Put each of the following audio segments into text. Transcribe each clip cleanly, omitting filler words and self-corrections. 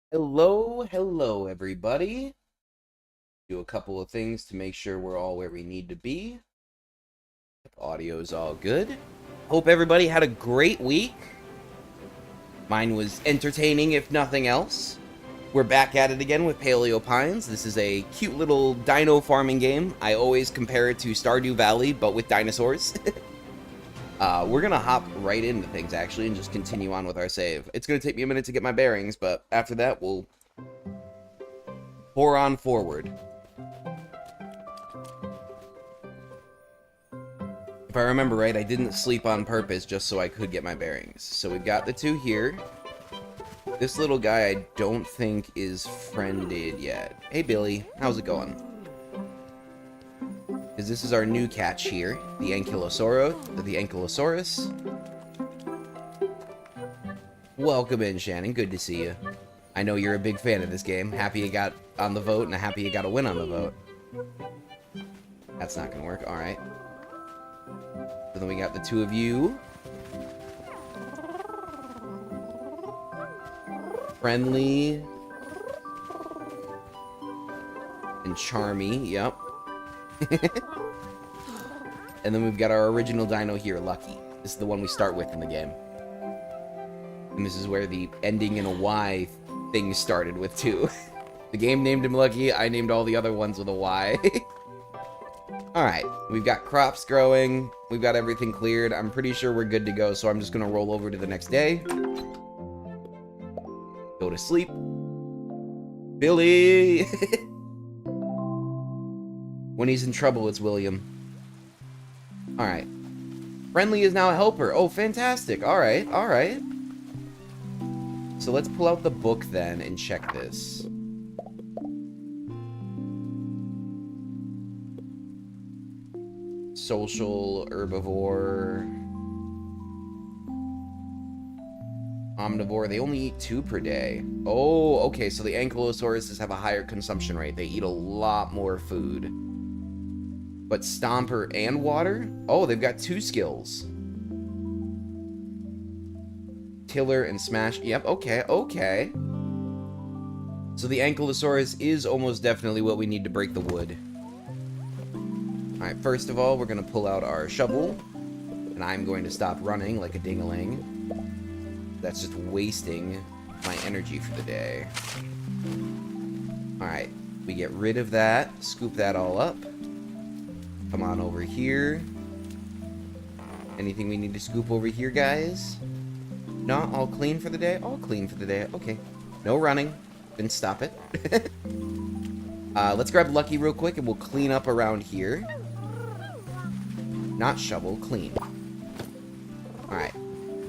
Hello, everybody. Do a couple of things to make sure we're all where we need to be. Audio's all good. Hope everybody had a great week. Mine was entertaining, if nothing else. We're back at it again with Paleo Pines. This is a cute little dino farming game. I always compare it to Stardew Valley, but with dinosaurs. We're gonna hop right into things, actually, and just continue on with our save. It's gonna take me a minute to get my bearings, but after that, we'll pour on forward. If I remember right, I didn't sleep on purpose just so I could get my bearings. So we've got the two here. This little guy I don't think is friended yet. Hey, Billy. How's it going? Because this is our new catch here. The Ankylosaurus. Welcome in, Shannon. Good to see you. I know you're a big fan of this game. Happy you got on the vote, and happy you got a win on the vote. That's not going to work. Alright. So then we got the two of you. Friendly. And Charmy. Yep. And then we've got our original dino here, Lucky. This is the one we start with in the game. And this is where the ending in a Y thing started with, too. The game named him Lucky, I named all the other ones with a Y. Alright, we've got crops growing, we've got everything cleared, I'm pretty sure we're good to go, so I'm just gonna roll over to the next day. Go to sleep. Billy! When he's in trouble, it's William. Alright. Friendly is now a helper. Oh, fantastic. Alright, alright. So let's pull out the book then and check this. Social, herbivore, omnivore. They only eat 2 per day. Oh, okay, so the Ankylosauruses have a higher consumption rate. They eat a lot more food. But Stomper and Water? Oh, they've got 2 skills. Tiller and Smash. Yep, okay, okay. So the Ankylosaurus is almost definitely what we need to break the wood. Alright, first of all, we're going to pull out our shovel. And I'm going to stop running like a ding-a-ling. That's just wasting my energy for the day. Alright, we get rid of that. Scoop that all up. Come on over here. Anything we need to scoop over here, guys? Not all clean for the day? All clean for the day. Okay. No running. Then stop it. Let's grab Lucky real quick and we'll clean up around here. Not shovel, clean. Alright.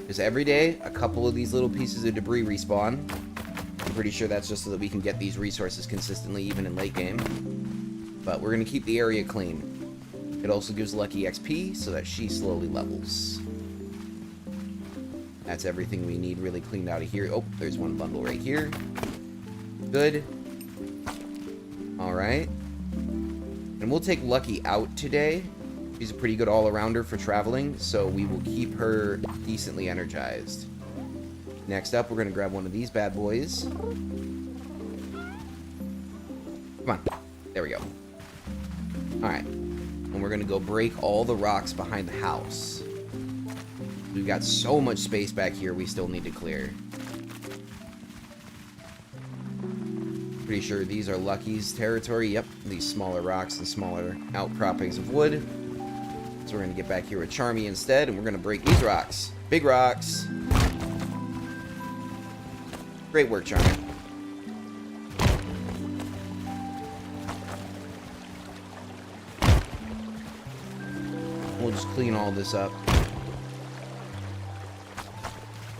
Because every day, a couple of these little pieces of debris respawn. I'm pretty sure that's just so that we can get these resources consistently, even in late game. But we're going to keep the area clean. It also gives Lucky XP, so that she slowly levels. That's everything we need really cleaned out of here. Oh, there's one bundle right here. Good. Alright. And we'll take Lucky out today. She's a pretty good all-arounder for traveling, so we will keep her decently energized. Next up, we're going to grab one of these bad boys. Come on. There we go. Alright. And we're going to go break all the rocks behind the house. We've got so much space back here we still need to clear. Pretty sure these are Lucky's territory. Yep, these smaller rocks and smaller outcroppings of wood. So we're going to get back here with Charmy instead, and we're going to break these rocks. Big rocks. Great work, Charmy. We'll just clean all this up.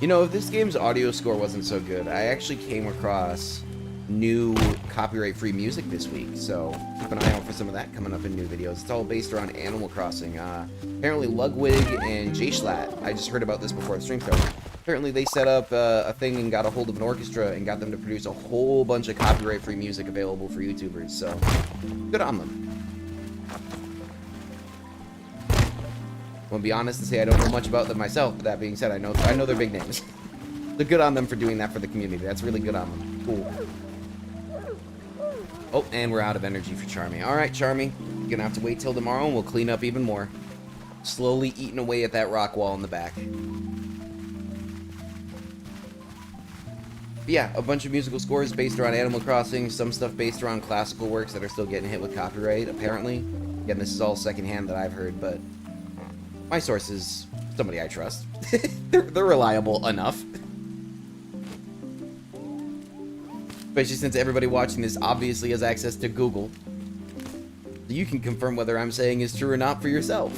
You know, if this game's audio score wasn't so good, I actually came across new copyright-free music this week, so keep an eye out for some of that coming up in new videos. It's all based around Animal Crossing. Apparently Ludwig and Jschlat, I just heard about this before the stream started. Apparently they set up a thing and got a hold of an orchestra and got them to produce a whole bunch of copyright-free music available for YouTubers, so good on them. I'm gonna be honest and say I don't know much about them myself, but that being said, I know they're big names. They're good on them for doing that for the community. That's really good on them. Cool. Oh, and we're out of energy for Charmy. Alright, Charmy. You're gonna have to wait till tomorrow and we'll clean up even more. Slowly eating away at that rock wall in the back. But yeah, a bunch of musical scores based around Animal Crossing. Some stuff based around classical works that are still getting hit with copyright, apparently. Again, this is all secondhand that I've heard, but my source is somebody I trust. they're reliable enough. Especially since everybody watching this obviously has access to Google. You can confirm whether I'm saying is true or not for yourself.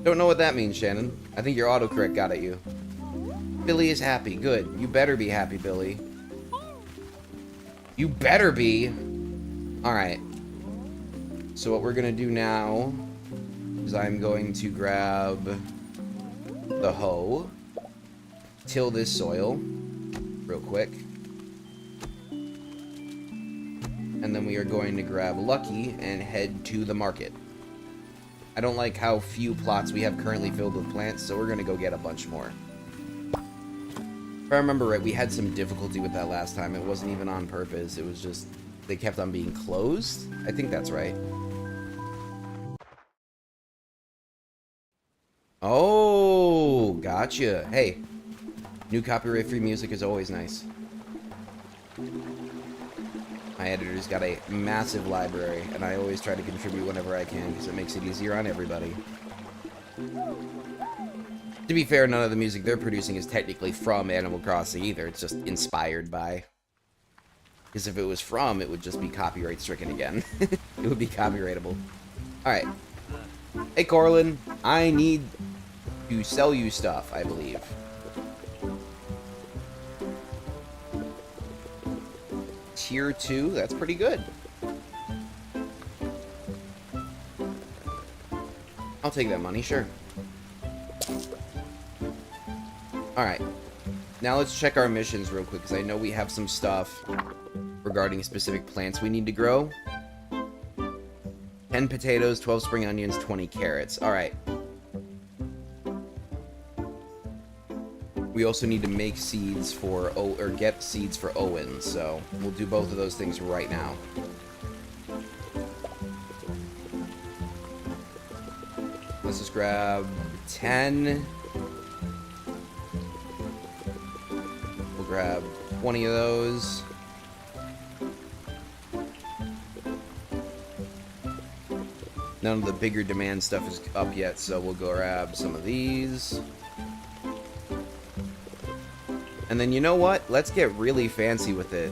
Don't know what that means, Shannon. I think your autocorrect got at you. Billy is happy. Good. You better be happy, Billy. You better be. Alright. So what we're going to do now is I'm going to grab the hoe, till this soil real quick, and then we are going to grab Lucky and head to the market. I don't like how few plots we have currently filled with plants, so we're going to go get a bunch more. If I remember right, we had some difficulty with that last time. It wasn't even on purpose. It was just they kept on being closed. I think that's right. Oh, gotcha. Hey, new copyright-free music is always nice. My editor's got a massive library, and I always try to contribute whenever I can, because it makes it easier on everybody. To be fair, none of the music they're producing is technically from Animal Crossing either. It's just inspired by. Because if it was from, it would just be copyright-stricken again. It would be copyrightable. Alright. Hey, Corlin. I need to sell you stuff, I believe. Tier 2? That's pretty good. I'll take that money, sure. Alright. Now let's check our missions real quick, because I know we have some stuff regarding specific plants we need to grow. 10 potatoes, 12 spring onions, 20 carrots. Alright. We also need to make seeds for, or get seeds for Owen, so we'll do both of those things right now. Let's just grab 10. We'll grab 20 of those. None of the bigger demand stuff is up yet, so we'll go grab some of these. And then you know what? Let's get really fancy with it.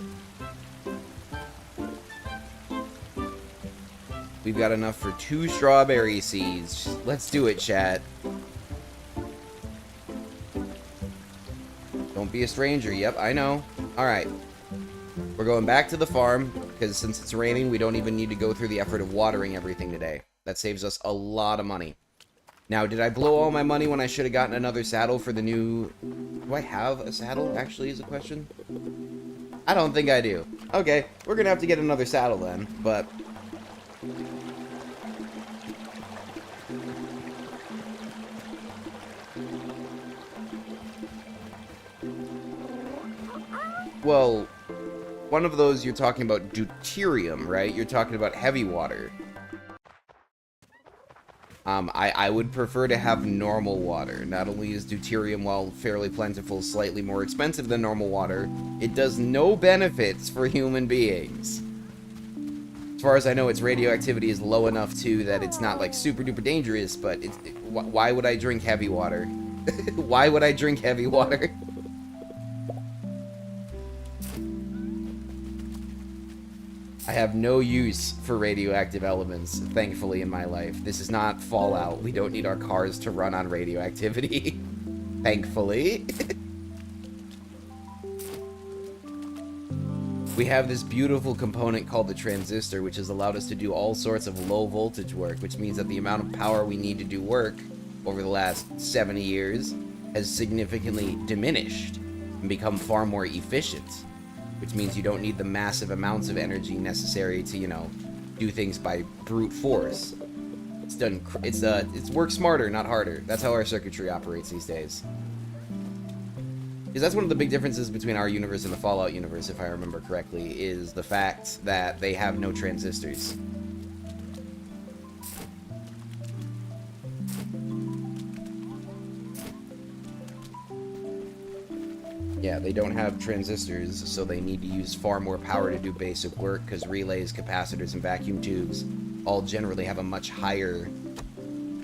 We've got enough for 2 strawberry seeds. Let's do it, chat. Don't be a stranger. Yep, I know. Alright. We're going back to the farm, because since it's raining, we don't even need to go through the effort of watering everything today. That saves us a lot of money. Now, did I blow all my money when I should have gotten another saddle for the new... Do I have a saddle, actually, is a question? I don't think I do. Okay, we're gonna have to get another saddle then, but... Well, one of those you're talking about deuterium, right? You're talking about heavy water. I would prefer to have normal water. Not only is deuterium, while fairly plentiful, slightly more expensive than normal water, it does no benefits for human beings. As far as I know, its radioactivity is low enough, too, that it's not, like, super duper dangerous, but why would I drink heavy water? Why would I drink heavy water? I have no use for radioactive elements, thankfully, in my life. This is not Fallout. We don't need our cars to run on radioactivity. Thankfully. We have this beautiful component called the transistor, which has allowed us to do all sorts of low voltage work, which means that the amount of power we need to do work over the last 70 years has significantly diminished and become far more efficient. which means you don't need the massive amounts of energy necessary to, you know, do things by brute force. It's work smarter, not harder. That's how our circuitry operates these days. Because that's one of the big differences between our universe and the Fallout universe, if I remember correctly, is the fact that they have no transistors. Yeah, they don't have transistors, so they need to use far more power to do basic work, because relays, capacitors, and vacuum tubes all generally have a much higher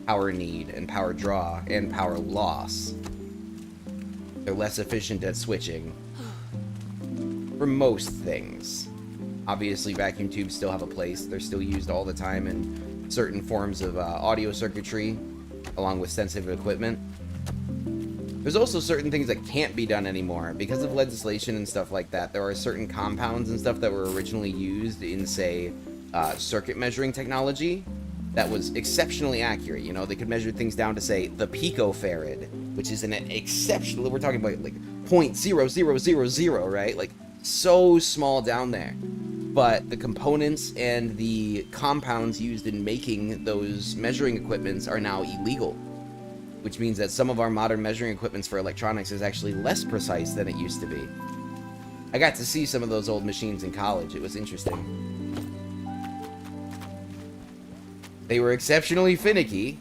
power need and power draw and power loss. They're less efficient at switching for most things. Obviously, vacuum tubes still have a place. They're still used all the time in certain forms of audio circuitry, along with sensitive equipment. There's also certain things that can't be done anymore because of legislation and stuff like that. There are certain compounds and stuff that were originally used in, say, circuit measuring technology that was exceptionally accurate. You know, they could measure things down to, say, the picofarad, which is an exceptional, we're talking about like 0.0000, right? Like, so small down there. But the components and the compounds used in making those measuring equipments are now illegal, which means that some of our modern measuring equipments for electronics is actually less precise than it used to be. I got to see some of those old machines in college. It was interesting. They were exceptionally finicky,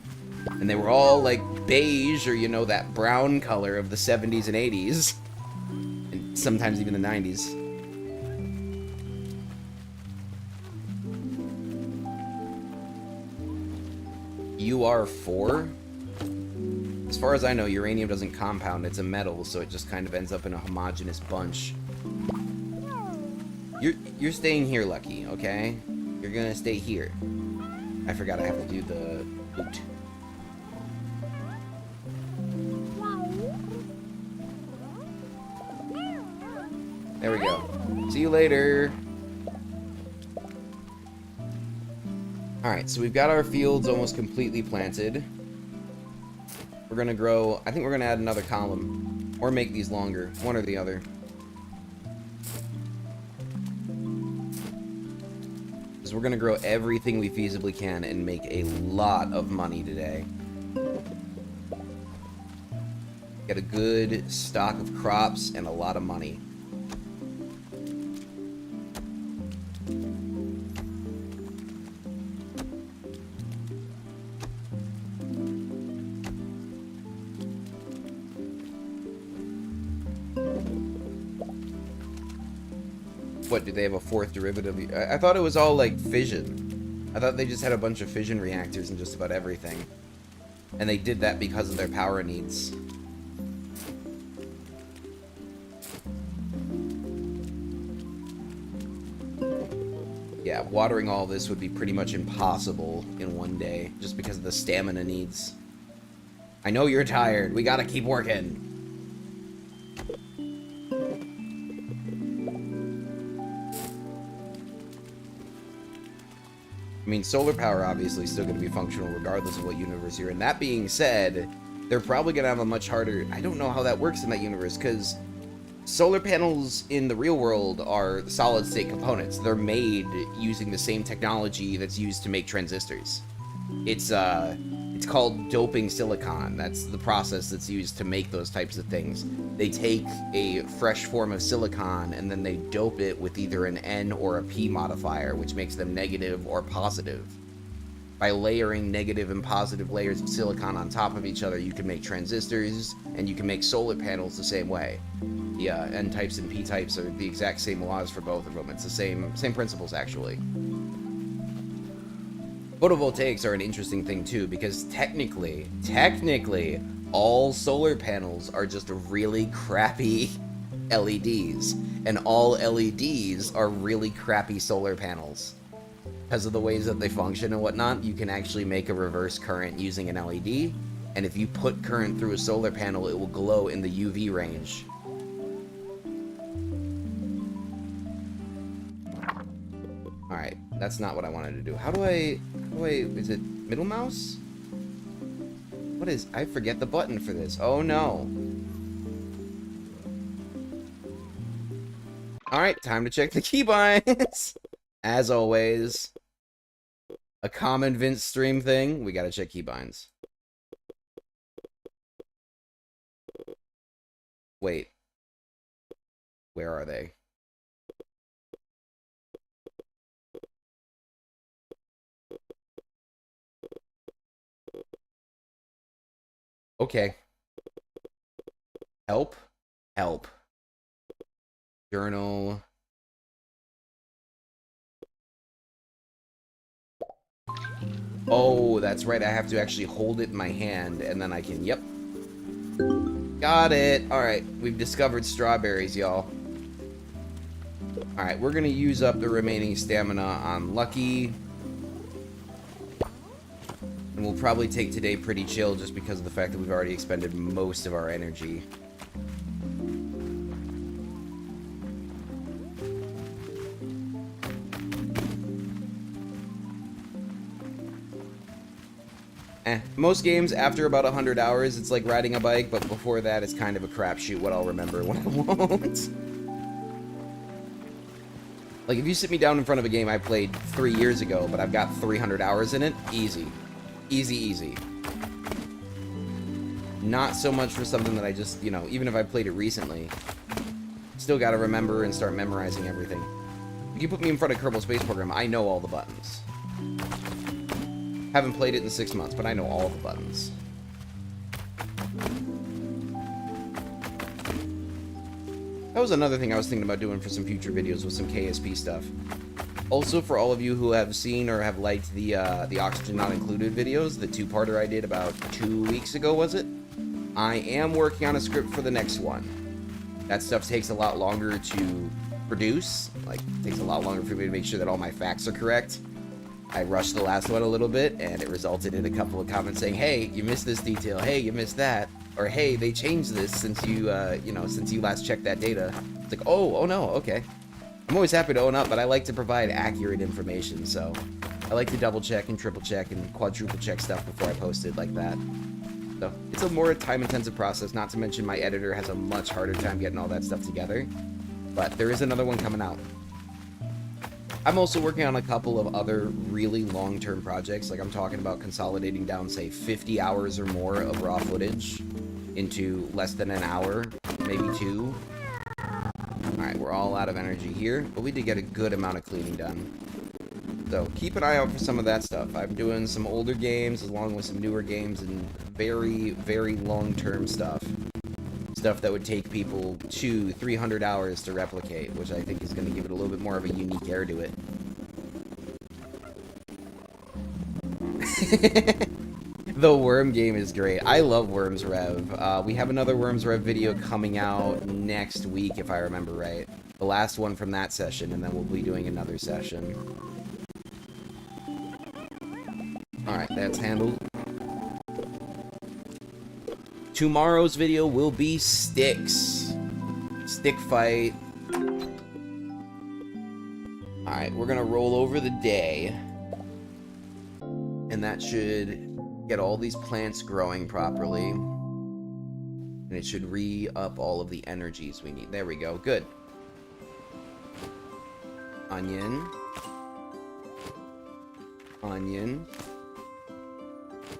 and they were all like beige or, you know, that brown color of the 70s and 80s, and sometimes even the 90s. UR4? As far as I know, uranium doesn't compound. It's a metal, so it just kind of ends up in a homogeneous bunch. You're staying here, Lucky, okay? You're gonna stay here. I forgot I have to do the boot. There we go. See you later. Alright, so we've got our fields almost completely planted. We're gonna grow, I think we're gonna add another column. Or make these longer. One or the other. Because we're gonna grow everything we feasibly can and make a lot of money today. Get a good stock of crops and a lot of money. What, do they have a fourth derivative? I thought it was all, like, fission. I thought they just had a bunch of fission reactors in just about everything. And they did that because of their power needs. Yeah, watering all this would be pretty much impossible in one day, just because of the stamina needs. I know you're tired. We gotta keep working. I mean, solar power obviously is still going to be functional regardless of what universe you're in. That being said, they're probably going to have a much harder... I don't know how that works in that universe, because solar panels in the real world are solid-state components. They're made using the same technology that's used to make transistors. It's called doping silicon. That's the process that's used to make those types of things. They take a fresh form of silicon and then they dope it with either an N or a P modifier, which makes them negative or positive. By layering negative and positive layers of silicon on top of each other, you can make transistors, and you can make solar panels the same way. The N-types and P-types are the exact same laws for both of them. It's the same principles, actually. Photovoltaics are an interesting thing too, because technically, all solar panels are just really crappy LEDs, and all LEDs are really crappy solar panels. Because of the ways that they function and whatnot, you can actually make a reverse current using an LED, and if you put current through a solar panel, it will glow in the UV range. Alright, that's not what I wanted to do. How do I, is it middle mouse? What is, I forget the button for this. Oh no. Alright, time to check the keybinds. As always, a common Vince stream thing, we gotta check keybinds. Wait. Where are they? Okay. Help. Help. Journal. Oh, that's right. I have to actually hold it in my hand, and then I can... Yep. Got it. Alright, we've discovered strawberries, y'all. Alright, we're gonna use up the remaining stamina on Lucky. And we'll probably take today pretty chill just because of the fact that we've already expended most of our energy. Most games, after about 100 hours, it's like riding a bike, but before that, it's kind of a crapshoot what I'll remember and what I won't. Like, if you sit me down in front of a game I played 3 years ago, but I've got 300 hours in it, easy. Easy, easy. Not so much for something that I just, you know, even if I played it recently, still gotta remember and start memorizing everything. If you put me in front of Kerbal Space Program, I know all the buttons. Haven't played it in 6 months, but I know all the buttons. That was another thing I was thinking about doing for some future videos with some KSP stuff. Also, for all of you who have seen or have liked the Oxygen Not Included videos, the two-parter I did about 2 weeks ago, was it? I am working on a script for the next one. That stuff takes a lot longer to produce. Like, it takes a lot longer for me to make sure that all my facts are correct. I rushed the last one a little bit, and it resulted in a couple of comments saying, hey, you missed this detail, hey, you missed that, or hey, they changed this since you, since you last checked that data. It's like, oh no, okay. I'm always happy to own up, but I like to provide accurate information, so I like to double check and triple check and quadruple check stuff before I post it like that. So it's a more time-intensive process, not to mention my editor has a much harder time getting all that stuff together, but there is another one coming out. I'm also working on a couple of other really long-term projects. Like, I'm talking about consolidating down, say, 50 hours or more of raw footage into less than an hour, maybe 2. Alright, we're all out of energy here, but we did get a good amount of cleaning done. So, keep an eye out for some of that stuff. I'm doing some older games along with some newer games and very, very long-term stuff. Stuff that would take people 200-300 hours to replicate, which I think is going to give it a little bit more of a unique air to it. The worm game is great. I love Worms Rev. We have another Worms Rev video coming out next week, if I remember right. The last one from that session, and then we'll be doing another session. Alright, that's handled. Tomorrow's video will be sticks. Stick fight. Alright, we're gonna roll over the day. And that should get all these plants growing properly. And it should re-up all of the energies we need. There we go, good. Onion. Onion.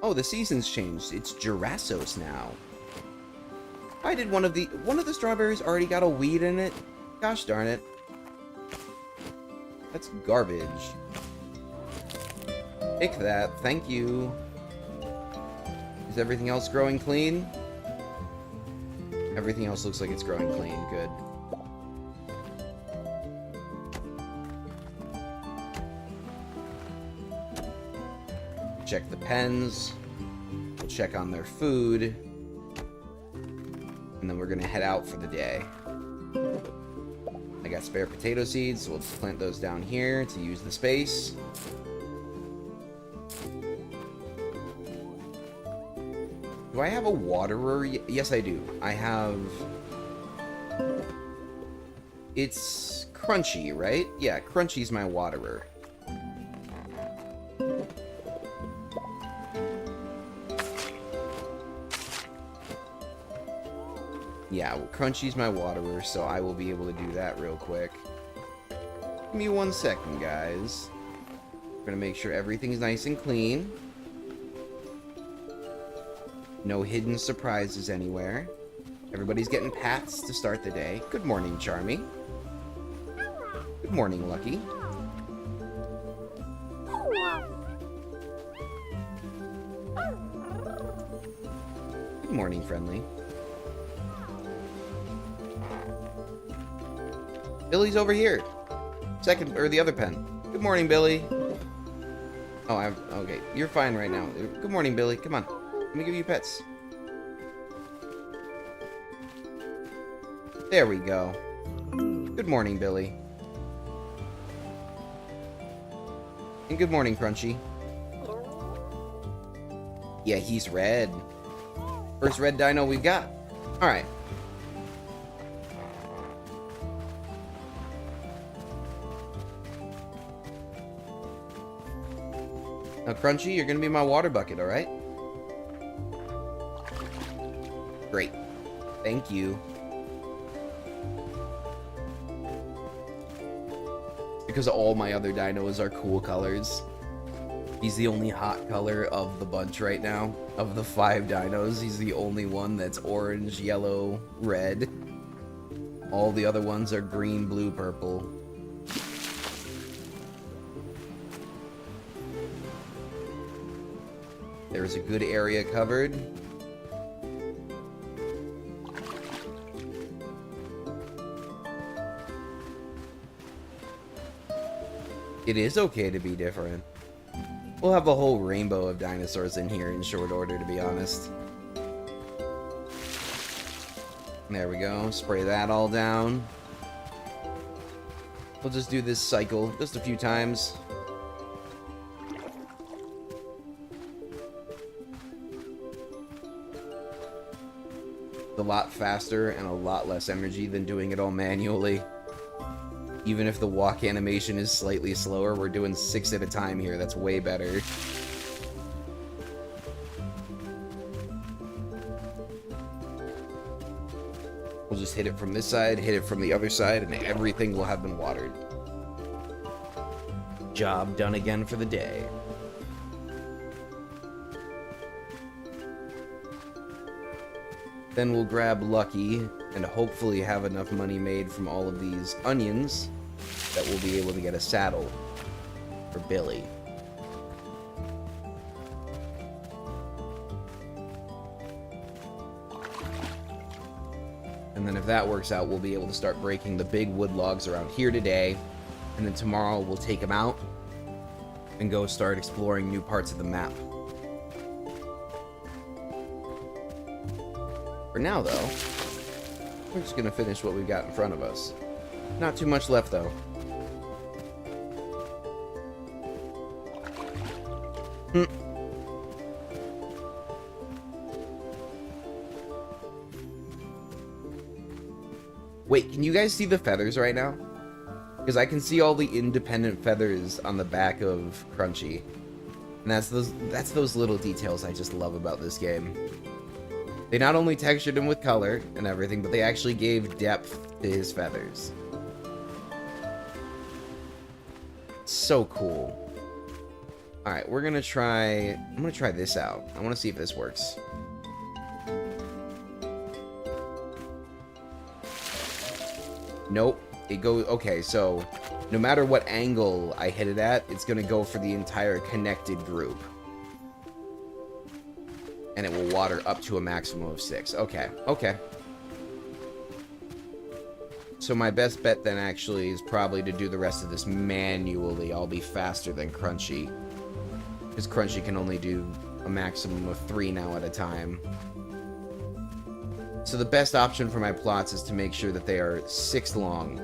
Oh, the season's changed. It's Girassos now. Why did one of the strawberries already got a weed in it? Gosh darn it. That's garbage. Pick that, thank you. Is everything else growing clean? Everything else looks like it's growing clean, good. Check the pens. We'll check on their food. And then we're gonna head out for the day. I got spare potato seeds, so we'll just plant those down here to use the space. Do I have a waterer? Yes, I do. I have... It's Crunchy, right? Yeah, Crunchy's my waterer. Yeah, well, Crunchy's my waterer, so I will be able to do that real quick. Give me 1 second, guys. We're gonna make sure everything's nice and clean. No hidden surprises anywhere. Everybody's getting pats to start the day. Good morning, Charmy. Good morning, Lucky. Good morning, Friendly. Billy's over here. Second, or the other pen. Good morning, Billy. Oh, okay. You're fine right now. Good morning, Billy. Come on. Let me give you pets. There we go. Good morning, Billy. And good morning, Crunchy. Yeah, he's red. First red dino we've got. Alright. Now, Crunchy, you're gonna be my water bucket, alright? Great. Thank you. Because all my other dinos are cool colors. He's the only hot color of the bunch right now. Of the 5 dinos, he's the only one that's orange, yellow, red. All the other ones are green, blue, purple. There's a good area covered. It is okay to be different. We'll have a whole rainbow of dinosaurs in here in short order, to be honest. There we go. Spray that all down. We'll just do this cycle just a few times. It's a lot faster and a lot less energy than doing it all manually. Even if the walk animation is slightly slower, we're doing 6 at a time here. That's way better. We'll just hit it from this side, hit it from the other side, and everything will have been watered. Job done again for the day. Then we'll grab Lucky and hopefully have enough money made from all of these onions that we'll be able to get a saddle for Billy. And then if that works out, we'll be able to start breaking the big wood logs around here today. And then tomorrow we'll take them out and go start exploring new parts of the map. For now, though, we're just going to finish what we've got in front of us. Not too much left, though. Wait, can you guys see the feathers right now? Because I can see all the independent feathers on the back of Crunchy. And that's those little details I just love about this game. They not only textured him with color and everything, but they actually gave depth to his feathers. So cool. Alright, I'm gonna try this out. I wanna see if this works. Nope. It goes, okay, so no matter what angle I hit it at, it's gonna go for the entire connected group. And it will water up to a maximum of 6. Okay, okay. So my best bet then actually is probably to do the rest of this manually. I'll be faster than Crunchy. Because Crunchy can only do a maximum of 3 now at a time. So the best option for my plots is to make sure that they are 6 long.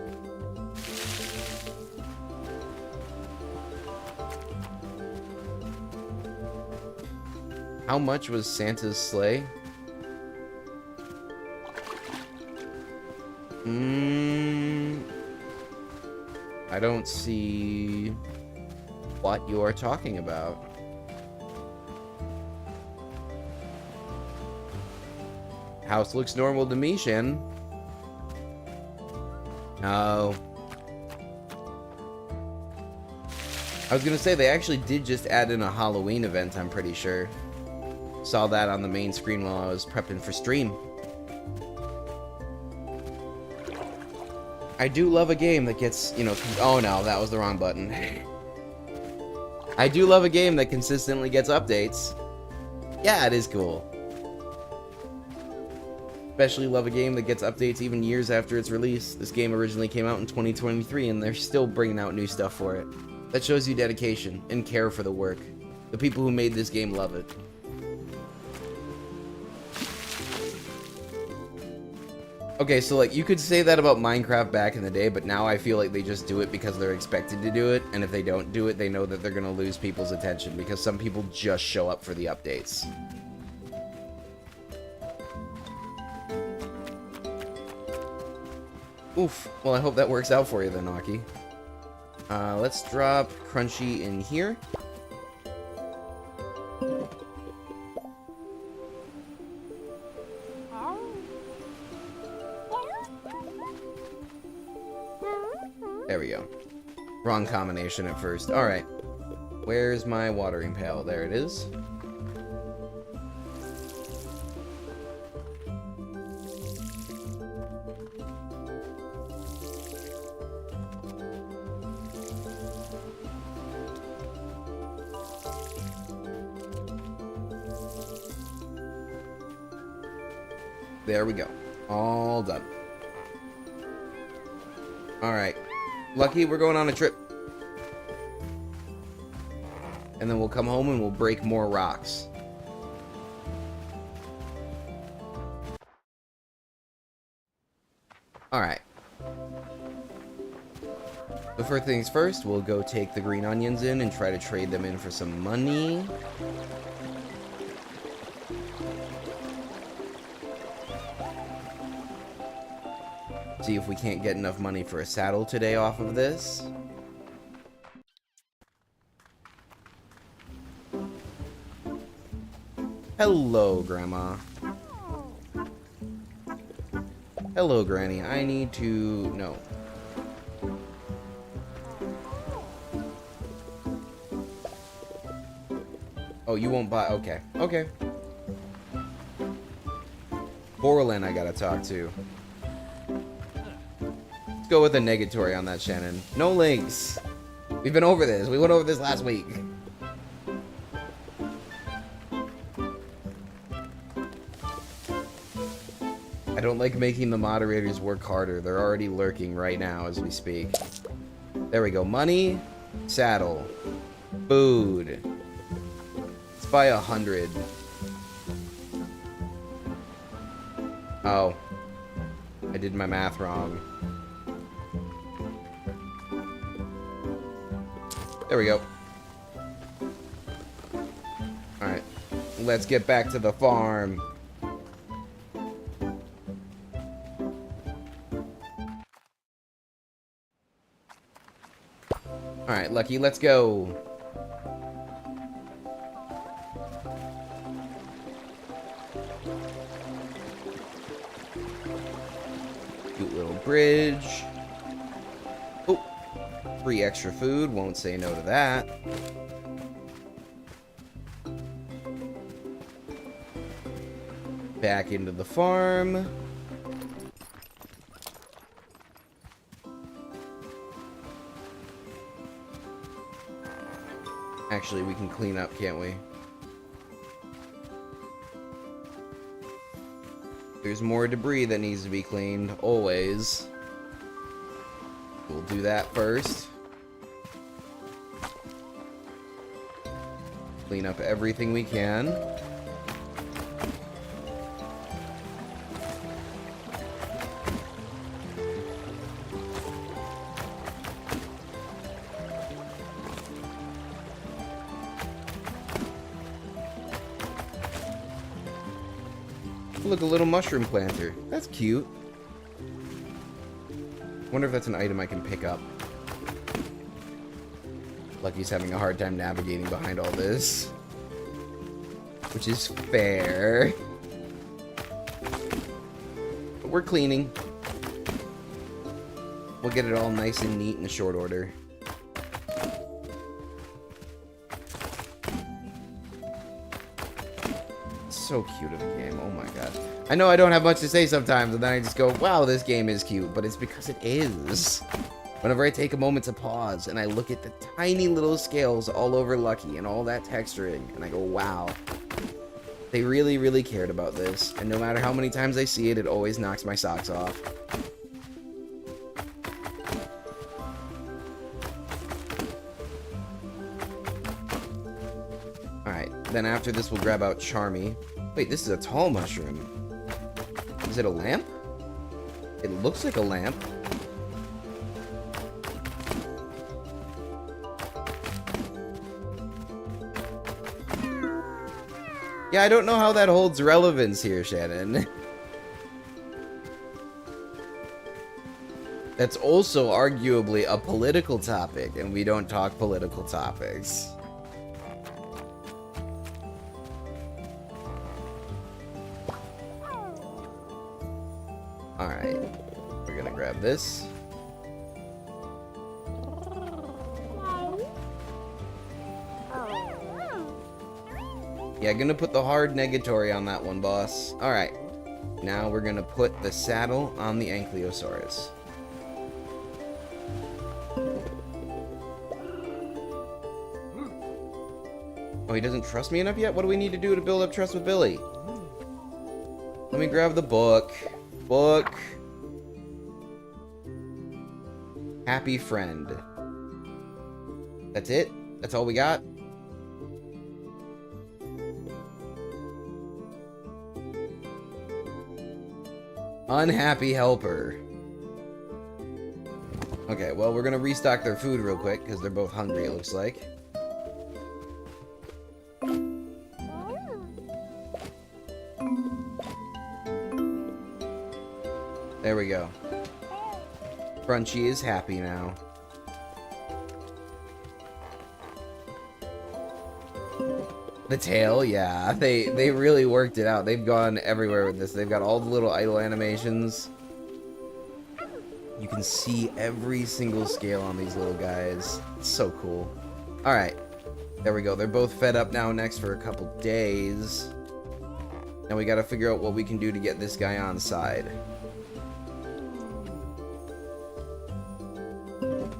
How much was Santa's sleigh? I don't see what you are talking about. House looks normal to me, Shannon. Oh. I was gonna say, they actually did just add in a Halloween event, I'm pretty sure. Saw that on the main screen while I was prepping for stream. I do love a game that gets, you know... Oh no, that was the wrong button. I do love a game that consistently gets updates. Yeah, it is cool. Especially love a game that gets updates even years after its release. This game originally came out in 2023 and they're still bringing out new stuff for it. That shows you dedication and care for the work. The people who made this game love it. Okay, so like, you could say that about Minecraft back in the day, but now I feel like they just do it because they're expected to do it, and if they don't do it, they know that they're gonna lose people's attention, because some people just show up for the updates. Oof. Well, I hope that works out for you then, Aki. Let's drop Crunchy in here. There we go. Wrong combination at first. Alright. Where's my watering pail? There it is. There we go. All done. Alright. Lucky, we're going on a trip. And then we'll come home and we'll break more rocks. Alright. So first things first, we'll go take the green onions in and try to trade them in for some money. See if we can't get enough money for a saddle today off of this. Hello, Grandma. Hello, Granny. I need to... No. Oh, you won't buy... Okay. Okay. Borland I gotta talk to. Go with a negatory on that, Shannon. No links. We've been over this. We went over this last week. I don't like making the moderators work harder. They're already lurking right now as we speak. There we go. Money, saddle, food. Let's buy 100. Oh. I did my math wrong. There we go. Alright. Let's get back to the farm. Alright, Lucky, let's go. Cute little bridge. Oh. Free extra food, won't say no to that. Back into the farm. Actually, we can clean up, can't we? There's more debris that needs to be cleaned, always. We'll do that first. Clean up everything we can. Look, a little mushroom planter. That's cute. Wonder if that's an item I can pick up. Lucky's having a hard time navigating behind all this. Which is fair. we're cleaning. We'll get it all nice and neat in short order. So cute of a game. Oh my god. I know I don't have much to say sometimes, and then I just go, wow, this game is cute, but it's because it is. Whenever I take a moment to pause and I look at the tiny little scales all over Lucky and all that texturing, and I go, wow. They really, really cared about this, and no matter how many times I see it, it always knocks my socks off. Alright, then after this we'll grab out Charmy. Wait, this is a tall mushroom. Is it a lamp? It looks like a lamp. Yeah, I don't know how that holds relevance here, Shannon. That's also arguably a political topic, and we don't talk political topics. Alright, we're gonna grab this. Yeah, gonna put the hard negatory on that one, boss. Alright, now we're gonna put the saddle on the Ankylosaurus. Oh, he doesn't trust me enough yet? What do we need to do to build up trust with Billy? Let me grab the book. Book. Happy friend. That's it? That's all we got? Unhappy helper. Okay, well, we're gonna restock their food real quick, because they're both hungry, it looks like. There we go. Crunchy is happy now. The tail, yeah. They really worked it out. They've gone everywhere with this. They've got all the little idle animations. You can see every single scale on these little guys. It's so cool. Alright. There we go. They're both fed up now next for a couple days. Now we gotta figure out what we can do to get this guy on side.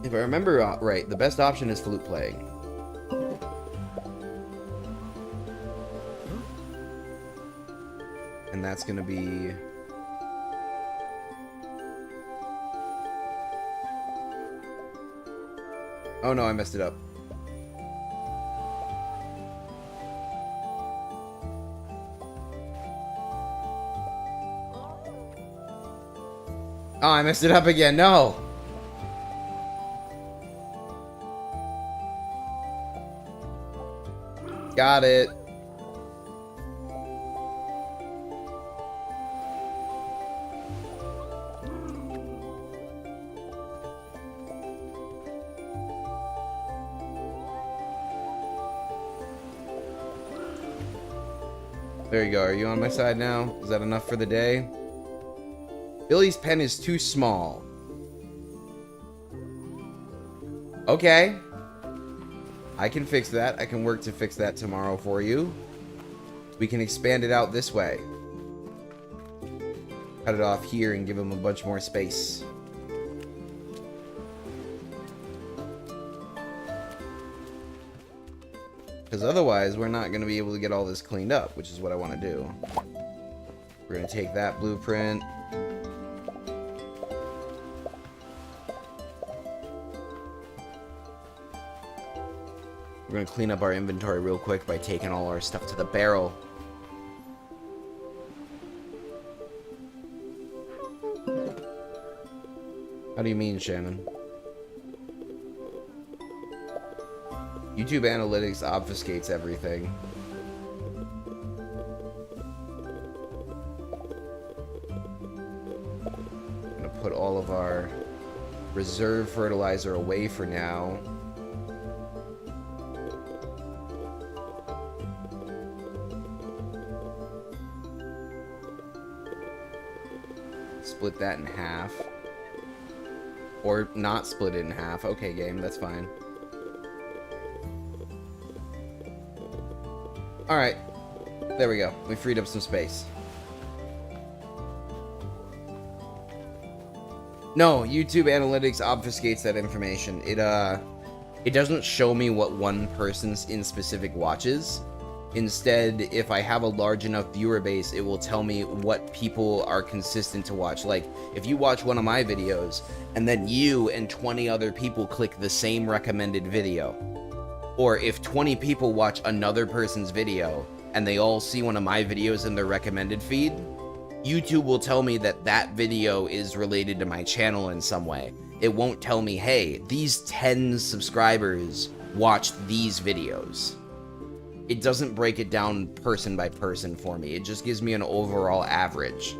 If I remember right, the best option is flute playing. And that's gonna be... Oh no, I messed it up. Oh, I messed it up again, no! Got it. There you go. Are you on my side now? Is that enough for the day? Billy's pen is too small. Okay. I can fix that. I can work to fix that tomorrow for you. We can expand it out this way. Cut it off here and give him a bunch more space. Because otherwise, we're not going to be able to get all this cleaned up, which is what I want to do. We're going to take that blueprint. We're going to clean up our inventory real quick by taking all our stuff to the barrel. How do you mean, Shannon? YouTube Analytics obfuscates everything. I'm going to put all of our reserve fertilizer away for now. split that in half. Or not split it in half. Okay, game, that's fine. Alright. There we go. We freed up some space. No, YouTube Analytics obfuscates that information. It doesn't show me what one person in specific watches. Instead, if I have a large enough viewer base, it will tell me what people are consistent to watch. Like, if you watch one of my videos, and then you and 20 other people click the same recommended video, or if 20 people watch another person's video, and they all see one of my videos in their recommended feed, YouTube will tell me that that video is related to my channel in some way. It won't tell me, hey, these 10 subscribers watched these videos. It doesn't break it down person by person for me. It just gives me an overall average.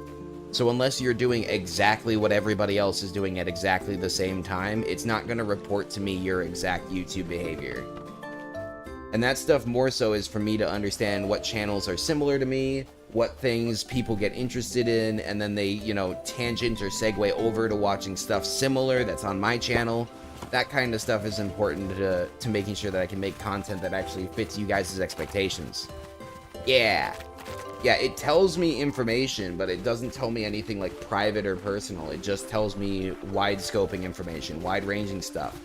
So unless you're doing exactly what everybody else is doing at exactly the same time, it's not going to report to me your exact YouTube behavior. And that stuff more so is for me to understand what channels are similar to me, what things people get interested in, and then they, you know, tangent or segue over to watching stuff similar that's on my channel. That kind of stuff is important to making sure that I can make content that actually fits you guys' expectations. Yeah, it tells me information, but it doesn't tell me anything like private or personal. It just tells me wide-scoping information, wide-ranging stuff.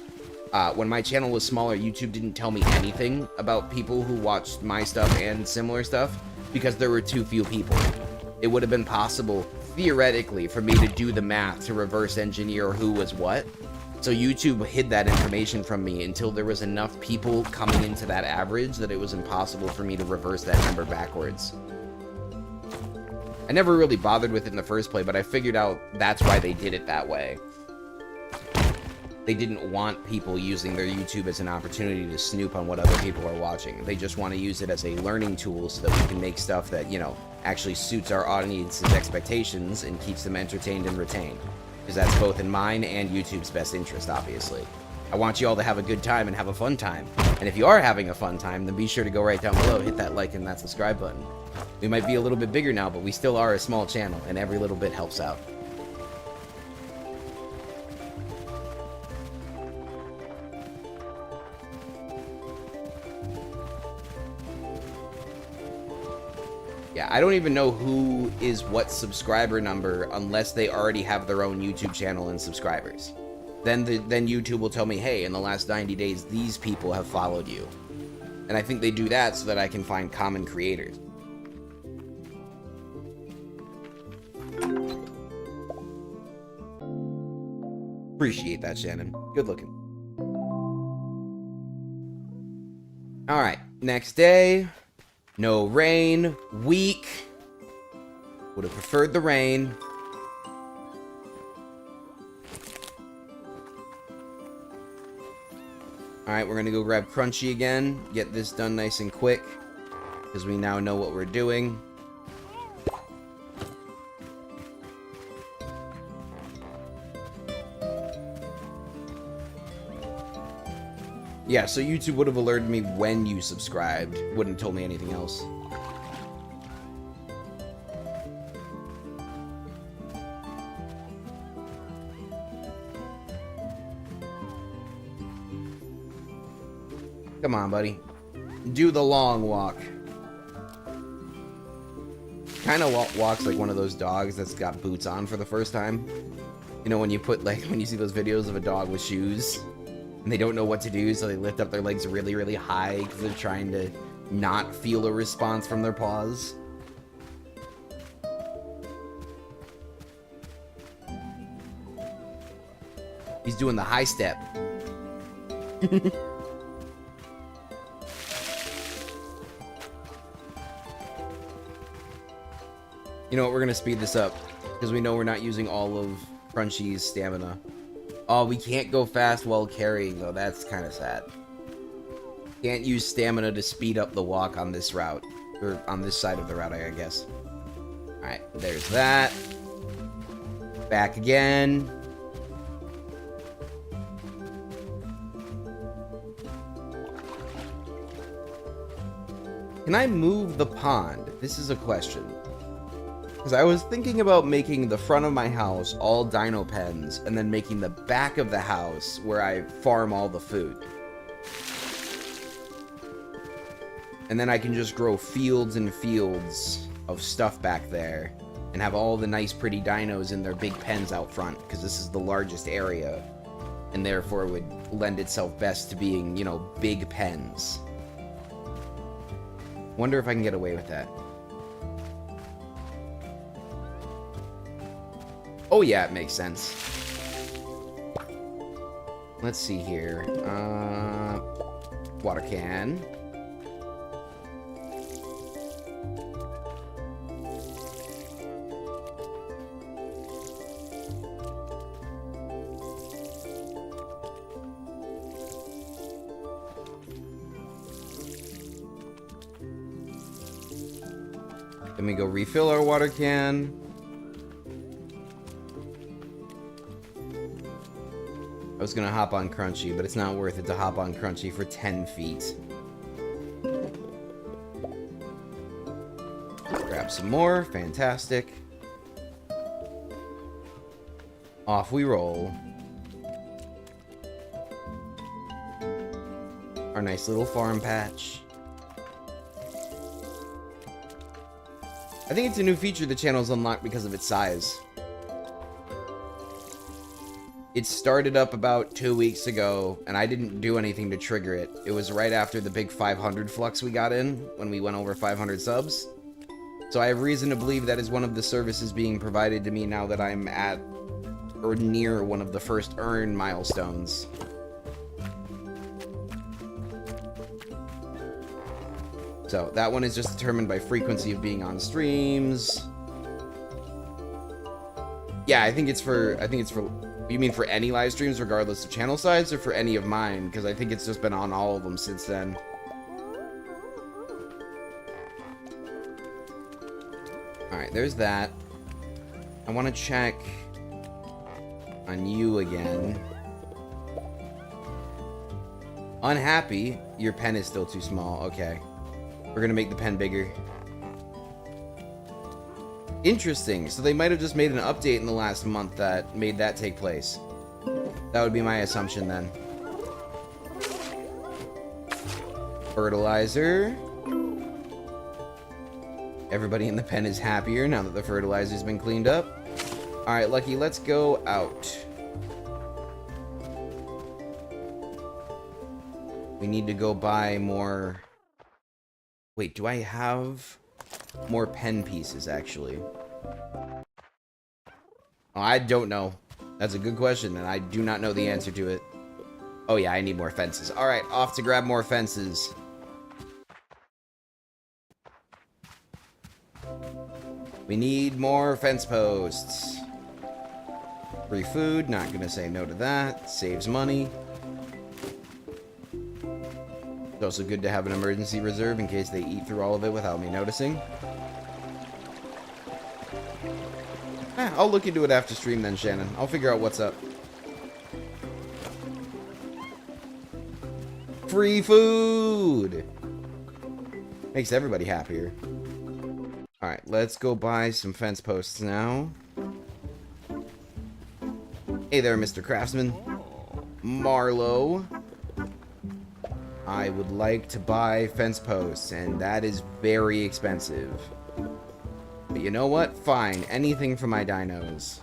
When my channel was smaller, YouTube didn't tell me anything about people who watched my stuff and similar stuff because there were too few people. It would have been possible, theoretically, for me to do the math to reverse engineer who was what. So YouTube hid that information from me until there was enough people coming into that average that it was impossible for me to reverse that number backwards. I never really bothered with it in the first place, but I figured out that's why they did it that way. They didn't want people using their YouTube as an opportunity to snoop on what other people are watching. They just want to use it as a learning tool so that we can make stuff that, you know, actually suits our audience's expectations and keeps them entertained and retained. Because that's both in mine and YouTube's best interest, obviously. I want you all to have a good time and have a fun time. And if you are having a fun time, then be sure to go right down below, hit that like and that subscribe button. We might be a little bit bigger now, but we still are a small channel, and every little bit helps out. Yeah, I don't even know who is what subscriber number unless they already have their own YouTube channel and subscribers. Then YouTube will tell me, hey, in the last 90 days, these people have followed you. And I think they do that so that I can find common creators. Appreciate that, Shannon. Good looking. Alright, next day. No rain. Weak. Would have preferred the rain. Alright, we're gonna go grab Crunchy again. Get this done nice and quick. Because we now know what we're doing. Yeah, so YouTube would have alerted me when you subscribed. Wouldn't have told me anything else. Come on, buddy. Do the long walk. Kind of walks like one of those dogs that's got boots on for the first time. You know, when you put, like, when you see those videos of a dog with shoes and they don't know what to do, so they lift up their legs really, really high because they're trying to not feel a response from their paws. He's doing the high step. You know what, we're gonna speed this up because we know we're not using all of Crunchy's stamina. Oh, we can't go fast while carrying, though. That's kind of sad. Can't use stamina to speed up the walk on this route. Or on this side of the route, I guess. Alright, there's that. Back again. Can I move the pond? This is a question. Because I was thinking about making the front of my house all dino pens, and then making the back of the house where I farm all the food. And then I can just grow fields and fields of stuff back there, and have all the nice pretty dinos in their big pens out front, because this is the largest area, and therefore would lend itself best to being, you know, big pens. Wonder if I can get away with that. Oh yeah, it makes sense. Let's see here. Water can. Then we go refill our water can. I was gonna hop on Crunchy, but it's not worth it to hop on Crunchy for 10 feet. Grab some more. Fantastic. Off we roll. Our nice little farm patch. I think it's a new feature the channel's unlocked because of its size. It started up about 2 weeks ago, and I didn't do anything to trigger it. It was right after the big 500 flux we got in, when we went over 500 subs. So I have reason to believe that is one of the services being provided to me now that I'm at, or near, one of the first earn milestones. So, that one is just determined by frequency of being on streams. Yeah, I think it's for, you mean for any live streams regardless of channel size, or for any of mine? Because I think it's just been on all of them since then. Alright, there's that. I want to check on you again. Unhappy, your pen is still too small. Okay. We're gonna make the pen bigger. Interesting. So they might have just made an update in the last month that made that take place. That would be my assumption then. Fertilizer. Everybody in the pen is happier now that the fertilizer's been cleaned up. Alright, Lucky, let's go out. We need to go buy more... Wait, do I have more pen pieces, actually? Oh, I don't know. That's a good question, and I do not know the answer to it. Oh yeah, I need more fences. Alright, off to grab more fences. We need more fence posts. Free food, not gonna say no to that. Saves money. It's also good to have an emergency reserve in case they eat through all of it without me noticing. I'll look into it after stream then, Shannon. I'll figure out what's up. Free food! Makes everybody happier. Alright, let's go buy some fence posts now. Hey there, Mr. Craftsman. Marlowe. I would like to buy fence posts, and that is very expensive. But you know what? Fine. Anything for my dinos.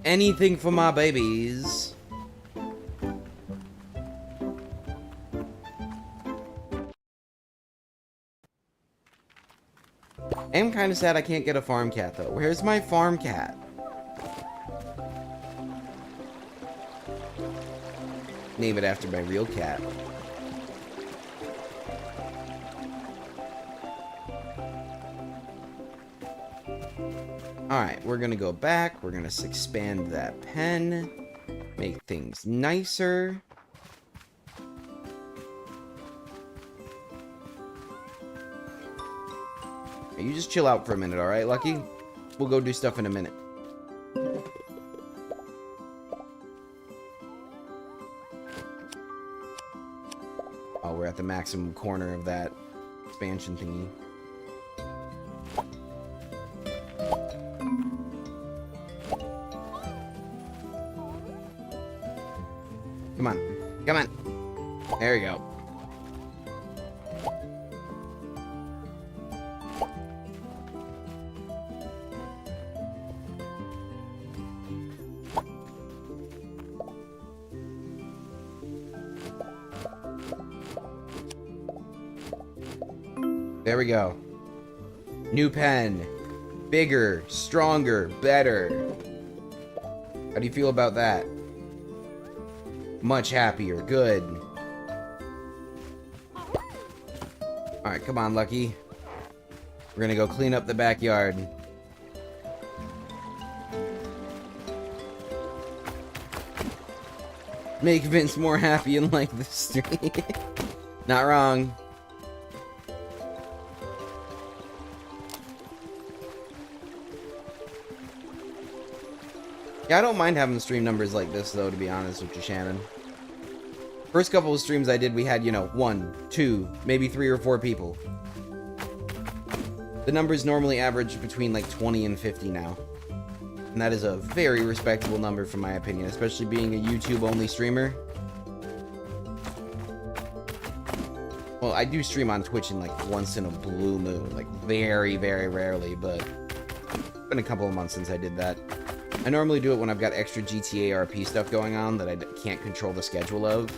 Anything for my babies. I am kind of sad I can't get a farm cat, though. Where's my farm cat? Name it after my real cat. Alright, we're gonna go back. We're gonna expand that pen. Make things nicer. You just chill out for a minute, alright, Lucky? We'll go do stuff in a minute. We're at the maximum corner of that expansion thingy. There you go. There we go. New pen. Bigger, stronger, better. How do you feel about that? Much happier. Good. Alright, come on, Lucky. We're gonna go clean up the backyard. Make Vince more happy and like the stream. Not wrong. Yeah, I don't mind having stream numbers like this, though, to be honest with you, Shannon. First couple of streams I did, we had, you know, 1, 2, maybe 3 or 4 people. The numbers normally average between, like, 20 and 50 now. And that is a very respectable number, from my opinion, especially being a YouTube-only streamer. Well, I do stream on Twitch in, like, once in a blue moon. Like, very, very rarely, but it's been a couple of months since I did that. I normally do it when I've got extra GTA RP stuff going on that I can't control the schedule of.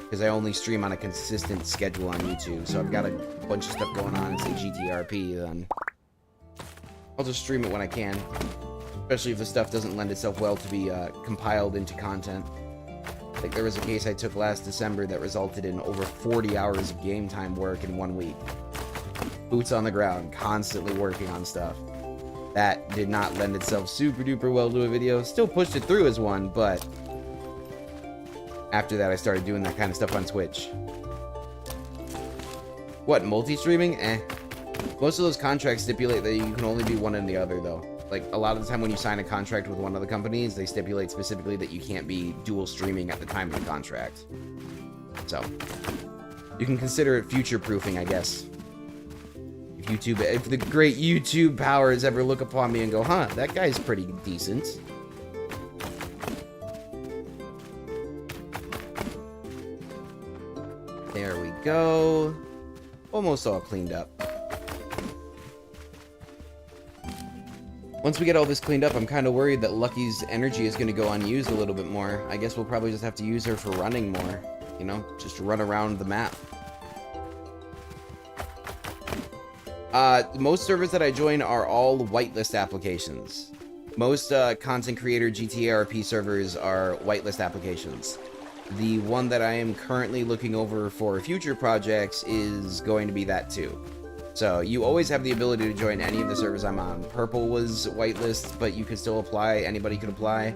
Because I only stream on a consistent schedule on YouTube. So I've got a bunch of stuff going on in, say, GTA RP, then I'll just stream it when I can. Especially if the stuff doesn't lend itself well to be compiled into content. Like, there was a case I took last December that resulted in over 40 hours of game time work in 1 week. Boots on the ground, constantly working on stuff. That did not lend itself super duper well to a video. Still pushed it through as one, but after that I started doing that kind of stuff on Twitch. What, multi-streaming? Eh. Most of those contracts stipulate that you can only do one and the other, though. Like, a lot of the time when you sign a contract with one of the companies, they stipulate specifically that you can't be dual streaming at the time of the contract. So, you can consider it future-proofing, I guess. If the great YouTube powers ever look upon me and go, huh, that guy's pretty decent. There we go. Almost all cleaned up. Once we get all this cleaned up, I'm kind of worried that Lucky's energy is going to go unused a little bit more. I guess we'll probably just have to use her for running more. You know, just run around the map. Most servers that I join are all whitelist applications. Most content creator GTA RP servers are whitelist applications. The one that I am currently looking over for future projects is going to be that too. So you always have the ability to join any of the servers I'm on. Purple was whitelist, but you can still apply. Anybody can apply.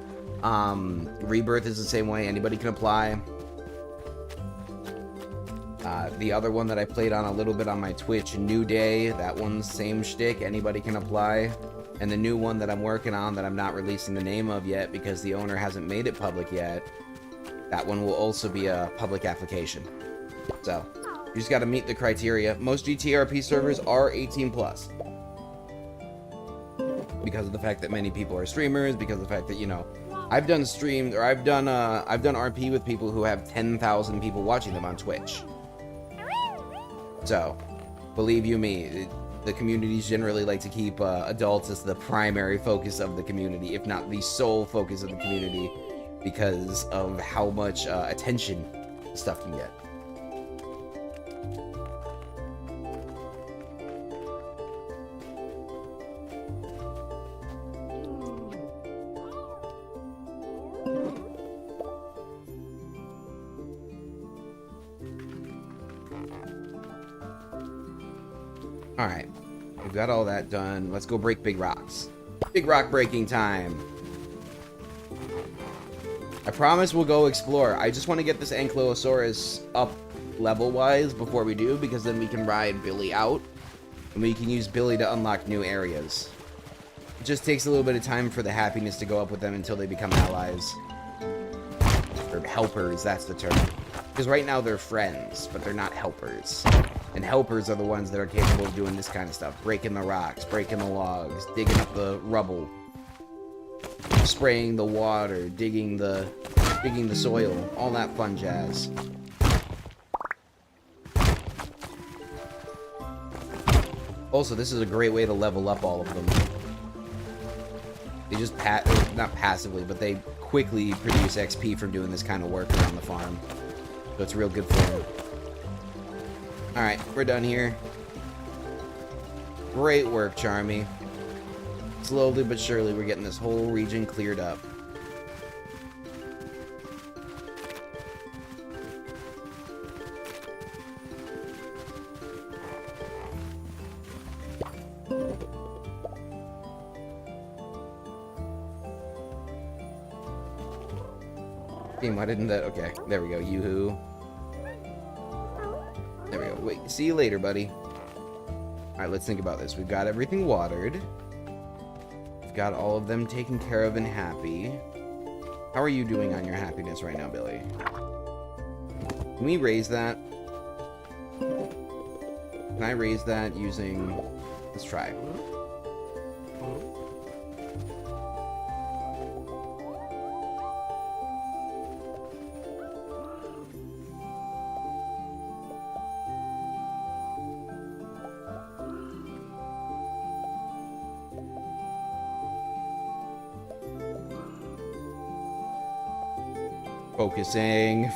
Rebirth is the same way. Anybody can apply. The other one that I played on a little bit on my Twitch, New Day, that one's same shtick, anybody can apply. And the new one that I'm working on that I'm not releasing the name of yet because the owner hasn't made it public yet, that one will also be a public application. So, you just gotta meet the criteria. Most GTRP servers are 18+. Because of the fact that many people are streamers, because of the fact that, you know, I've done RP with people who have 10,000 people watching them on Twitch. So, believe you me, the communities generally like to keep adults as the primary focus of the community, if not the sole focus of the community, because of how much attention stuff can get. Alright, we've got all that done. Let's go break big rocks. Big rock breaking time. I promise we'll go explore. I just want to get this Ankylosaurus up level-wise before we do, because then we can ride Billy out, and we can use Billy to unlock new areas. It just takes a little bit of time for the happiness to go up with them until they become allies. Or helpers, that's the term. Because right now they're friends, but they're not helpers. And helpers are the ones that are capable of doing this kind of stuff. Breaking the rocks, breaking the logs, digging up the rubble, spraying the water, digging the soil, all that fun jazz. Also, this is a great way to level up all of them. They just not passively, but they quickly produce XP from doing this kind of work around the farm. So it's real good for them. Alright, we're done here. Great work, Charmy. Slowly but surely, we're getting this whole region cleared up. Game, why didn't that? Okay, there we go. Yoo-hoo. There we go. Wait, see you later, buddy. Alright, let's think about this. We've got everything watered. We've got all of them taken care of and happy. How are you doing on your happiness right now, Billy? Can we raise that? Can I raise that using... Let's try.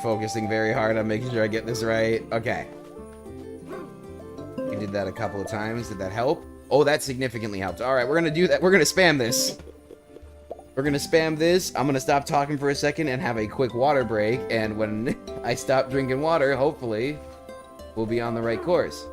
Focusing very hard on making sure I get this right. Okay. We did that a couple of times. Did that help? Oh, that significantly helped. Alright, we're gonna do that. We're gonna spam this. We're gonna spam this. I'm gonna stop talking for a second and have a quick water break. And when I stop drinking water, hopefully, we'll be on the right course.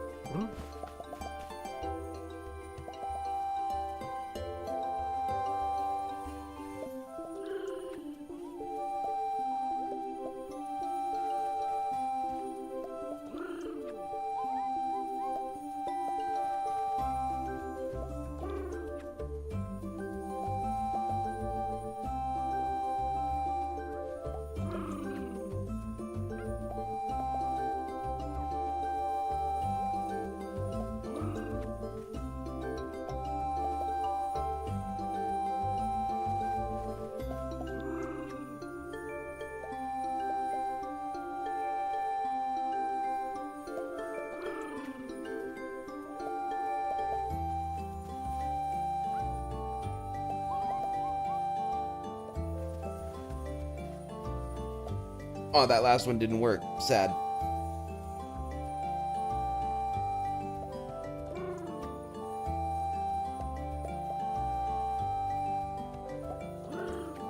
Oh, that last one didn't work. Sad.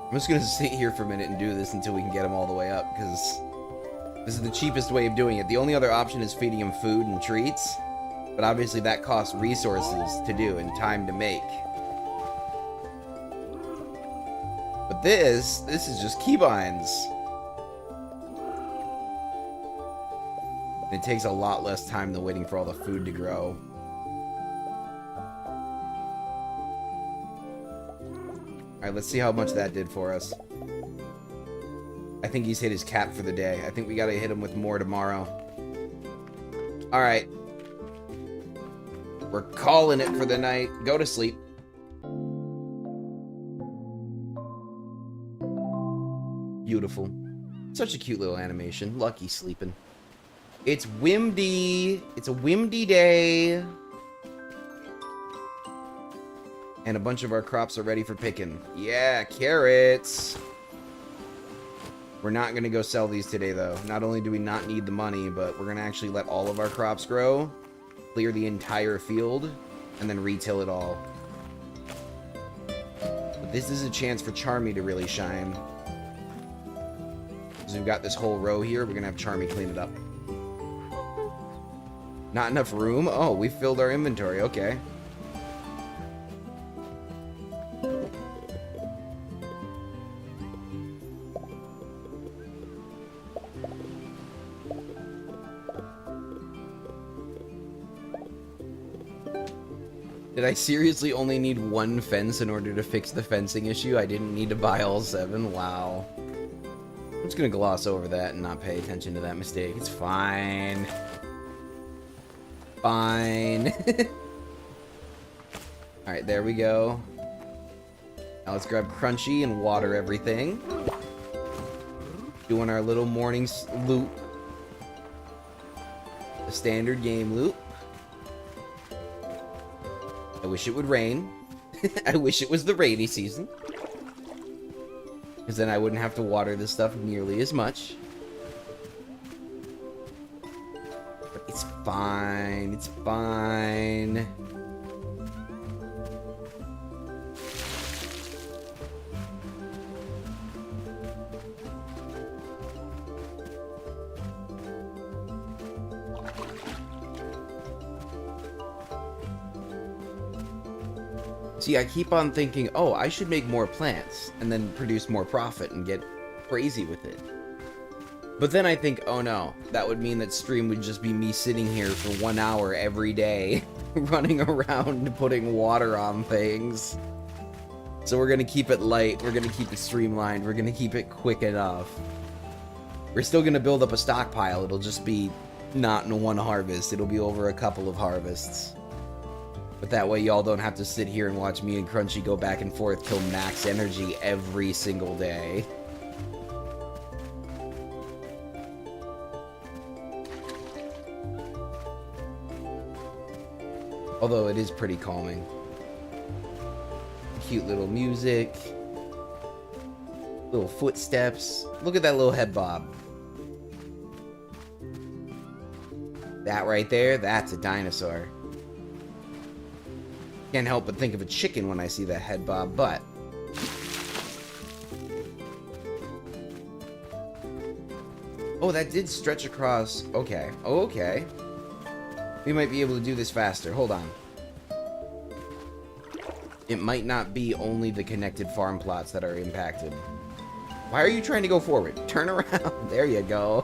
I'm just gonna sit here for a minute and do this until we can get them all the way up, because this is the cheapest way of doing it. The only other option is feeding him food and treats, but obviously that costs resources to do and time to make. But this is just keybinds. It takes a lot less time than waiting for all the food to grow. Alright, let's see how much that did for us. I think he's hit his cap for the day. I think we gotta hit him with more tomorrow. Alright. We're calling it for the night. Go to sleep. Beautiful. Such a cute little animation. Lucky sleeping. It's windy. It's a windy day. And a bunch of our crops are ready for picking. Yeah, carrots. We're not going to go sell these today, though. Not only do we not need the money, but we're going to actually let all of our crops grow, clear the entire field, and then retail it all. But this is a chance for Charmy to really shine. Because we've got this whole row here. We're going to have Charmy clean it up. Not enough room? Oh, we filled our inventory. Okay. Did I seriously only need one fence in order to fix the fencing issue? I didn't need to buy all 7? Wow. I'm just gonna gloss over that and not pay attention to that mistake. It's fine. Fine. Alright, there we go. Now let's grab Crunchy and water everything. Doing our little morning loot. The standard game loot. wish it would rain. I wish it was the rainy season. Because then I wouldn't have to water this stuff nearly as much. But it's fine. It's fine. See, I keep on thinking, oh, I should make more plants and then produce more profit and get crazy with it. But then I think, oh no, that would mean that stream would just be me sitting here for 1 hour every day, running around putting water on things. So we're gonna keep it light, we're gonna keep it streamlined, we're gonna keep it quick enough. We're still gonna build up a stockpile, it'll just be not in one harvest, it'll be over a couple of harvests. But that way y'all don't have to sit here and watch me and Crunchy go back and forth till max energy every single day. Although it is pretty calming. Cute little music. Little footsteps. Look at that little head bob. That right there, that's a dinosaur. Can't help but think of a chicken when I see that head bob, but... Oh, that did stretch across. Okay. Oh, okay. We might be able to do this faster. Hold on. It might not be only the connected farm plots that are impacted. Why are you trying to go forward? Turn around. There you go.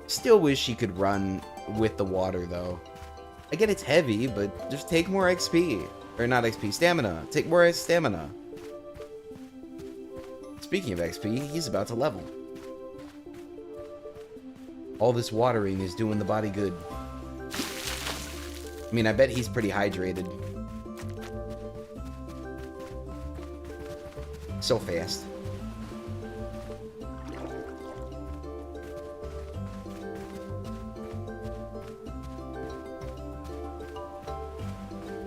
Still wish she could run with the water, though. I get it's heavy, but just take more XP. Or not XP, stamina. Take more stamina. Speaking of XP, he's about to level. All this watering is doing the body good. I mean, I bet he's pretty hydrated. So fast.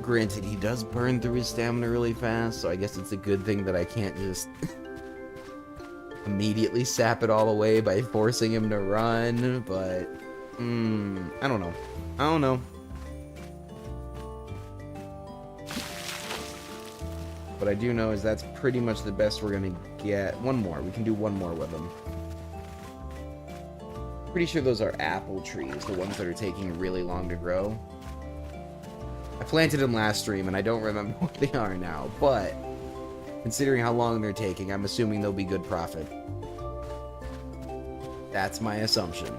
Granted, he does burn through his stamina really fast, so I guess it's a good thing that I can't just immediately sap it all away by forcing him to run, but I don't know. I don't know. What I do know is that's pretty much the best we're gonna get. One more. We can do one more with him. Pretty sure those are apple trees, the ones that are taking really long to grow. I planted them last stream, and I don't remember what they are now, but considering how long they're taking, I'm assuming they'll be good profit. That's my assumption.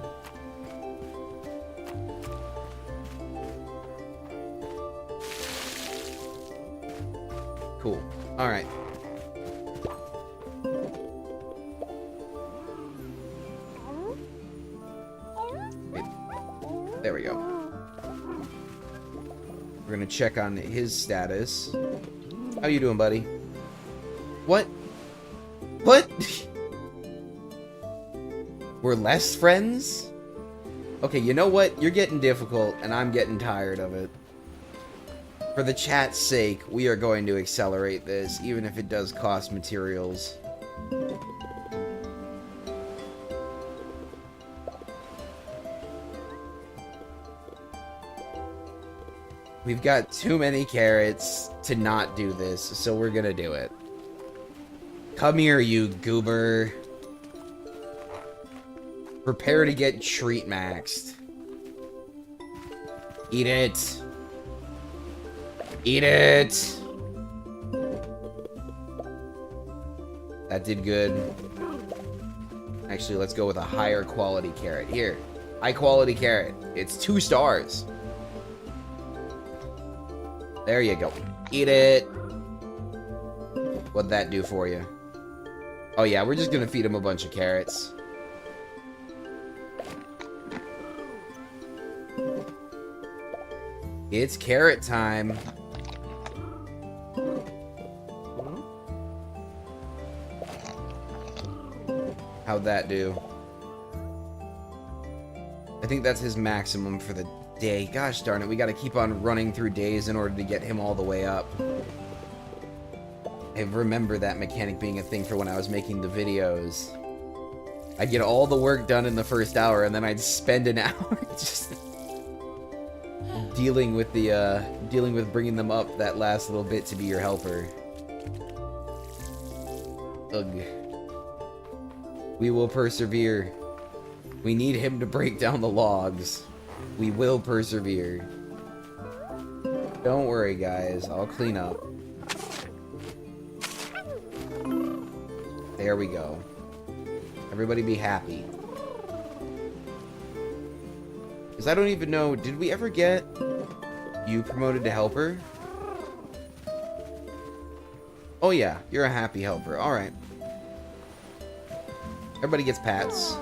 Cool. Alright. There we go. We're gonna check on his status. How you doing, buddy? What? What? We're less friends? Okay, you know what? You're getting difficult, and I'm getting tired of it. For the chat's sake, we are going to accelerate this, even if it does cost materials. We've got too many carrots to not do this, so we're gonna do it. Come here, you goober. Prepare to get treat maxed. Eat it. Eat it. That did good. Actually, let's go with a higher quality carrot. Here, high quality carrot. It's 2 stars. There you go. Eat it. What'd that do for you? Oh yeah, we're just gonna feed him a bunch of carrots. It's carrot time. How'd that do? I think that's his maximum for the day. Gosh darn it, we gotta keep on running through days in order to get him all the way up. I remember that mechanic being a thing for when I was making the videos. I'd get all the work done in the first hour, and then I'd spend an hour just dealing with bringing them up that last little bit to be your helper. Ugh. We will persevere. We need him to break down the logs. We will persevere. Don't worry, guys. I'll clean up. There we go. Everybody be happy. Because I don't even know, did we ever get you promoted to helper? Oh yeah, you're a happy helper. Alright. Everybody gets pats.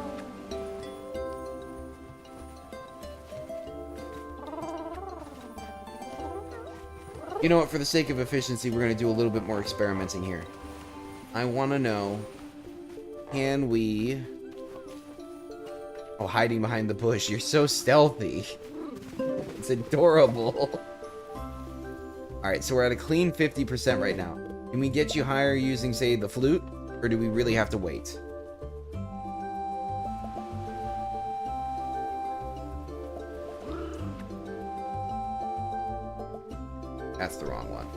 You know what, for the sake of efficiency, we're going to do a little bit more experimenting here. I want to know, can we... Oh, hiding behind the bush. You're so stealthy. It's adorable. Alright, so we're at a clean 50% right now. Can we get you higher using, say, the flute? Or do we really have to wait? That's the wrong one.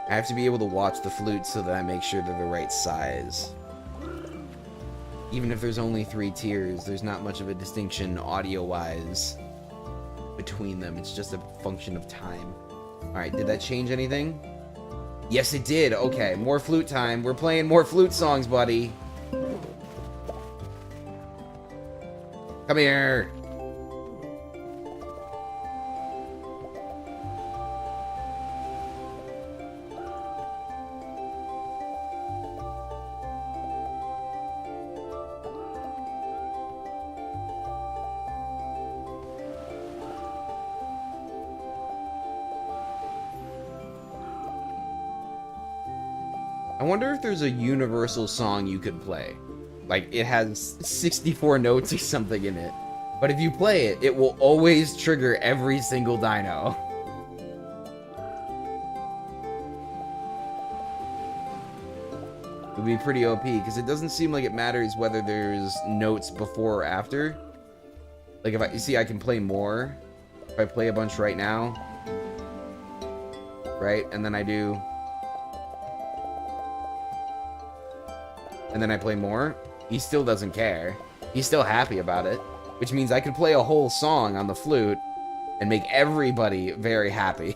I have to be able to watch the flute so that I make sure they're the right size. Even if there's only 3 tiers, there's not much of a distinction audio-wise between them. It's just a function of time. Alright, did that change anything? Yes, it did. Okay, more flute time. We're playing more flute songs, buddy. Come here. I wonder if there's a universal song you could play. Like, it has 64 notes or something in it. But if you play it, it will always trigger every single dino. It would be pretty OP, because it doesn't seem like it matters whether there's notes before or after. Like, if you see, I can play more. If I play a bunch right now. Right? And then I do... and then I play more, he still doesn't care. He's still happy about it, which means I could play a whole song on the flute and make everybody very happy.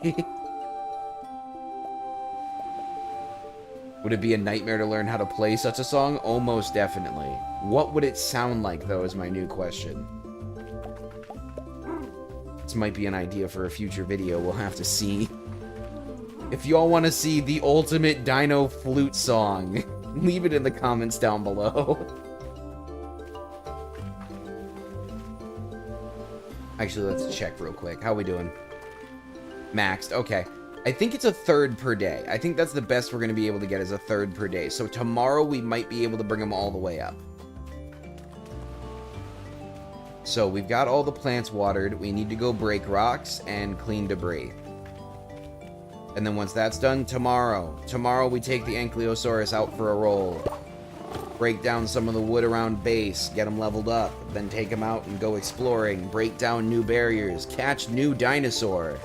Would it be a nightmare to learn how to play such a song? Almost definitely. What would it sound like, though, is my new question. This might be an idea for a future video. We'll have to see. If y'all want to see the ultimate dino flute song, leave it in the comments down below. Actually, let's check real quick. How we doing? Maxed. Okay. I think it's a third per day. I think that's the best we're going to be able to get is a third per day. So tomorrow we might be able to bring them all the way up. So we've got all the plants watered. We need to go break rocks and clean debris. And then once that's done, tomorrow we take the Ankylosaurus out for a roll. Break down some of the wood around base, get them leveled up, then take them out and go exploring, break down new barriers, catch new dinosaur.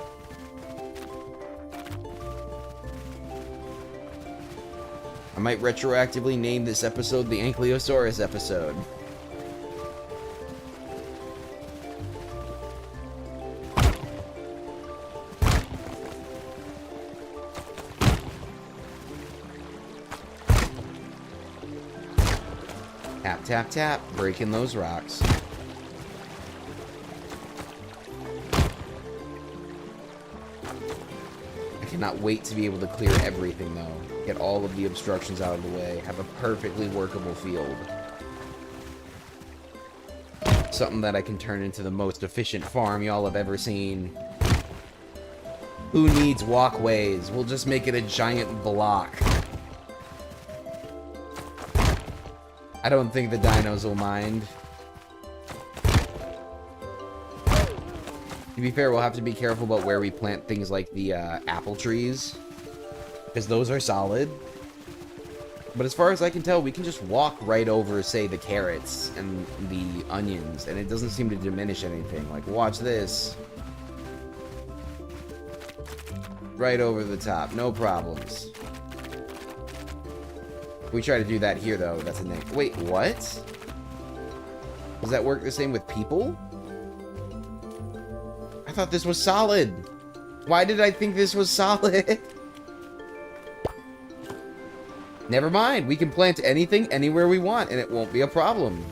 I might retroactively name this episode the Ankylosaurus episode. Tap, tap, tap, breaking those rocks. I cannot wait to be able to clear everything, though. Get all of the obstructions out of the way. Have a perfectly workable field. Something that I can turn into the most efficient farm y'all have ever seen. Who needs walkways? We'll just make it a giant block. I don't think the dinos will mind. To be fair, we'll have to be careful about where we plant things like the apple trees, because those are solid. But as far as I can tell, we can just walk right over, say, the carrots and the onions, and it doesn't seem to diminish anything. Like, watch this. Right over the top, no problems. If we try to do that here, though, that's a negative. Wait, what? Does that work the same with people? I thought this was solid. Why did I think this was solid? Never mind. We can plant anything anywhere we want, and it won't be a problem.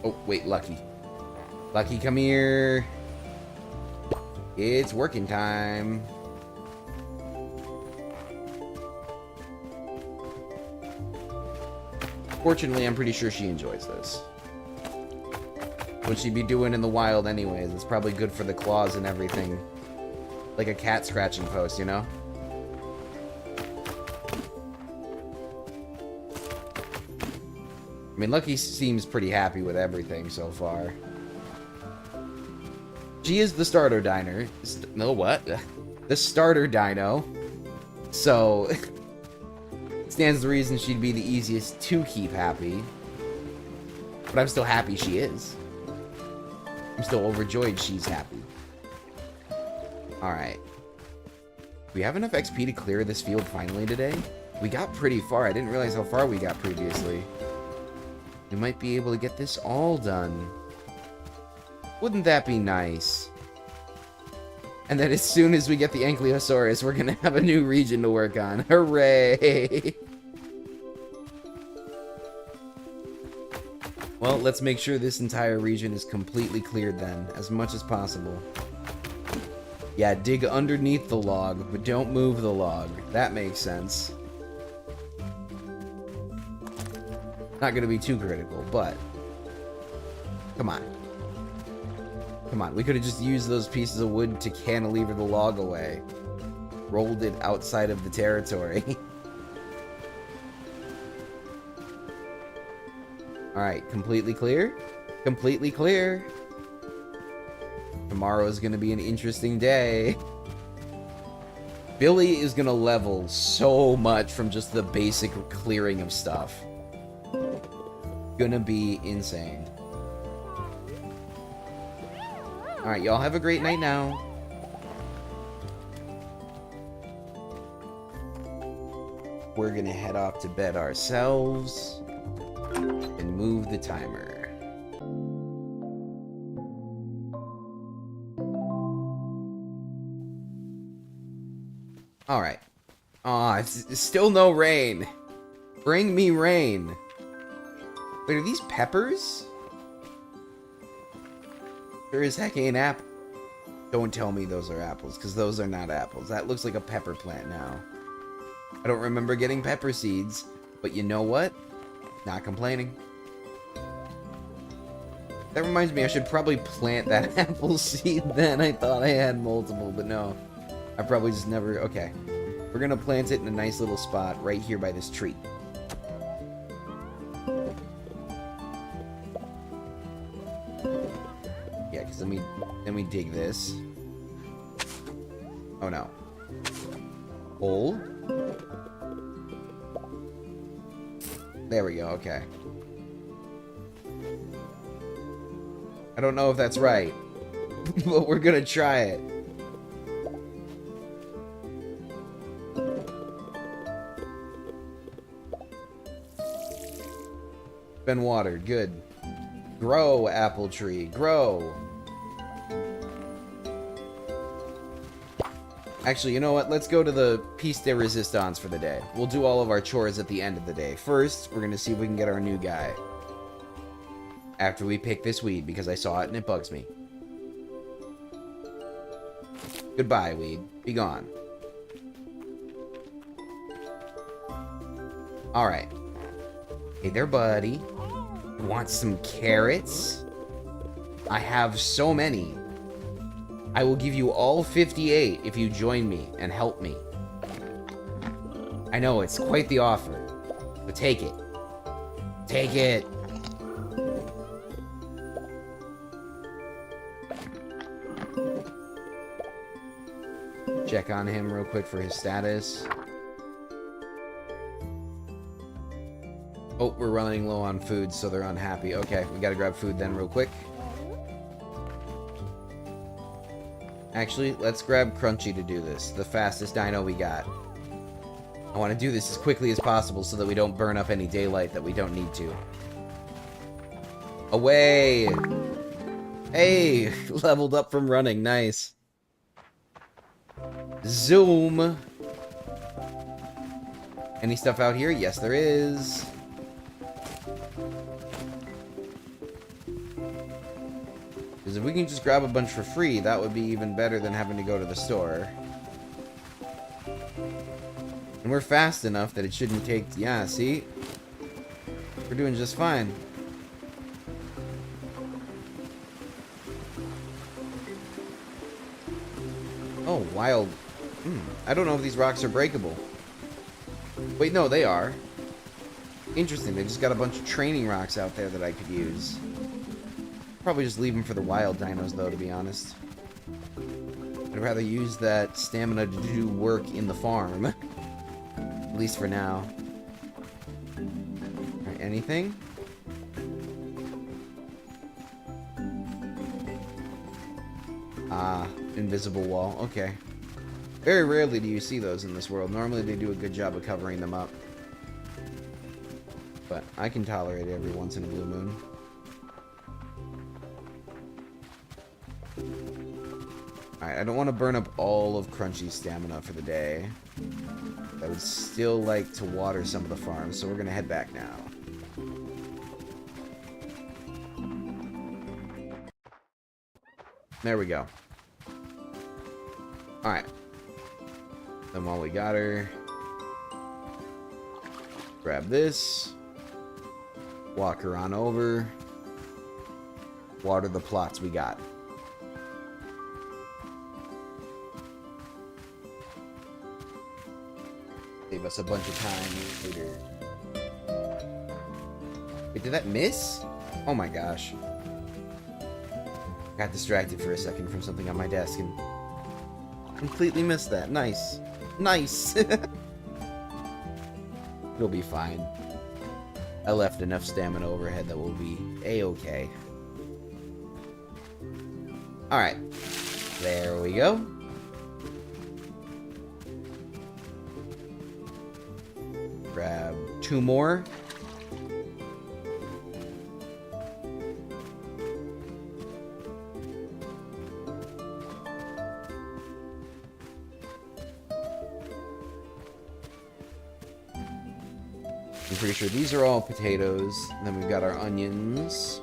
Oh, wait, Lucky. Lucky, come here. It's working time. Fortunately, I'm pretty sure she enjoys this. What she'd be doing in the wild anyways. It's probably good for the claws and everything. Like a cat scratching post, you know? I mean, Lucky seems pretty happy with everything so far. She is the starter diner. No, what? The starter dino. So, it stands to reason she'd be the easiest to keep happy. But I'm still happy she is. I'm still overjoyed she's happy. Alright. Do we have enough XP to clear this field finally today? We got pretty far. I didn't realize how far we got previously. We might be able to get this all done. Wouldn't that be nice? And then as soon as we get the Ankylosaurus, we're gonna have a new region to work on. Hooray! Well, let's make sure this entire region is completely cleared then, as much as possible. Yeah, dig underneath the log, but don't move the log. That makes sense. Not gonna be too critical, but... Come on. Come on, we could have just used those pieces of wood to cantilever the log away. Rolled it outside of the territory. Alright, completely clear? Completely clear. Tomorrow is gonna be an interesting day. Billy is gonna level so much from just the basic clearing of stuff. Gonna be insane. Alright, y'all have a great night now. We're gonna head off to bed ourselves and move the timer. Alright. Aw, it's still no rain. Bring me rain. Wait, are these peppers? Sure as heck ain't apple. Don't tell me those are apples, because those are not apples. That looks like a pepper plant now. I don't remember getting pepper seeds, but you know what? Not complaining. That reminds me, I should probably plant that apple seed then. I thought I had multiple, but no. I probably just never... Okay. We're gonna plant it in a nice little spot right here by this tree. Yeah, because then we dig this. Oh no. Hole. There we go, okay. I don't know if that's right, but we're gonna try it. Been watered, good. Grow, apple tree, grow. Actually, you know what? Let's go to the piece de resistance for the day. We'll do all of our chores at the end of the day. First, we're gonna see if we can get our new guy. After we pick this weed, because I saw it and it bugs me. Goodbye, weed. Be gone. Alright. Hey there, buddy. Want some carrots? I have so many. I will give you all 58 if you join me and help me. I know, it's quite the offer. But take it. Take it. Check on him real quick for his status. Oh, we're running low on food, so they're unhappy. Okay, we gotta grab food then real quick. Actually, let's grab Crunchy to do this. The fastest dino we got. I want to do this as quickly as possible so that we don't burn up any daylight that we don't need to. Away! Hey! Leveled up from running. Nice. Zoom! Any stuff out here? Yes, there is. Because if we can just grab a bunch for free, that would be even better than having to go to the store. And we're fast enough that it shouldn't take... Yeah, see? We're doing just fine. Oh, wild... I don't know if these rocks are breakable. Wait, no, they are. Interesting, they just got a bunch of training rocks out there that I could use. Probably just leave them for the wild dinos, though, to be honest. I'd rather use that stamina to do work in the farm. At least for now. Alright, anything? Ah, invisible wall. Okay. Very rarely do you see those in this world. Normally they do a good job of covering them up. But I can tolerate it every once in a blue moon. Alright, I don't want to burn up all of Crunchy's stamina for the day. I would still like to water some of the farms, so we're going to head back now. There we go. Alright. Then while we got her, grab this, walk her on over, water the plots we got. Save us a bunch of time later. Wait, did that miss? Oh my gosh. Got distracted for a second from something on my desk and completely missed that. Nice. Nice. It'll be fine. I left enough stamina overhead that we'll be a-okay. Alright. There we go. Grab 2 more. I'm pretty sure these are all potatoes. And then we've got our onions.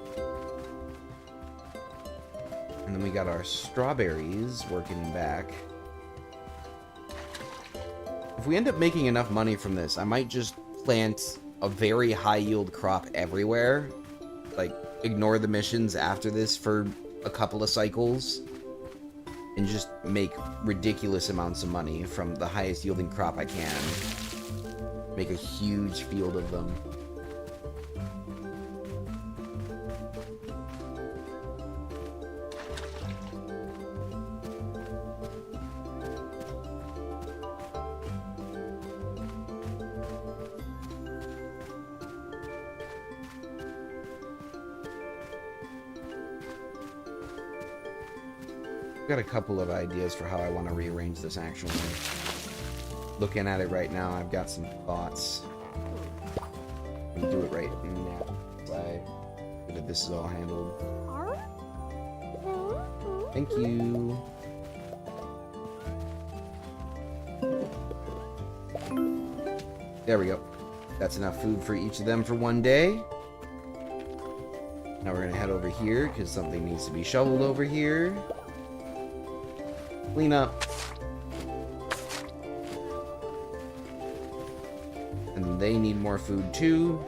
And then we got our strawberries working back. If we end up making enough money from this, I might just plant a very high yield crop everywhere. Like, ignore the missions after this for a couple of cycles. And just make ridiculous amounts of money from the highest yielding crop I can. Make a huge field of them. I've got a couple of ideas for how I want to rearrange this actually. Looking at it right now, I've got some thoughts. I'm gonna do it right now. That this is all handled. Thank you. There we go. That's enough food for each of them for one day. Now we're gonna head over here because something needs to be shoveled over here. Clean up. And they need more food too.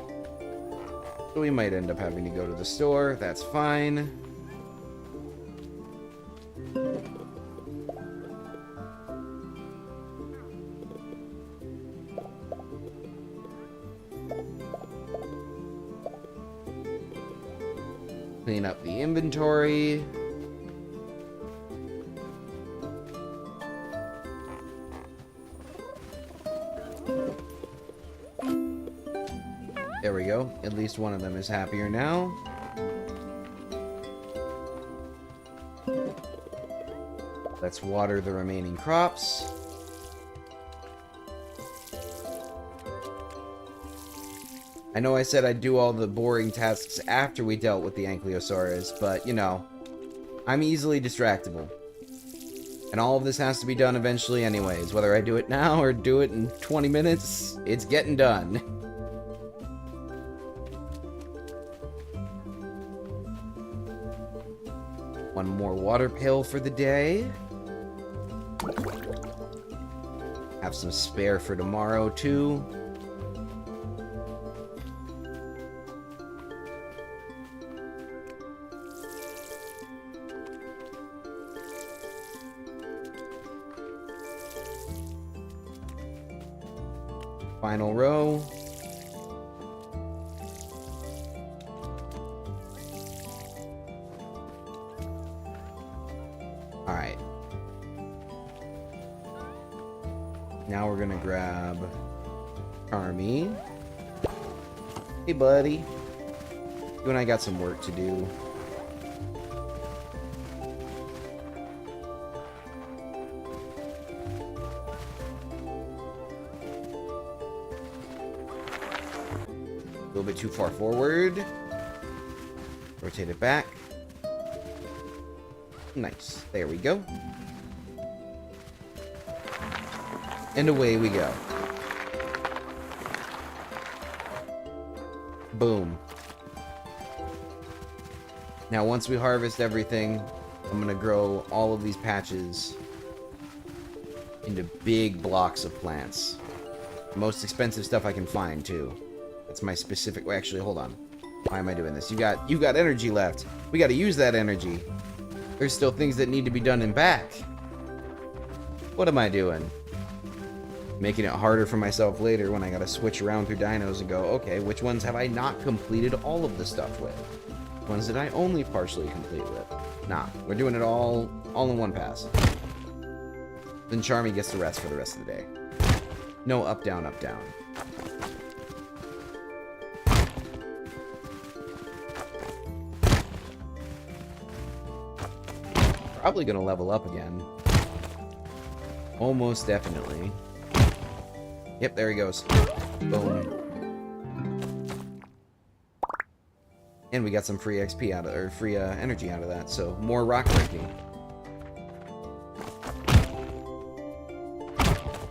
So we might end up having to go to the store. That's fine. Clean up the inventory. There we go. At least one of them is happier now. Let's water the remaining crops. I know I said I'd do all the boring tasks after we dealt with the Ankylosaurus, but, you know, I'm easily distractible. And all of this has to be done eventually anyways. Whether I do it now or do it in 20 minutes, it's getting done. One more water pail for the day. Have some spare for tomorrow, too. Final row. Alright. Now we're gonna grab Charmy. Hey, buddy. You and I got some work to do. A little bit too far forward. Rotate it back. Nice. There we go. And away we go. Boom. Now once we harvest everything, I'm gonna grow all of these patches into big blocks of plants. The most expensive stuff I can find, too. That's my specific... Wait, actually, hold on. Why am I doing this? You've got energy left. We gotta use that energy. There's still things that need to be done in back. What am I doing? Making it harder for myself later when I gotta switch around through dinos and go, okay, which ones have I not completed all of the stuff with? Ones that I only partially complete with? Nah, we're doing it all in one pass. Then Charmy gets the rest for the rest of the day. No up, down, up, down. Probably gonna level up again. Almost definitely. Yep, there he goes. Boom. And we got some free XP out of, or free energy out of that, so more rock breaking.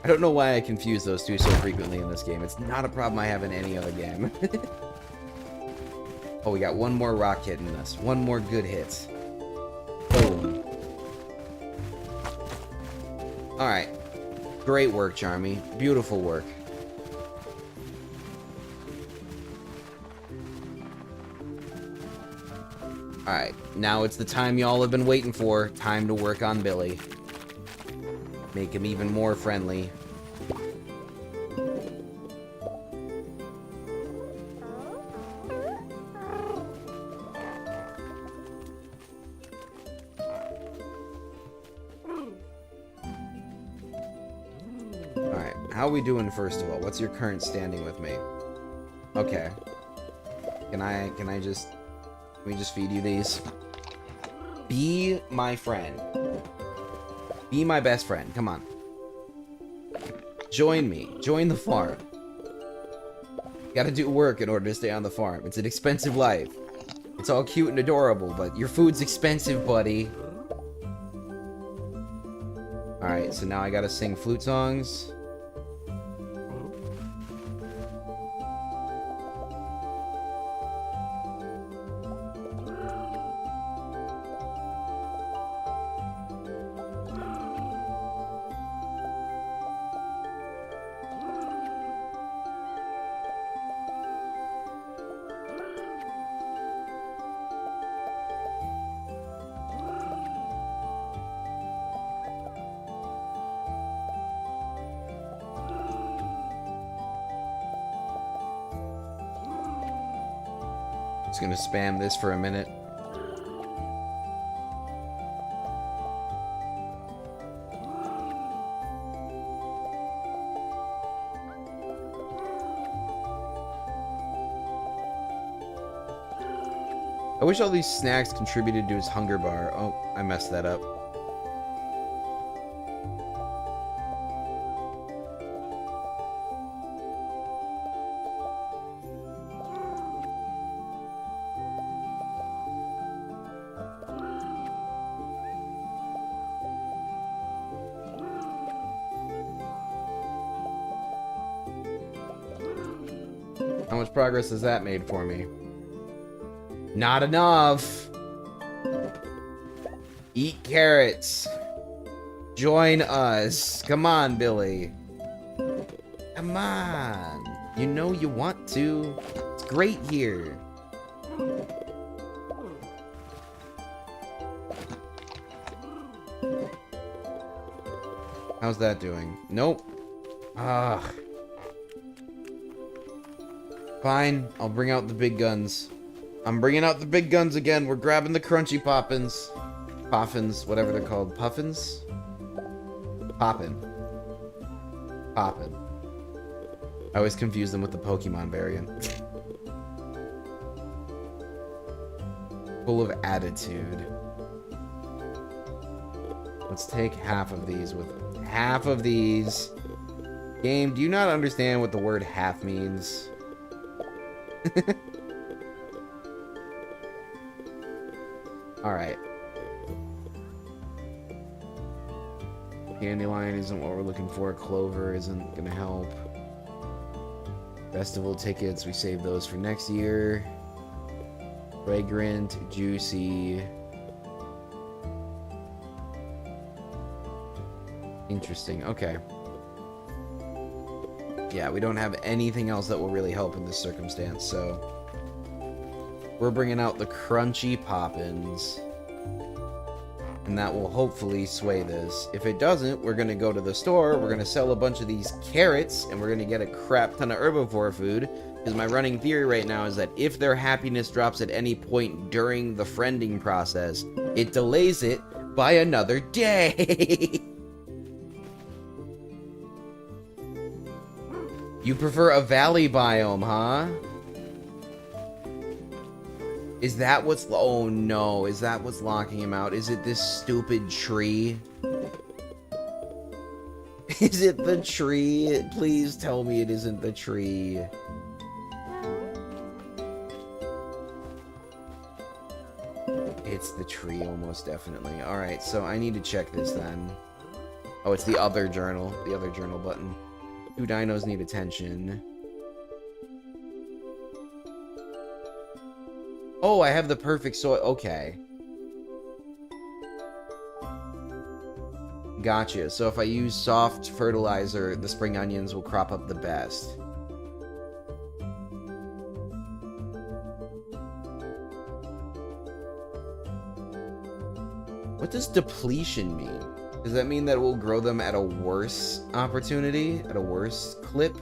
I don't know why I confuse those two so frequently in this game. It's not a problem I have in any other game. Oh, we got one more rock hit in this. One more good hit. Boom. Alright. Great work, Charmy. Beautiful work. Alright, now it's the time y'all have been waiting for. Time to work on Billy. Make him even more friendly. Alright, how are we doing first of all? What's your current standing with me? Okay. Can we just feed you these? Be my friend. Be my best friend. Come on. Join me. Join the farm. Gotta do work in order to stay on the farm. It's an expensive life. It's all cute and adorable, but your food's expensive, buddy. Alright, so now I gotta sing flute songs. Just gonna spam this for a minute. I wish all these snacks contributed to his hunger bar. Oh, I messed that up. How much progress has that made for me? Not enough. Eat carrots. Join us. Come on, Billy. Come on. You know you want to. It's great here. How's that doing? Nope. Ah. Fine. I'll bring out the big guns. I'm bringing out the big guns again. We're grabbing the crunchy poppins. Poffins, whatever they're called. Puffins? Poppin. Poppin. I always confuse them with the Pokemon variant. Full of attitude. Let's take half of these with half of these. Game, do you not understand what the word half means? Alright. Dandelion isn't what we're looking for. Clover isn't gonna help. Festival tickets, we save those for next year. Fragrant, juicy. Interesting, okay. Yeah, we don't have anything else that will really help in this circumstance, so... We're bringing out the crunchy poppins. And that will hopefully sway this. If it doesn't, we're going to go to the store, we're going to sell a bunch of these carrots, and we're going to get a crap ton of herbivore food. Because my running theory right now is that if their happiness drops at any point during the friending process, it delays it by another day. You prefer a valley biome, huh? Is that what's... Oh no, is that what's locking him out? Is it this stupid tree? Is it the tree? Please tell me it isn't the tree. It's the tree, almost definitely. Alright, so I need to check this then. Oh, it's the other journal. The other journal button. 2 dinos need attention. Oh, I have the perfect soil. Okay. Gotcha. So if I use soft fertilizer, the spring onions will crop up the best. What does depletion mean? Does that mean that it will grow them at a worse opportunity? At a worse clip?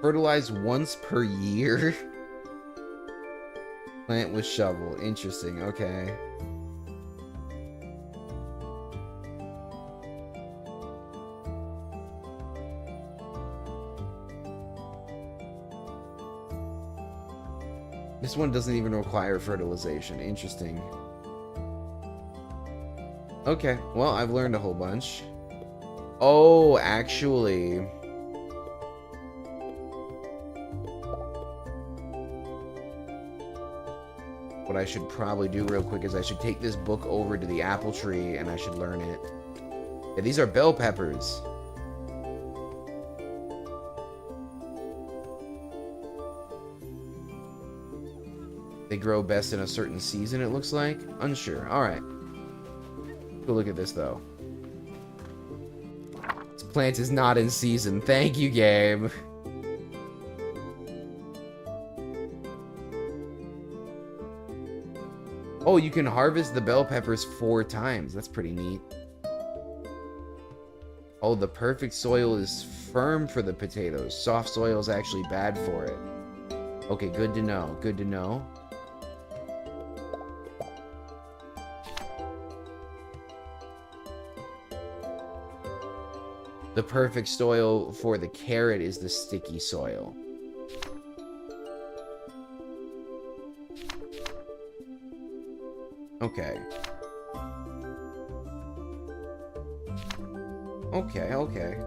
Fertilize once per year? Plant with shovel. Interesting. Okay. This one doesn't even require fertilization. Interesting. Okay. Well, I've learned a whole bunch. Oh, actually... What I should probably do real quick is I should take this book over to the apple tree and I should learn it. Yeah, these are bell peppers. They grow best in a certain season, it looks like. Unsure. Alright. Go look at this, though. This plant is not in season. Thank you, game. Oh, you can harvest the bell peppers 4 times. That's pretty neat. Oh, the perfect soil is firm for the potatoes. Soft soil is actually bad for it. Okay, good to know. Good to know. The perfect soil for the carrot is the sticky soil. Okay. Okay, okay.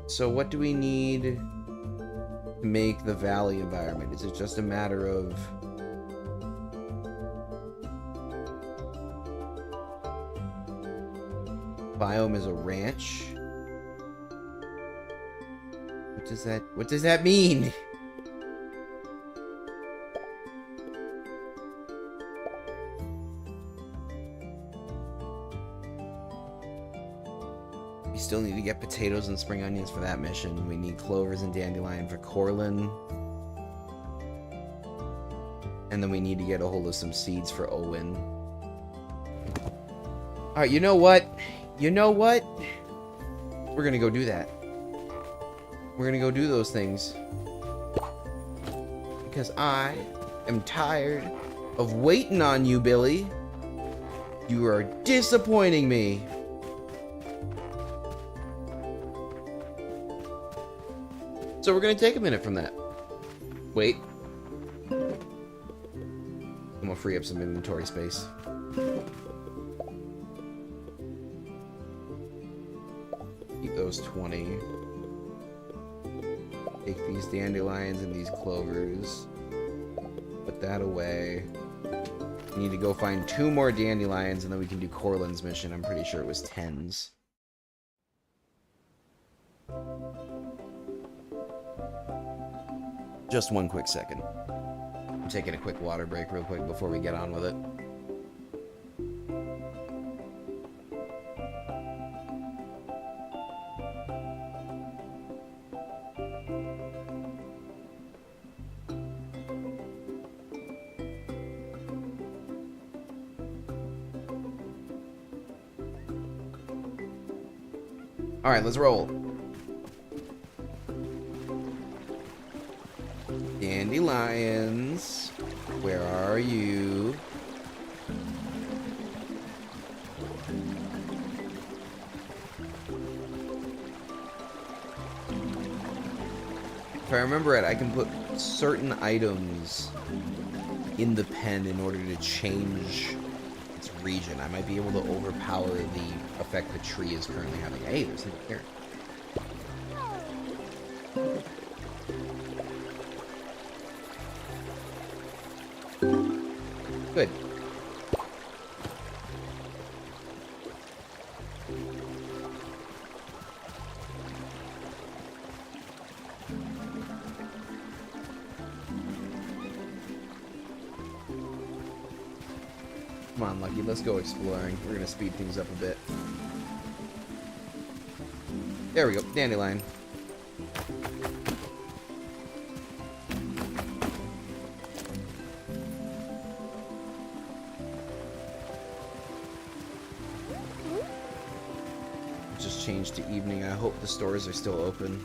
So what do we need to make the valley environment? Is it just a matter of... biome is a ranch? What does that mean? We still need to get potatoes and spring onions for that mission. We need clovers and dandelion for Corlin. And then we need to get a hold of some seeds for Owen. Alright, you know what? You know what? We're gonna go do that. We're gonna go do those things. Because I am tired of waiting on you, Billy. You are disappointing me. So we're gonna take a minute from that. Wait. I'm gonna free up some inventory space. Keep those 20. Take these dandelions and these clovers. Put that away. We need to go find 2 more dandelions and then we can do Corlin's mission. I'm pretty sure it was 10s. Just one quick second. I'm taking a quick water break real quick before we get on with it. Alright, let's roll. Dandelions, where are you? If I remember it, I can put certain items in the pen in order to change its region. I might be able to overpower the effect the tree is currently having. Hey, there's something here. Good. Come on, Lucky, let's go exploring. We're gonna speed things up a bit. There we go, dandelion. Just changed to evening. I hope the stores are still open.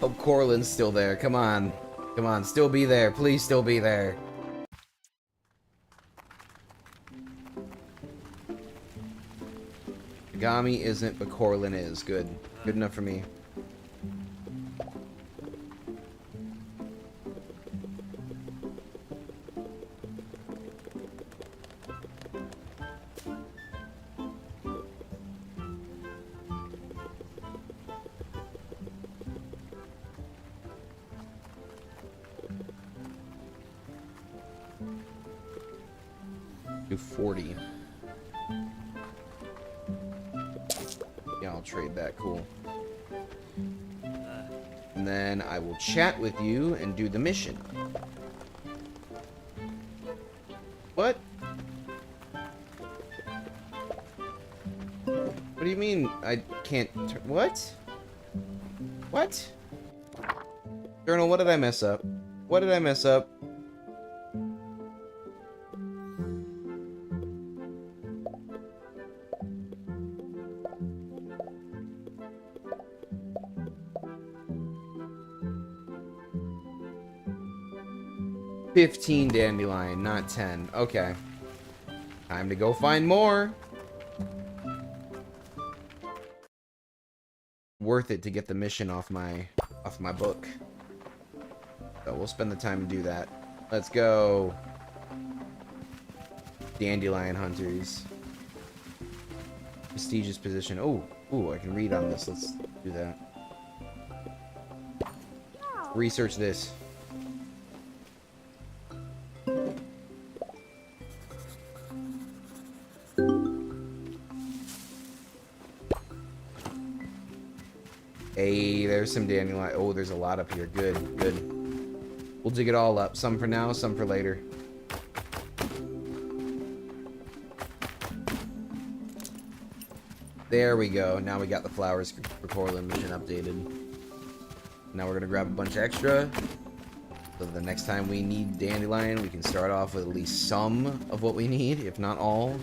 Hope Corlin's still there. Come on. Come on, still be there. Please still be there. Gami isn't, but Corlin is. Good. Good enough for me. Do 40. Yeah, I'll trade that. Cool. And then I will chat with you and do the mission. What? What do you mean I can't... What? What? Journal, what did I mess up? What did I mess up? 15 dandelion, not 10. Okay. Time to go find more. Worth it to get the mission off my book. So we'll spend the time to do that. Let's go. Dandelion hunters. Prestigious position. Oh, ooh, I can read on this. Let's do that. Research this. Hey, there's some dandelion. Oh, there's a lot up here. Good, good. We'll dig it all up. Some for now, some for later. There we go. Now we got the flowers for Corlin mission updated. Now we're gonna grab a bunch extra. So the next time we need dandelion, we can start off with at least some of what we need, if not all.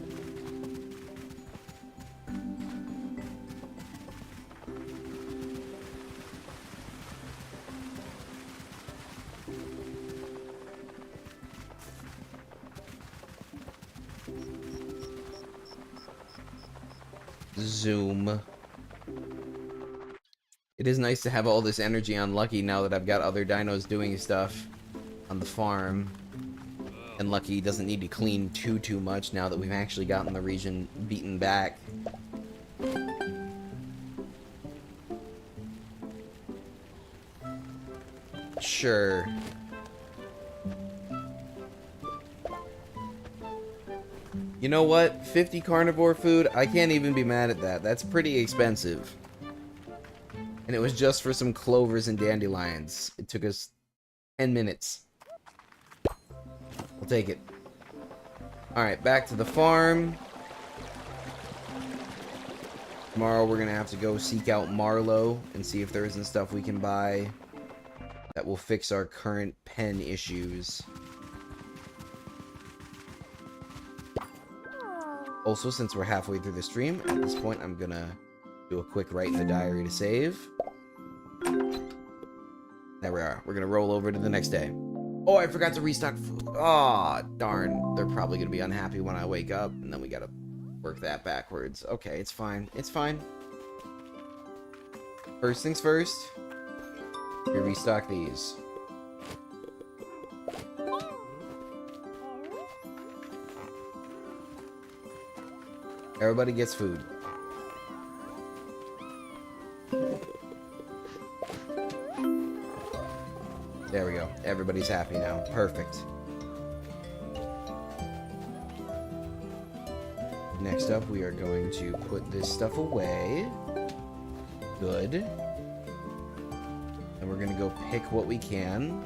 Zoom. It is nice to have all this energy on Lucky now that I've got other dinos doing stuff on the farm. And Lucky doesn't need to clean too much now that we've actually gotten the region beaten back. Sure. You know what? 50 carnivore food? I can't even be mad at that. That's pretty expensive. And it was just for some clovers and dandelions. It took us 10 minutes. We'll take it. Alright, back to the farm. Tomorrow we're gonna have to go seek out Marlowe and see if there isn't stuff we can buy that will fix our current pen issues. Also, since we're halfway through the stream, at this point I'm gonna do a quick write in the diary to save. There we are. We're gonna roll over to the next day. Oh, I forgot to restock food. Aw, darn. They're probably gonna be unhappy when I wake up, and then we gotta work that backwards. Okay, it's fine. It's fine. First things first, we restock these. Everybody gets food. There we go. Everybody's happy now. Perfect. Next up, we are going to put this stuff away. Good. And we're going to go pick what we can.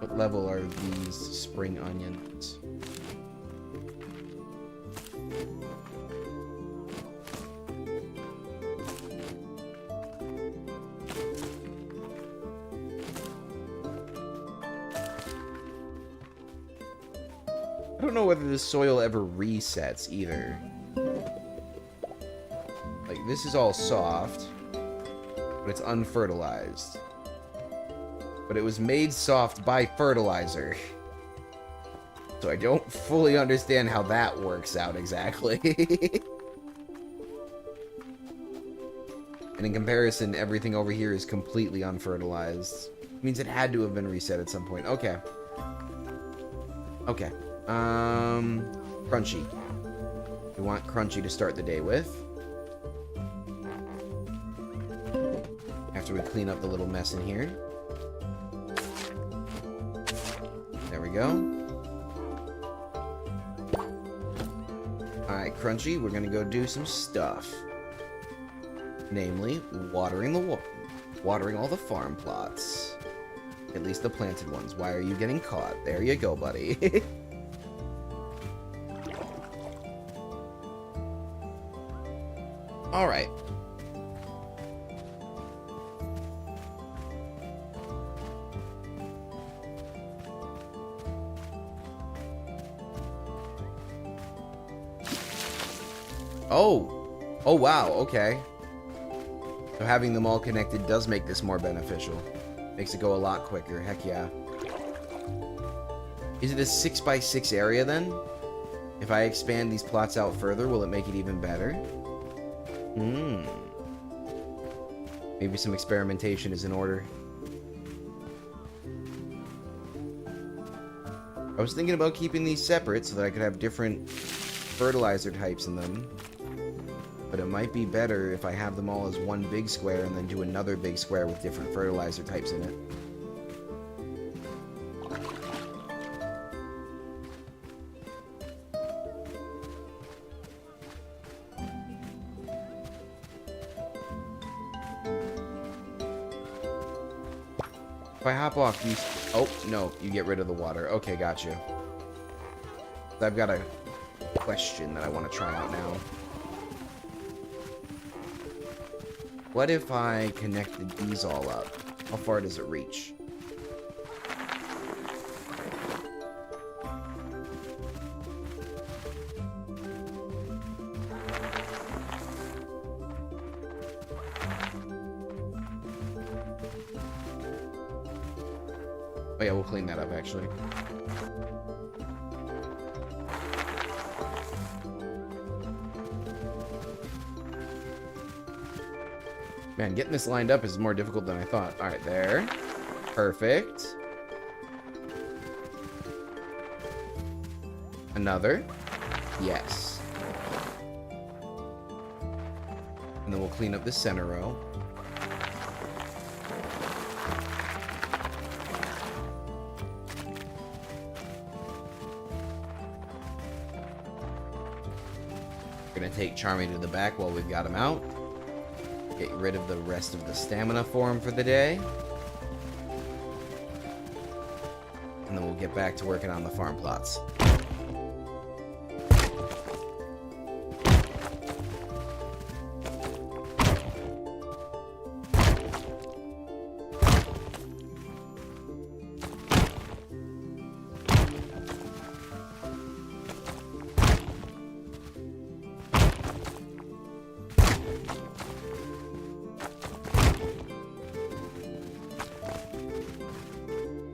What level are these spring onions? I don't know whether the soil ever resets either. Like, this is all soft, but it's unfertilized. But it was made soft by fertilizer. So I don't fully understand how that works out exactly. And in comparison, everything over here is completely unfertilized. It means it had to have been reset at some point. Okay. Okay. Crunchy. We want Crunchy to start the day with. After we clean up the little mess in here. There we go. Alright, Crunchy, we're gonna go do some stuff. Namely, watering all the farm plots. At least the planted ones. Why are you getting caught? There you go, buddy. Alright. Oh! Oh, wow, okay. So having them all connected does make this more beneficial. Makes it go a lot quicker, heck yeah. Is it a 6x6 area then? If I expand these plots out further, will it make it even better? Hmm. Maybe some experimentation is in order. I was thinking about keeping these separate so that I could have different fertilizer types in them. But it might be better if I have them all as one big square and then do another big square with different fertilizer types in it. If I hop off these... Oh, no, you get rid of the water. Okay, got you. I've got a question that I want to try out now. What if I connected these all up? How far does it reach? Oh yeah, we'll clean that up actually. Man, getting this lined up is more difficult than I thought. Alright, there. Perfect. Another. Yes. And then we'll clean up the center row. We're gonna take Charming to the back while we've got him out. Get rid of the rest of the stamina for him for the day. And then we'll get back to working on the farm plots.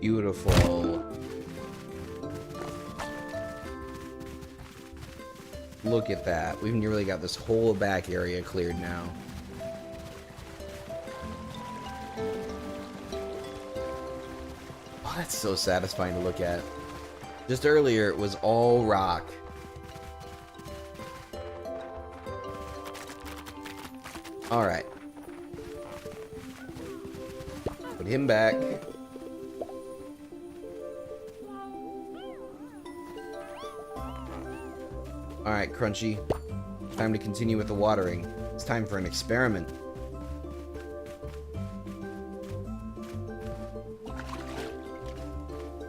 Beautiful. Look at that. We've nearly got this whole back area cleared now. Oh, that's so satisfying to look at. Just earlier, it was all rock. Alright. Put him back. Alright, Crunchy. Time to continue with the watering. It's time for an experiment.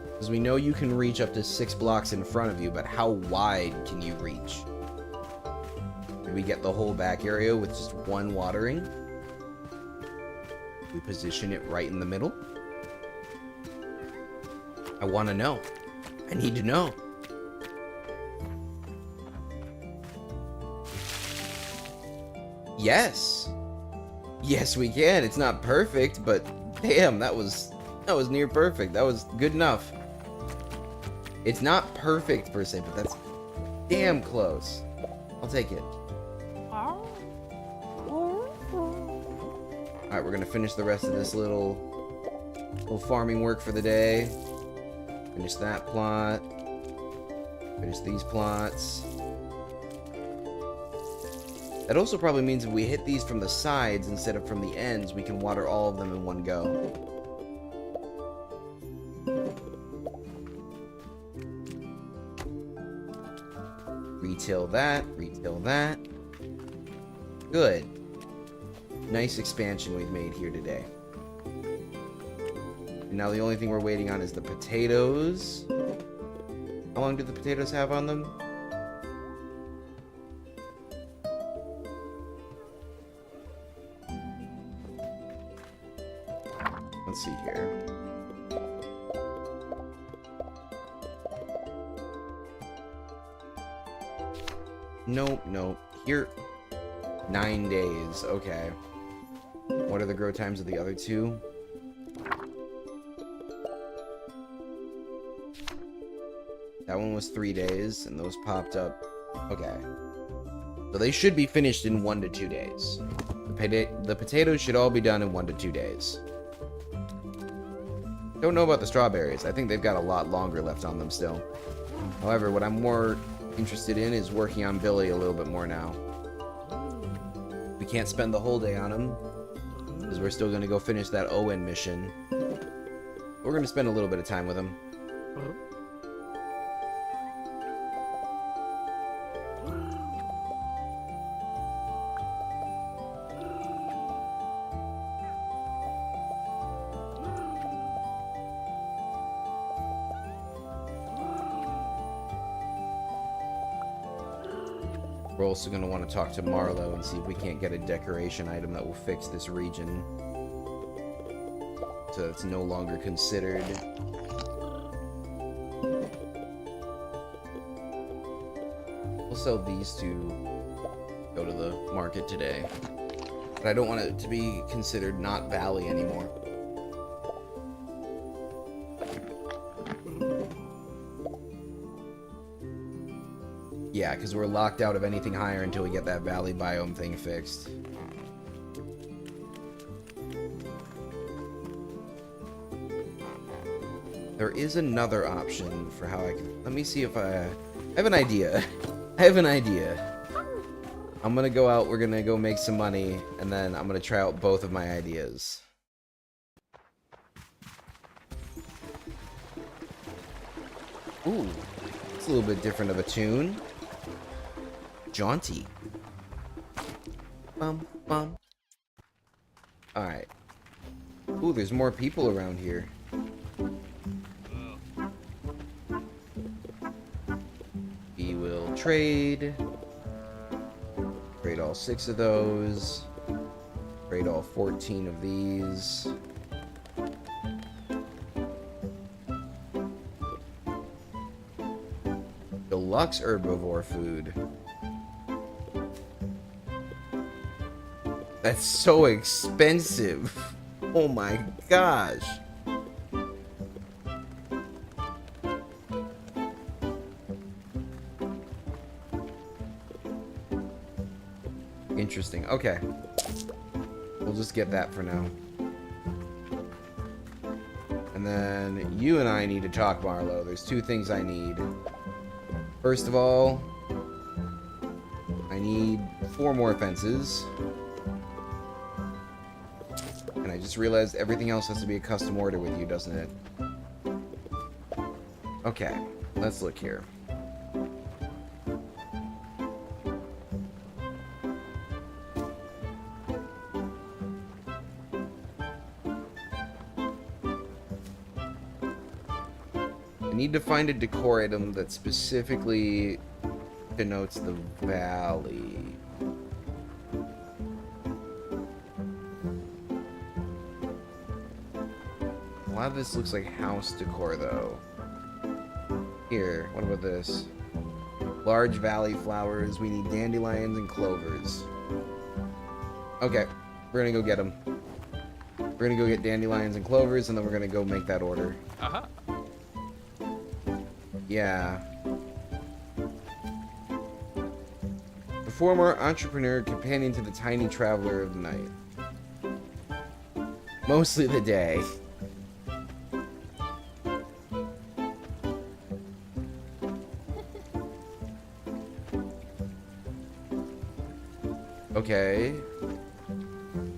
Because we know you can reach up to 6 blocks in front of you, but how wide can you reach? Did we get the whole back area with just one watering? We position it right in the middle? I want to know. I need to know. Yes. Yes, we can. It's not perfect, but damn, that was near perfect. That was good enough. It's not perfect per se, but that's damn close. I'll take it. Alright, we're gonna finish the rest of this little farming work for the day. Finish that plot. Finish these plots. That also probably means if we hit these from the sides instead of from the ends, we can water all of them in one go. Retail that, retail that. Good. Nice expansion we've made here today. And now the only thing we're waiting on is the potatoes. How long do the potatoes have on them? Let's see here. Nope, nope. Here. 9 days. Okay. What are the grow times of the other two? That one was 3 days, and those popped up. Okay. So they should be finished in 1 to 2 days. The potatoes should all be done in 1 to 2 days. Don't know about the strawberries. I think they've got a lot longer left on them still. However, what I'm more interested in is working on Billy a little bit more now. We can't spend the whole day on him, because we're still going to go finish that Owen mission. We're going to spend a little bit of time with him. We're also going to want to talk to Marlo and see if we can't get a decoration item that will fix this region, so it's no longer considered. We'll sell these to go to the market today, but I don't want it to be considered not Valley anymore. Yeah, because we're locked out of anything higher until we get that valley biome thing fixed. There is another option for how I can... Let me see if I have an idea. I have an idea. I'm going to go out, we're going to go make some money, and then I'm going to try out both of my ideas. Ooh, it's a little bit different of a tune. Jaunty. Bum, bum. Alright. Ooh, there's more people around here. We will trade. Trade all 6 of those. Trade all 14 of these. Deluxe herbivore food. That's so expensive. Oh my gosh. Interesting. Okay. We'll just get that for now. And then you and I need to talk, Marlo. There's 2 things I need. First of all, I need 4 more fences. And I just realized everything else has to be a custom order with you, doesn't it? Okay, let's look here. I need to find a decor item that specifically denotes the valley. A lot of this looks like house decor, though. Here, what about this? Large valley flowers. We need dandelions and clovers. Okay, we're gonna go get them. We're gonna go get dandelions and clovers, and then we're gonna go make that order. Uh-huh. Yeah. Performer, entrepreneur, companion to the tiny traveler of the night. Mostly the day. Okay.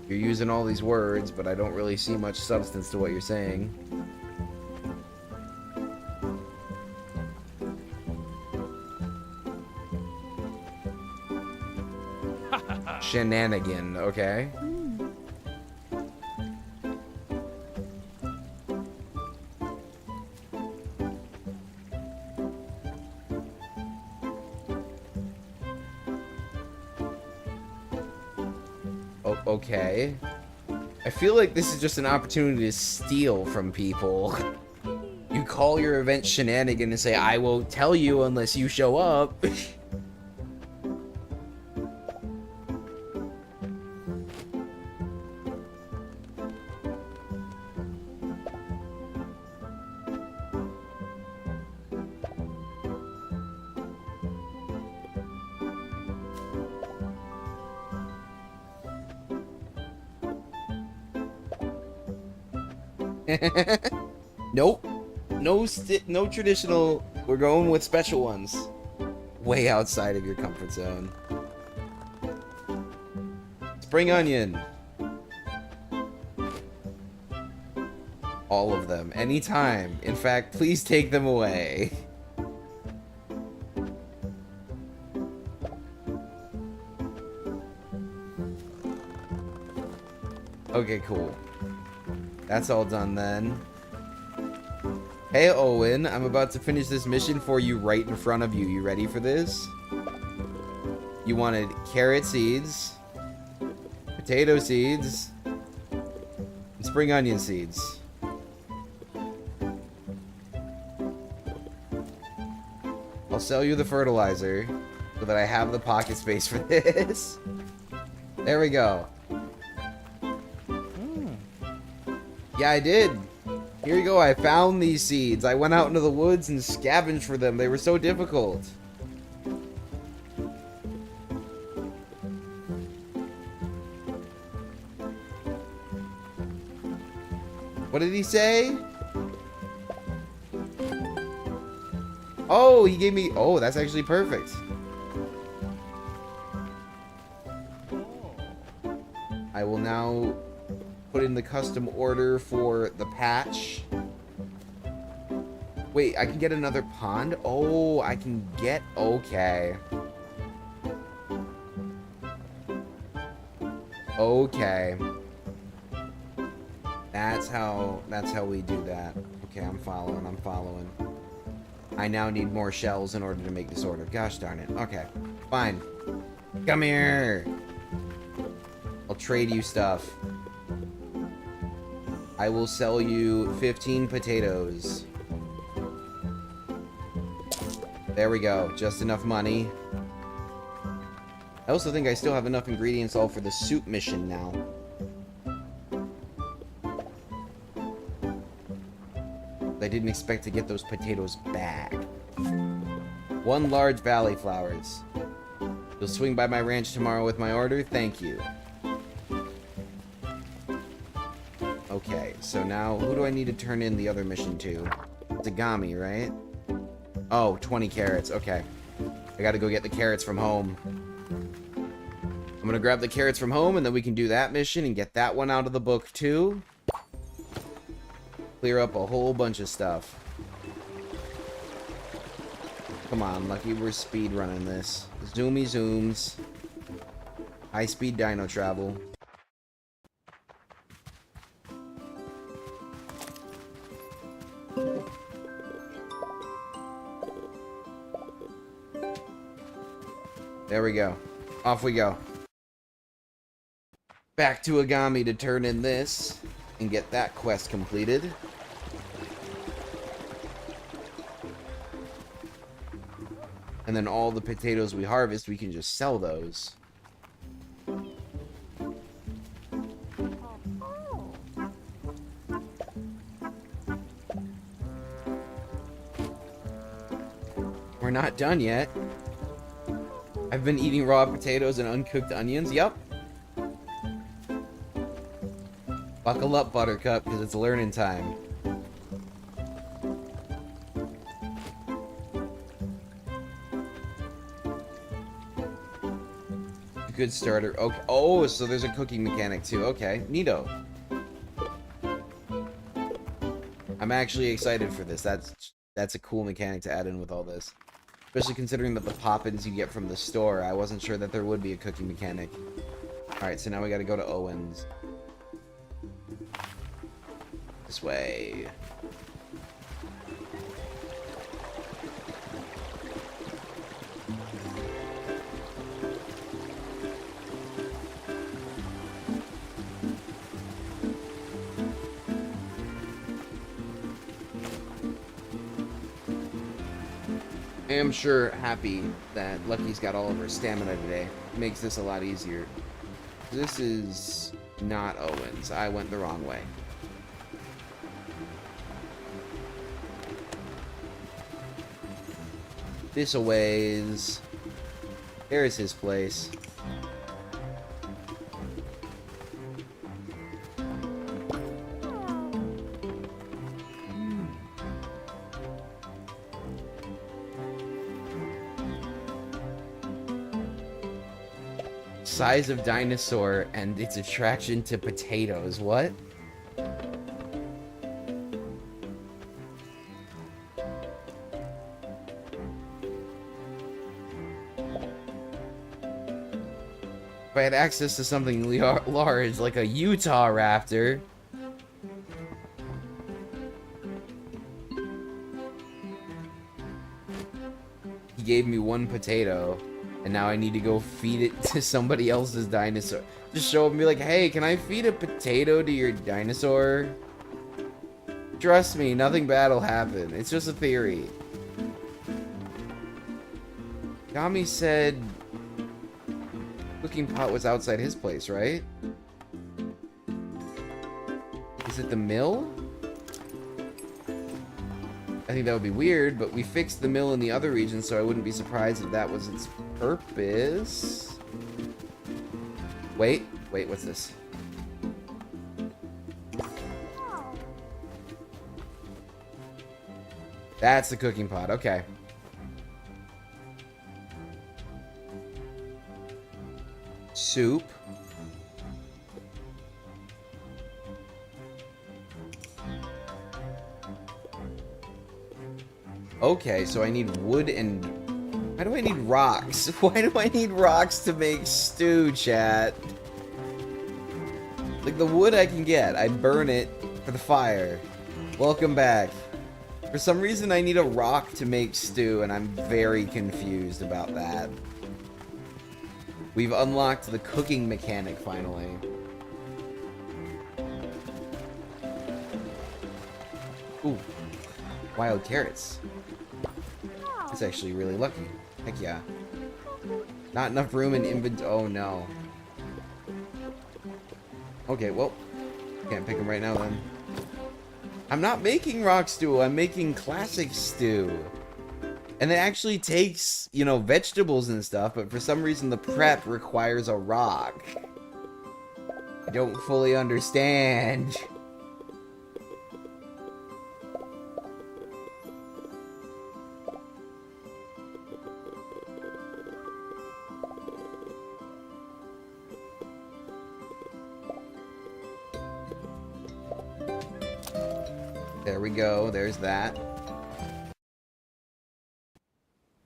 You're using all these words, but I don't really see much substance to what you're saying. Shenanigan, okay. Oh, okay. I feel like this is just an opportunity to steal from people. You call your event Shenanigan and say, I won't tell you unless you show up. Nope. No traditional. We're going with special ones. Way outside of your comfort zone. Spring onion. All of them. Anytime. In fact, please take them away. Okay, cool. That's all done then. Hey, Owen. I'm about to finish this mission for you right in front of you. You ready for this? You wanted carrot seeds, potato seeds, and spring onion seeds. I'll sell you the fertilizer so that I have the pocket space for this. There we go. Yeah, I did. Here you go. I found these seeds. I went out into the woods and scavenged for them. They were so difficult. What did he say? Oh, he gave me... Oh, that's actually perfect. I will now put in the custom order for the patch. Wait, I can get another pond? Oh, I can get... Okay. Okay. That's how we do that. Okay, I'm following. I now need more shells in order to make this order. Gosh darn it. Okay, fine. Come here. I'll trade you stuff. I will sell you 15 potatoes. There we go. Just enough money. I also think I still have enough ingredients all for the soup mission now. I didn't expect to get those potatoes back. 1 large valley flowers. You'll swing by my ranch tomorrow with my order? Thank you. Okay, so now who do I need to turn in the other mission to? Zagami, right? Oh, 20 carrots. Okay. I gotta go get the carrots from home. I'm gonna grab the carrots from home and then we can do that mission and get that one out of the book too. Clear up a whole bunch of stuff. Come on, Lucky, we're speed running this. Zoomy zooms. High speed dino travel. There we go. Off we go. Back to Agami to turn in this and get that quest completed. And then all the potatoes we harvest, we can just sell those. We're not done yet. I've been eating raw potatoes and uncooked onions. Yup. Buckle up, Buttercup, because it's learning time. Good starter. Okay. Oh, so there's a cooking mechanic too. Okay, neato. I'm actually excited for this. That's a cool mechanic to add in with all this. Especially considering that the pop-ins you get from the store, I wasn't sure that there would be a cooking mechanic. Alright, so now we gotta go to Owen's. This way. I am sure happy that Lucky's got all of her stamina today. It makes this a lot easier. This is not Owen's. I went the wrong way. This a ways. There's his place. Size of dinosaur and its attraction to potatoes. What? If I had access to something large, like a Utah raptor... He gave me one potato, and now I need to go feed it to somebody else's dinosaur. Just show up and be like, hey, can I feed a potato to your dinosaur? Trust me, nothing bad will happen. It's just a theory. Yami said... cooking pot was outside his place, right? Is it the mill? I think that would be weird, but we fixed the mill in the other region, so I wouldn't be surprised if that was its purpose. Wait, what's this? That's the cooking pot, okay. Soup. Okay, so I need wood and... Why do I need rocks? Why do I need rocks to make stew, chat? Like, the wood I can get. I burn it for the fire. Welcome back. For some reason, I need a rock to make stew, and I'm very confused about that. We've unlocked the cooking mechanic, finally. Ooh. Wild carrots. That's actually really lucky. Heck yeah. Not enough room in inventory. Oh, no. Okay, well. Can't pick them right now, then. I'm not making rock stew. I'm making classic stew. And it actually takes, you know, vegetables and stuff, but for some reason the prep requires a rock. I don't fully understand. There we go. There's that.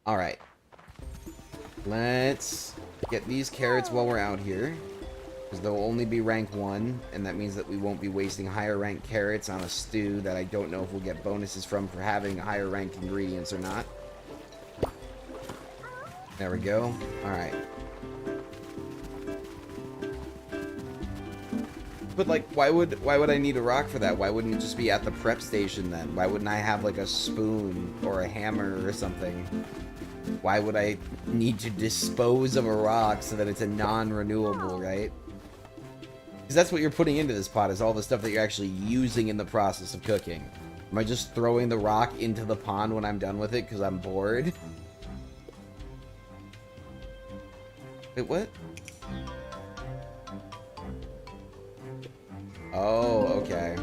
Alright. Let's get these carrots while we're out here. Because they'll only be rank 1, and that means that we won't be wasting higher rank carrots on a stew that I don't know if we'll get bonuses from for having higher rank ingredients or not. There we go. Alright. But like, why would I need a rock for that? Why wouldn't it just be at the prep station then? Why wouldn't I have like a spoon or a hammer or something? Why would I need to dispose of a rock so that it's a non-renewable, right? Because that's what you're putting into this pot, is all the stuff that you're actually using in the process of cooking. Am I just throwing the rock into the pond when I'm done with it because I'm bored? Wait, what? Oh, okay.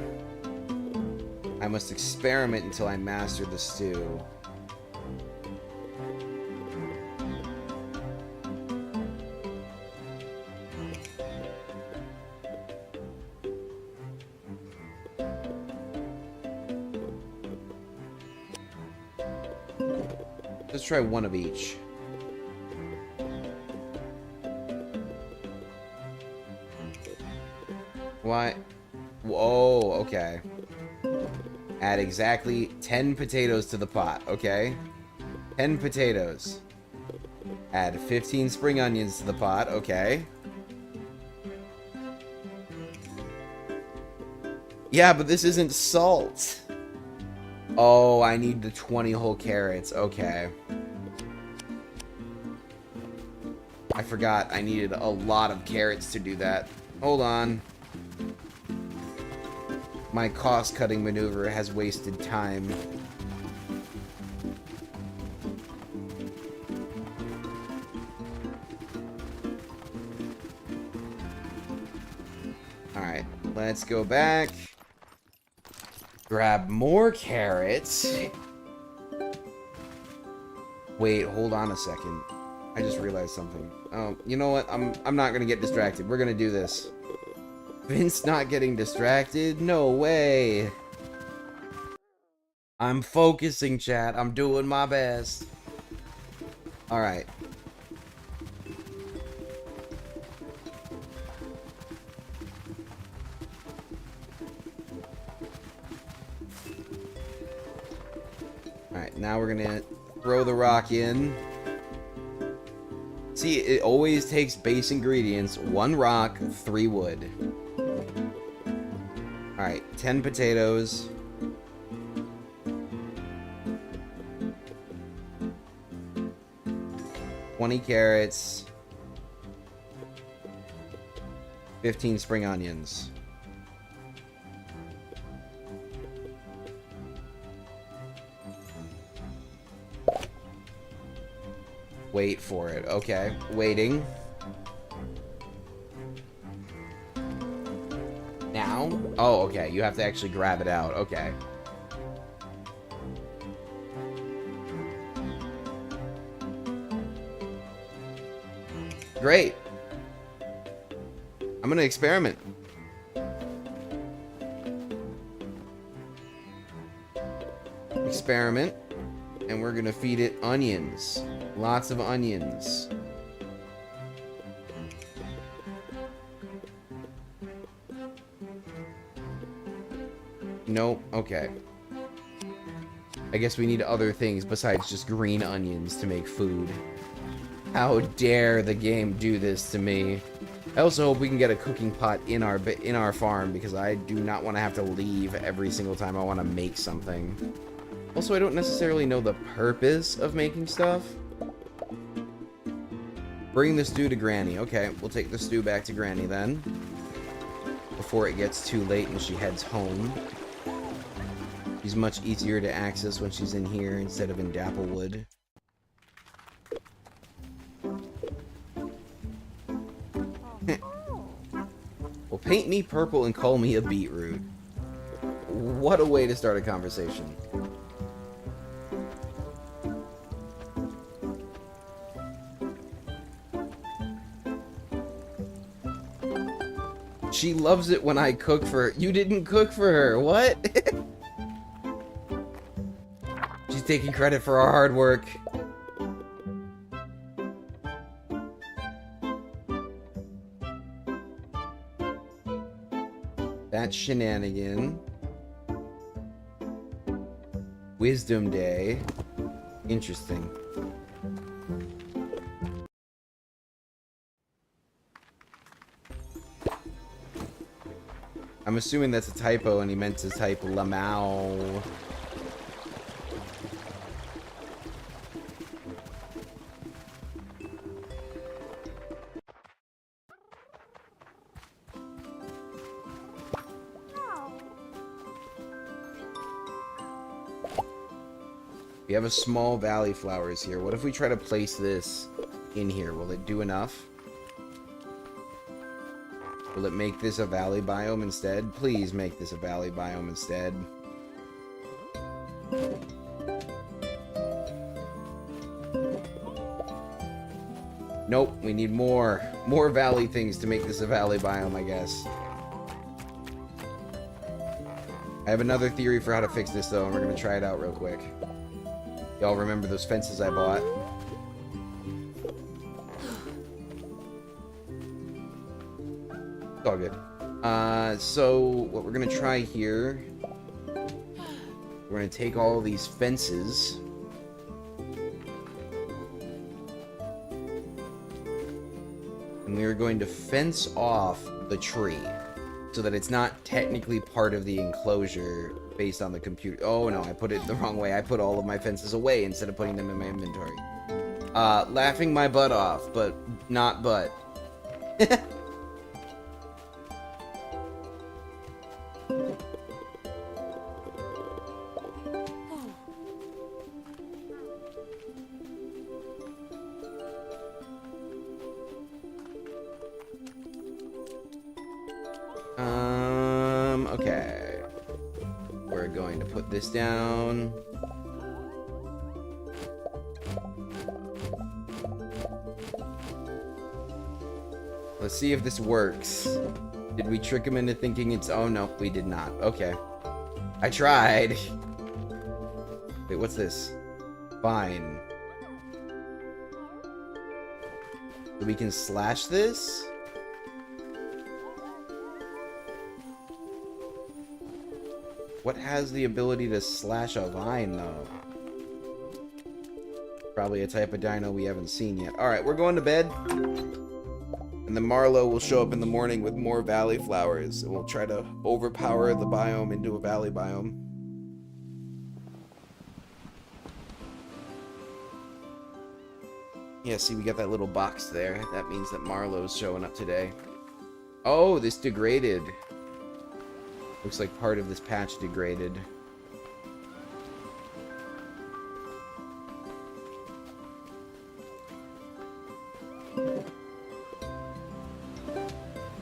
I must experiment until I master the stew. Let's try one of each. Why? Whoa, okay. Add exactly 10 potatoes to the pot, okay? 10 potatoes. Add 15 spring onions to the pot, okay? Yeah, but this isn't salt. Oh, I need the 20 whole carrots, okay. I forgot I needed a lot of carrots to do that. Hold on. My cost-cutting maneuver has wasted time. Alright, let's go back. Grab more carrots. Wait, hold on a second. I just realized something. You know what? I'm not gonna get distracted. We're gonna do this. Vince not getting distracted? No way. I'm focusing, chat. I'm doing my best. Alright. Alright, now we're gonna throw the rock in. See, it always takes base ingredients. 1 rock, 3 wood. Alright, 10 potatoes. $20 carrots. 15 spring onions. Wait for it. Okay. Waiting. Now? Oh, okay. You have to actually grab it out. Okay. Great. I'm gonna experiment. Experiment. And we're gonna feed it onions. Lots of onions. Nope. Okay. I guess we need other things besides just green onions to make food. How dare the game do this to me. I also hope we can get a cooking pot in our farm, because I do not want to have to leave every single time I want to make something. Also, I don't necessarily know the purpose of making stuff. Bring the stew to Granny. Okay, we'll take the stew back to Granny then. Before it gets too late and she heads home. She's much easier to access when she's in here instead of in Dapplewood. Well, paint me purple and call me a beetroot. What a way to start a conversation. She loves it when I cook for her. You didn't cook for her. What? She's taking credit for our hard work. That's shenanigan. Wisdom Day. Interesting. I'm assuming that's a typo and he meant to type Lamau. We have a small valley flowers here. What if we try to place this in here? Will it do enough? Will it make this a valley biome instead? Please make this a valley biome instead. Nope, we need more valley things to make this a valley biome, I guess. I have another theory for how to fix this, though, and we're going to try it out real quick. Y'all remember those fences I bought? It's all good. So what we're gonna try here, we're gonna take all these fences and we're going to fence off the tree so that it's not technically part of the enclosure based on the computer. Oh no, I put it the wrong way. I put all of my fences away instead of putting them in my inventory. Laughing my butt off, but not butt. Okay. We're going to put this down. Let's see if this works. Did we trick him into thinking it's... Oh, no, we did not. Okay. I tried. Wait, what's this? Fine. So we can slash this? What has the ability to slash a vine, though? Probably a type of dino we haven't seen yet. Alright, we're going to bed. And then Marlowe will show up in the morning with more valley flowers. And we'll try to overpower the biome into a valley biome. Yeah, see, we got that little box there. That means that Marlowe's showing up today. Oh, this degraded. Looks like part of this patch degraded.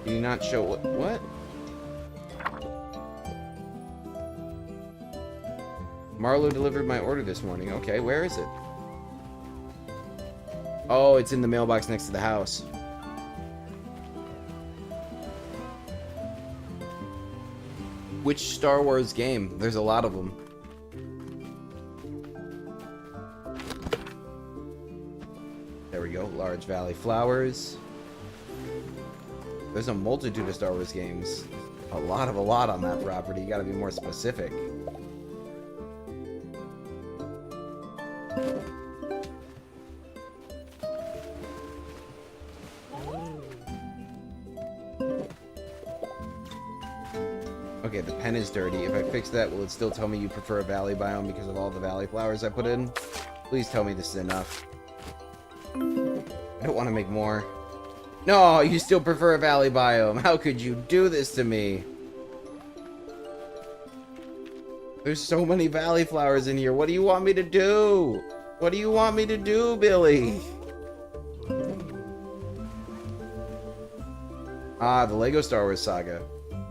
Do you not show what? Marlowe delivered my order this morning. Okay, where is it? Oh, it's in the mailbox next to the house. Which Star Wars game? There's a lot of them. There we go. Large Valley Flowers. There's a multitude of Star Wars games. A lot on that property. You gotta be more specific. Okay, the pen is dirty. If I fix that, will it still tell me you prefer a valley biome because of all the valley flowers I put in? Please tell me this is enough. I don't want to make more. No, you still prefer a valley biome. How could you do this to me? There's so many valley flowers in here. What do you want me to do? What do you want me to do, Billy? Ah, the Lego Star Wars Saga.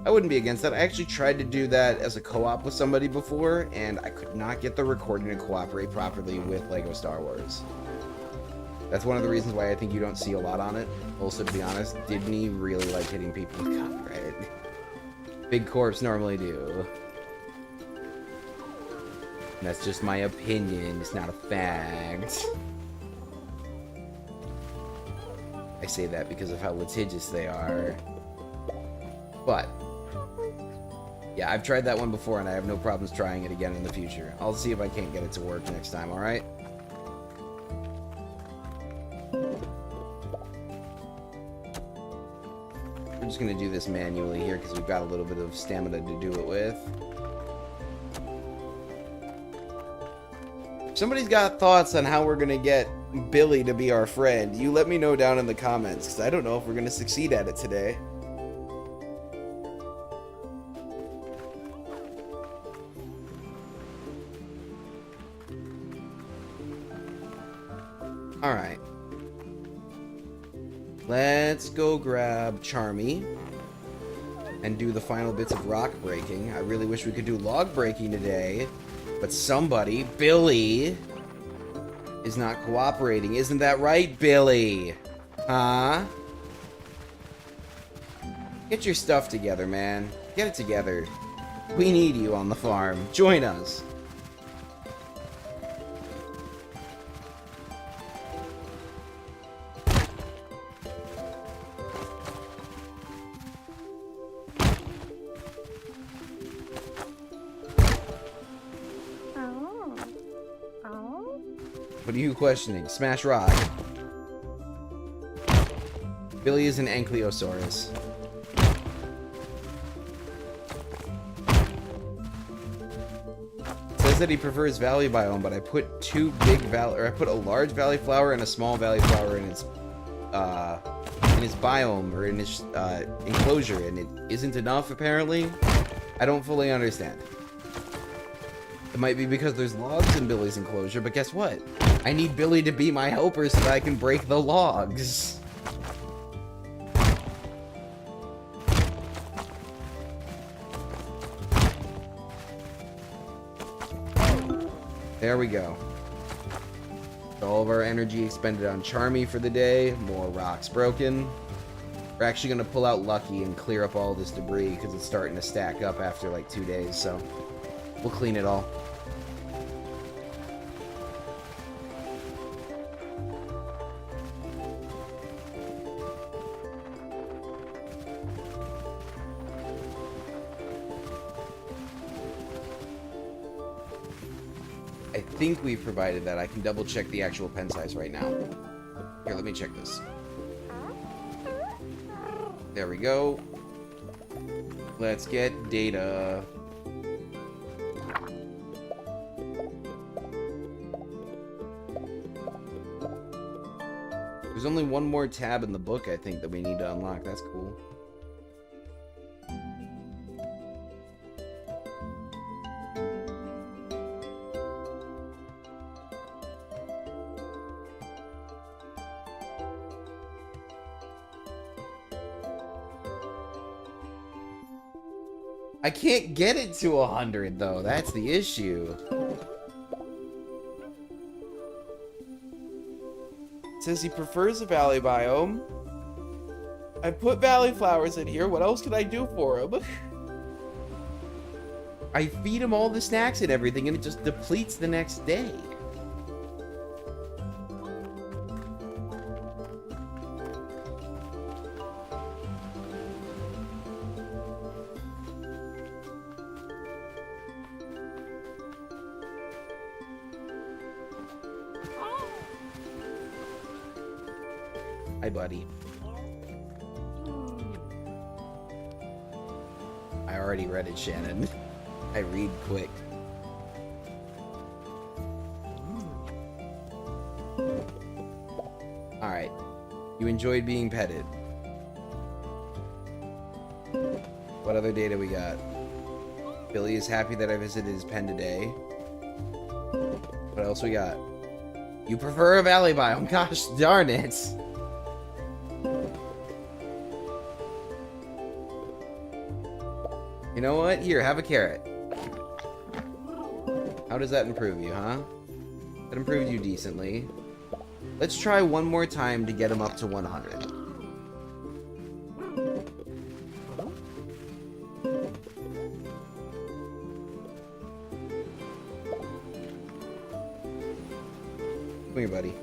I wouldn't be against that. I actually tried to do that as a co-op with somebody before, and I could not get the recording to cooperate properly with Lego Star Wars. That's one of the reasons why I think you don't see a lot on it. Also, to be honest, Disney really like hitting people with copyright. Big corps normally do. And that's just my opinion. It's not a fact. I say that because of how litigious they are. But yeah, I've tried that one before, and I have no problems trying it again in the future. I'll see if I can't get it to work next time, alright? We're just going to do this manually here, because we've got a little bit of stamina to do it with. If somebody's got thoughts on how we're going to get Billy to be our friend, you let me know down in the comments, because I don't know if we're going to succeed at it today. Alright. Let's go grab Charmy and do the final bits of rock breaking. I really wish we could do log breaking today, but somebody, Billy, is not cooperating. Isn't that right, Billy? Huh? Get your stuff together, man. Get it together. We need you on the farm. Join us. What are you questioning? Smash rock. Billy is an Ankylosaurus. It says that he prefers valley biome, but I put I put a large valley flower and a small valley flower in his biome, or in his enclosure, and it isn't enough apparently. I don't fully understand. It might be because there's logs in Billy's enclosure, but guess what? I need Billy to be my helper so that I can break the logs. There we go. All of our energy expended on Charmy for the day. More rocks broken. We're actually going to pull out Lucky and clear up all this debris because it's starting to stack up after like 2 days, so we'll clean it all. I think we've provided that. I can double check the actual pen size right now. Here, let me check this. There we go. Let's get data. There's only one more tab in the book, I think, that we need to unlock. That's cool. I can't get it to 100 though, that's the issue. It says he prefers a valley biome. I put valley flowers in here, what else can I do for him? I feed him all the snacks and everything and it just depletes the next day. Hi, buddy. I already read it, Shannon. I read quick. Alright. You enjoyed being petted. What other data we got? Billy is happy that I visited his pen today. What else we got? You prefer a valley biome. Gosh darn it. You know what? Here, have a carrot. How does that improve you, huh? That improved you decently. Let's try one more time to get him up to 100. Come here, buddy.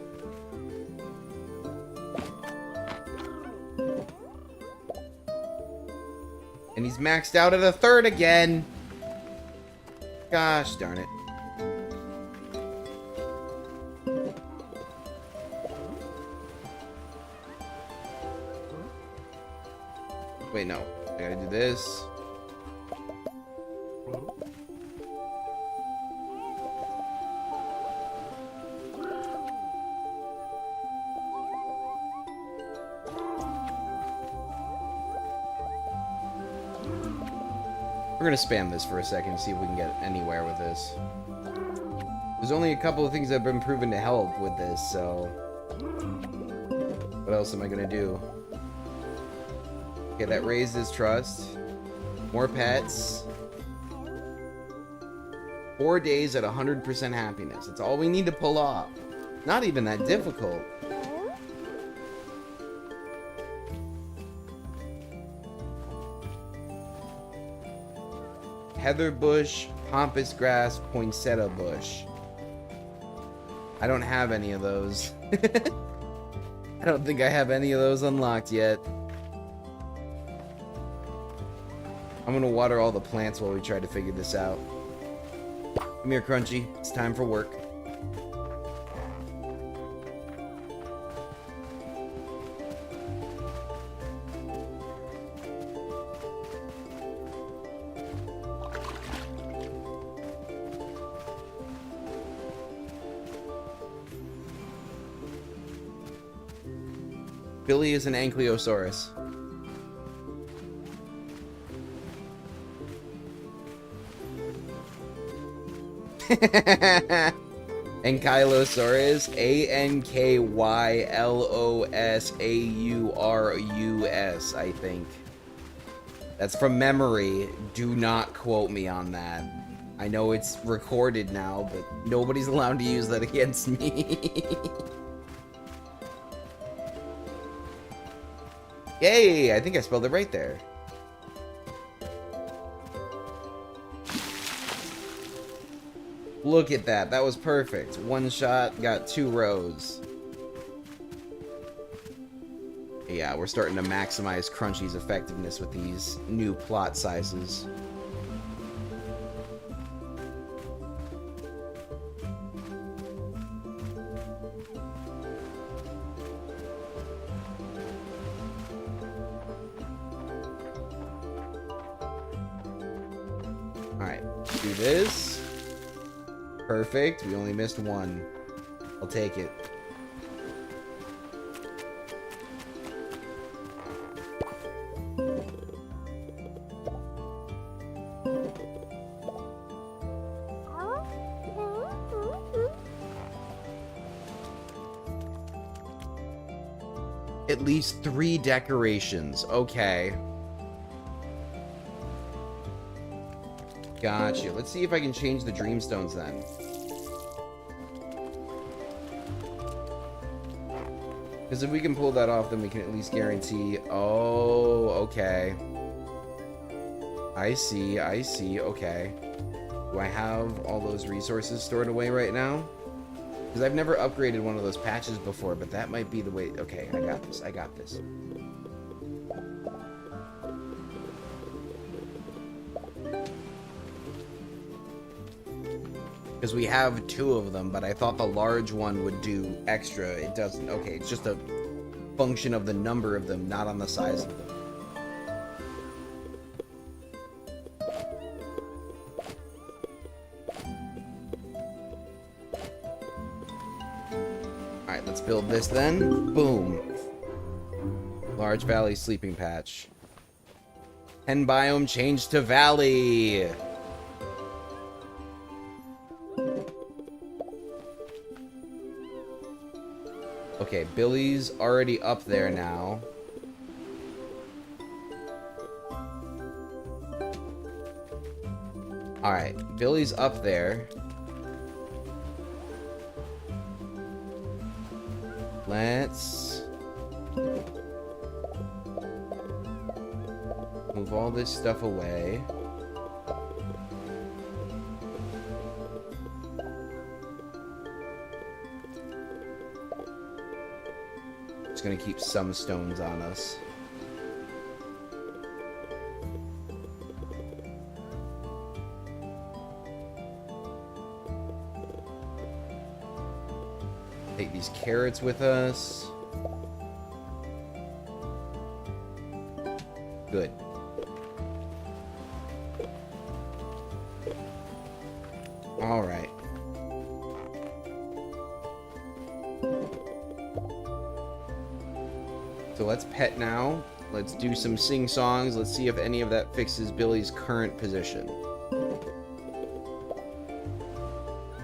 And he's maxed out at a third again. Gosh darn it. Wait, no. I gotta do this. We're gonna spam this for a second, see if we can get anywhere with this. There's only a couple of things that have been proven to help with this, so... What else am I gonna do? Okay, that raised his trust. More pets. 4 days at 100% happiness. That's all we need to pull off. Not even that difficult. Heather bush, pampas grass, poinsettia bush. I don't have any of those. I don't think I have any of those unlocked yet. I'm gonna water all the plants while we try to figure this out. Come here, Crunchy. It's time for work. Billy is an ankylosaurus. Ankylosaurus. Ankyllosaurus, I think. That's from memory. Do not quote me on that. I know it's recorded now, but nobody's allowed to use that against me. Yay! I think I spelled it right there. Look at that. That was perfect. One shot, got 2 rows. Yeah, we're starting to maximize Crunchy's effectiveness with these new plot sizes. Alright, do this. Perfect. We only missed 1. I'll take it. At least 3 decorations. Okay. Gotcha. Let's see if I can change the Dreamstones then. Because if we can pull that off, then we can at least guarantee... Oh, okay. I see, okay. Do I have all those resources stored away right now? Because I've never upgraded one of those patches before, but that might be the way... Okay, I got this, I got this. Because we have 2 of them, but I thought the large one would do extra. It doesn't. Okay, it's just a function of the number of them, not on the size of them. Alright, let's build this then. Boom. Large valley sleeping patch. 10 biome changed to valley. Okay, Billy's already up there now. Alright, Billy's up there. Let's move all this stuff away. Just gonna keep some stones on us. Take these carrots with us. Good. All right. So let's pet now. Let's do some sing-songs. Let's see if any of that fixes Billy's current position.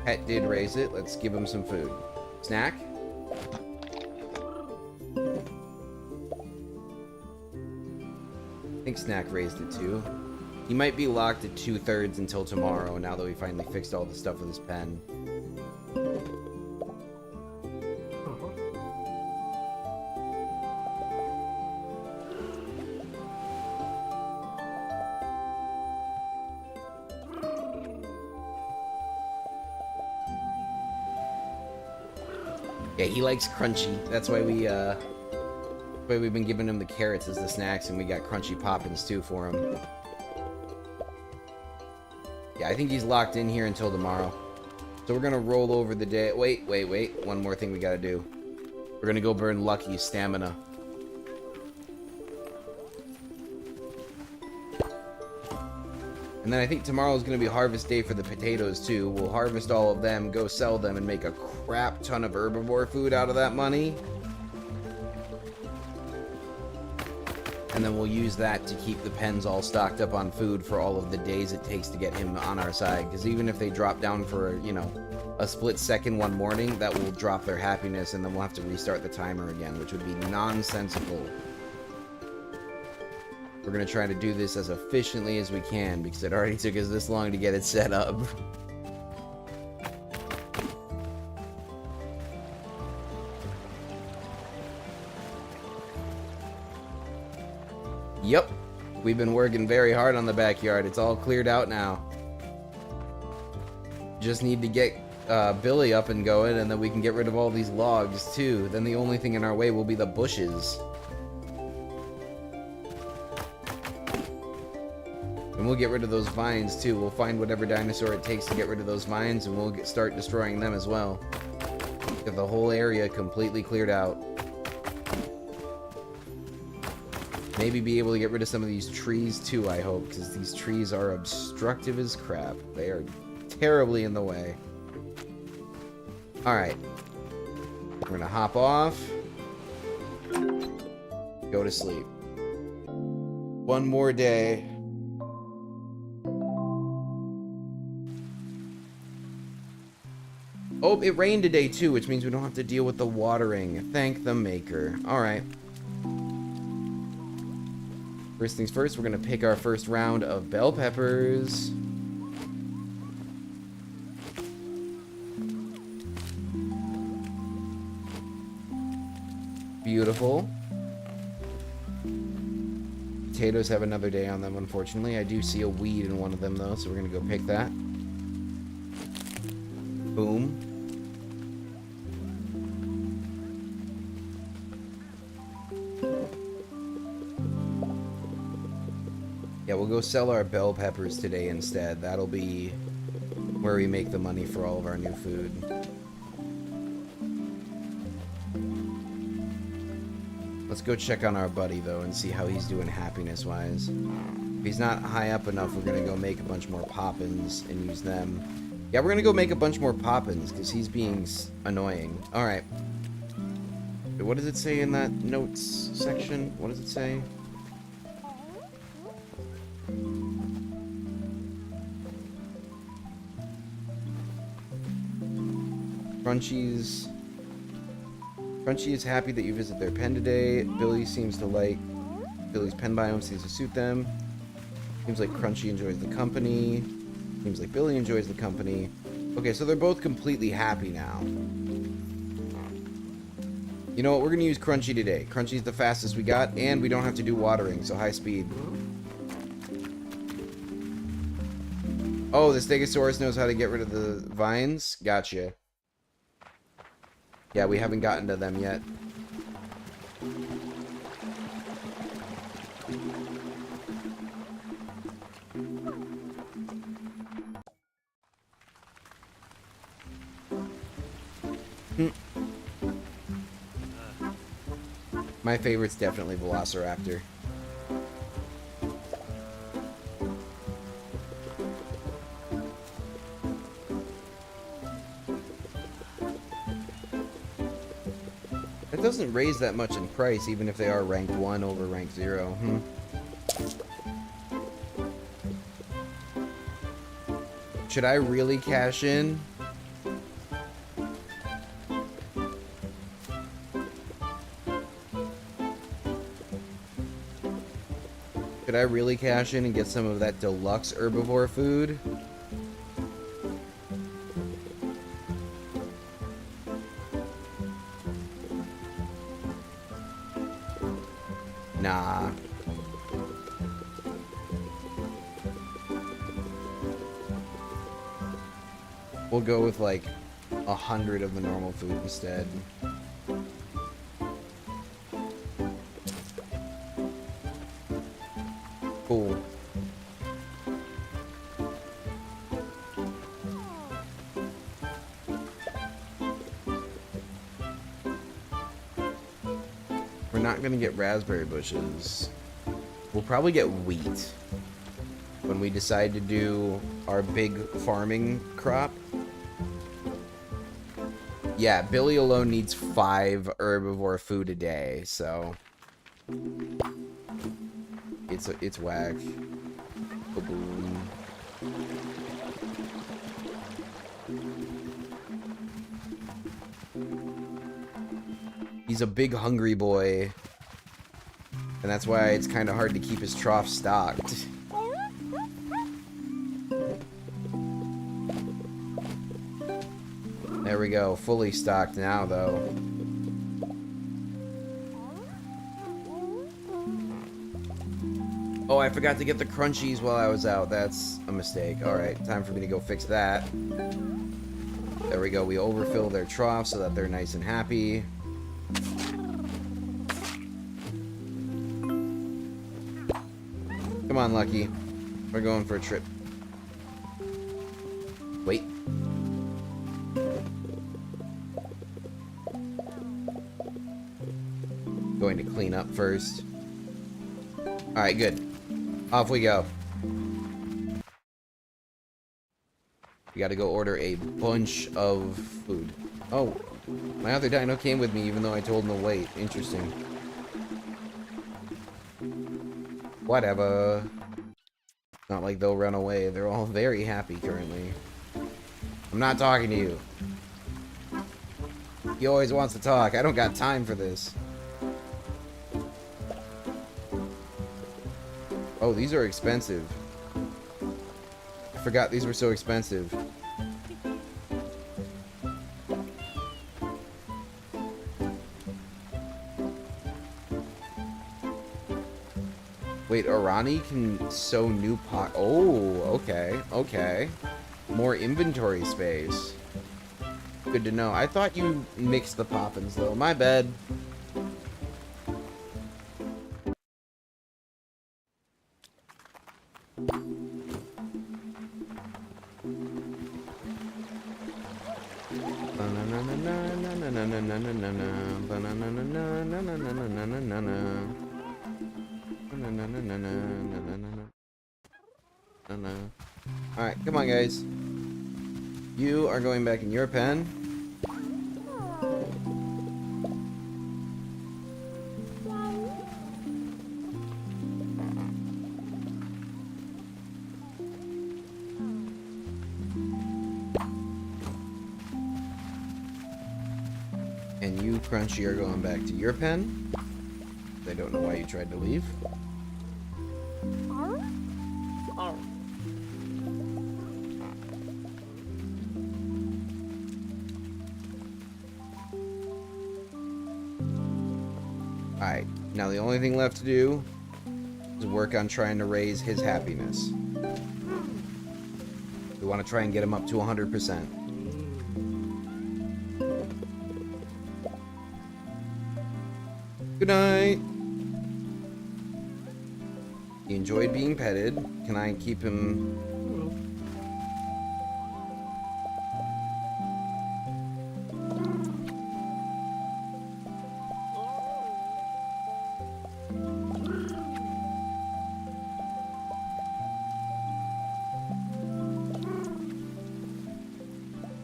Pet did raise it. Let's give him some food. Snack? I think Snack raised it too. He might be locked at 2/3 until tomorrow, now that we finally fixed all the stuff with his pen. Yeah, he likes crunchy. That's why we've been giving him the carrots as the snacks, and we got crunchy poppins too for him. Yeah, I think he's locked in here until tomorrow. So we're gonna roll over the day. Wait. One more thing we gotta do. We're gonna go burn Lucky's stamina. And then I think tomorrow is going to be harvest day for the potatoes too. We'll harvest all of them, go sell them, and make a crap ton of herbivore food out of that money. And then we'll use that to keep the pens all stocked up on food for all of the days it takes to get him on our side. Because even if they drop down for, you know, a split second one morning, that will drop their happiness, and then we'll have to restart the timer again, which would be nonsensical. We're going to try to do this as efficiently as we can, because it already took us this long to get it set up. Yep. We've been working very hard on the backyard. It's all cleared out now. Just need to get Billy up and going, and then we can get rid of all these logs, too. Then the only thing in our way will be the bushes. And we'll get rid of those vines, too. We'll find whatever dinosaur it takes to get rid of those vines, and we'll start destroying them as well. Get the whole area completely cleared out. Maybe be able to get rid of some of these trees too, I hope, because these trees are obstructive as crap. They are terribly in the way. Alright. We're gonna hop off. Go to sleep. One more day. Oh, it rained today too, which means we don't have to deal with the watering. Thank the maker. Alright. First things first, we're gonna pick our first round of bell peppers. Beautiful. Potatoes have another day on them, unfortunately. I do see a weed in one of them, though, so we're gonna go pick that. Boom. Yeah, we'll go sell our bell peppers today instead. That'll be where we make the money for all of our new food. Let's go check on our buddy, though, and see how he's doing happiness-wise. If he's not high up enough, we're going to go make a bunch more poppins and use them. Yeah, we're going to go make a bunch more poppins, because he's being annoying. Alright. What does it say in that notes section? What does it say? Crunchy is happy that you visit their pen today. Billy seems to like Billy's pen biome, seems to suit them. Seems like Crunchy enjoys the company. Seems like Billy enjoys the company. Okay, so they're both completely happy now. You know what? We're going to use Crunchy today. Crunchy's the fastest we got, and we don't have to do watering, so high speed. Oh, the Stegosaurus knows how to get rid of the vines? Gotcha. Yeah, we haven't gotten to them yet. My favorite's definitely Velociraptor. It doesn't raise that much in price, even if they are ranked 1 over ranked 0. Should I really cash in? Should I really cash in and get some of that deluxe herbivore food? Nah. We'll go with like 100 of the normal food instead. Cool. We're not gonna get raspberry bushes. We'll probably get wheat when we decide to do our big farming crop. Yeah, Billy alone needs 5 herbivore food a day, so it's whack. Boom. He's a big hungry boy, and that's why it's kind of hard to keep his trough stocked. There we go, fully stocked now, though. Oh, I forgot to get the crunchies while I was out. That's a mistake. Alright, time for me to go fix that. There we go. We overfill their trough so that they're nice and happy. Come on, Lucky. We're going for a trip. Wait. Going to clean up first. Alright, good. Off we go. We gotta go order a bunch of food. Oh, my other dino came with me even though I told him to wait. Interesting. Whatever. Not like they'll run away. They're all very happy currently. I'm not talking to you. He always wants to talk. I don't got time for this. Oh, these are expensive. I forgot these were so expensive. Wait, Arani can sew new pot. Oh, okay, okay. More inventory space. Good to know. I thought you mixed the poppins though. My bad. Alright, come on guys. You are going back in your pen. And you, Crunchy, are going back to your pen. I don't know why you tried to leave. Alright, now the only thing left to do is work on trying to raise his happiness. We want to try and get him up to 100%. Good night! He enjoyed being petted. Can I keep him...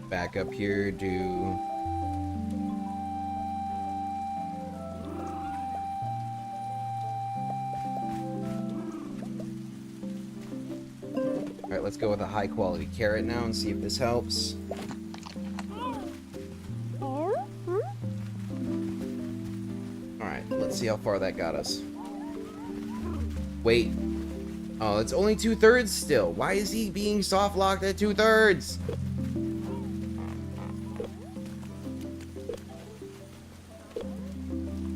back up here, do... Alright, let's go with a high quality carrot now and see if this helps. Alright, let's see how far that got us. Wait. Oh, it's only 2/3 still. Why is he being soft locked at 2/3?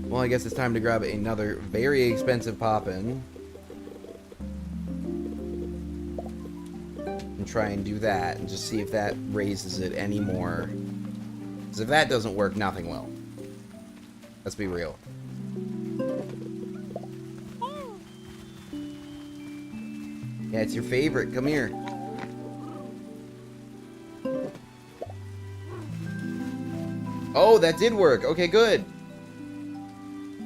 Well, I guess it's time to grab another very expensive poppin. And try and do that and just see if that raises it any more. Because if that doesn't work, nothing will. Let's be real. Yeah, it's your favorite. Come here. Oh, that did work. Okay, good.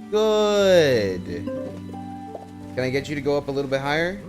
Good. Can I get you to go up a little bit higher?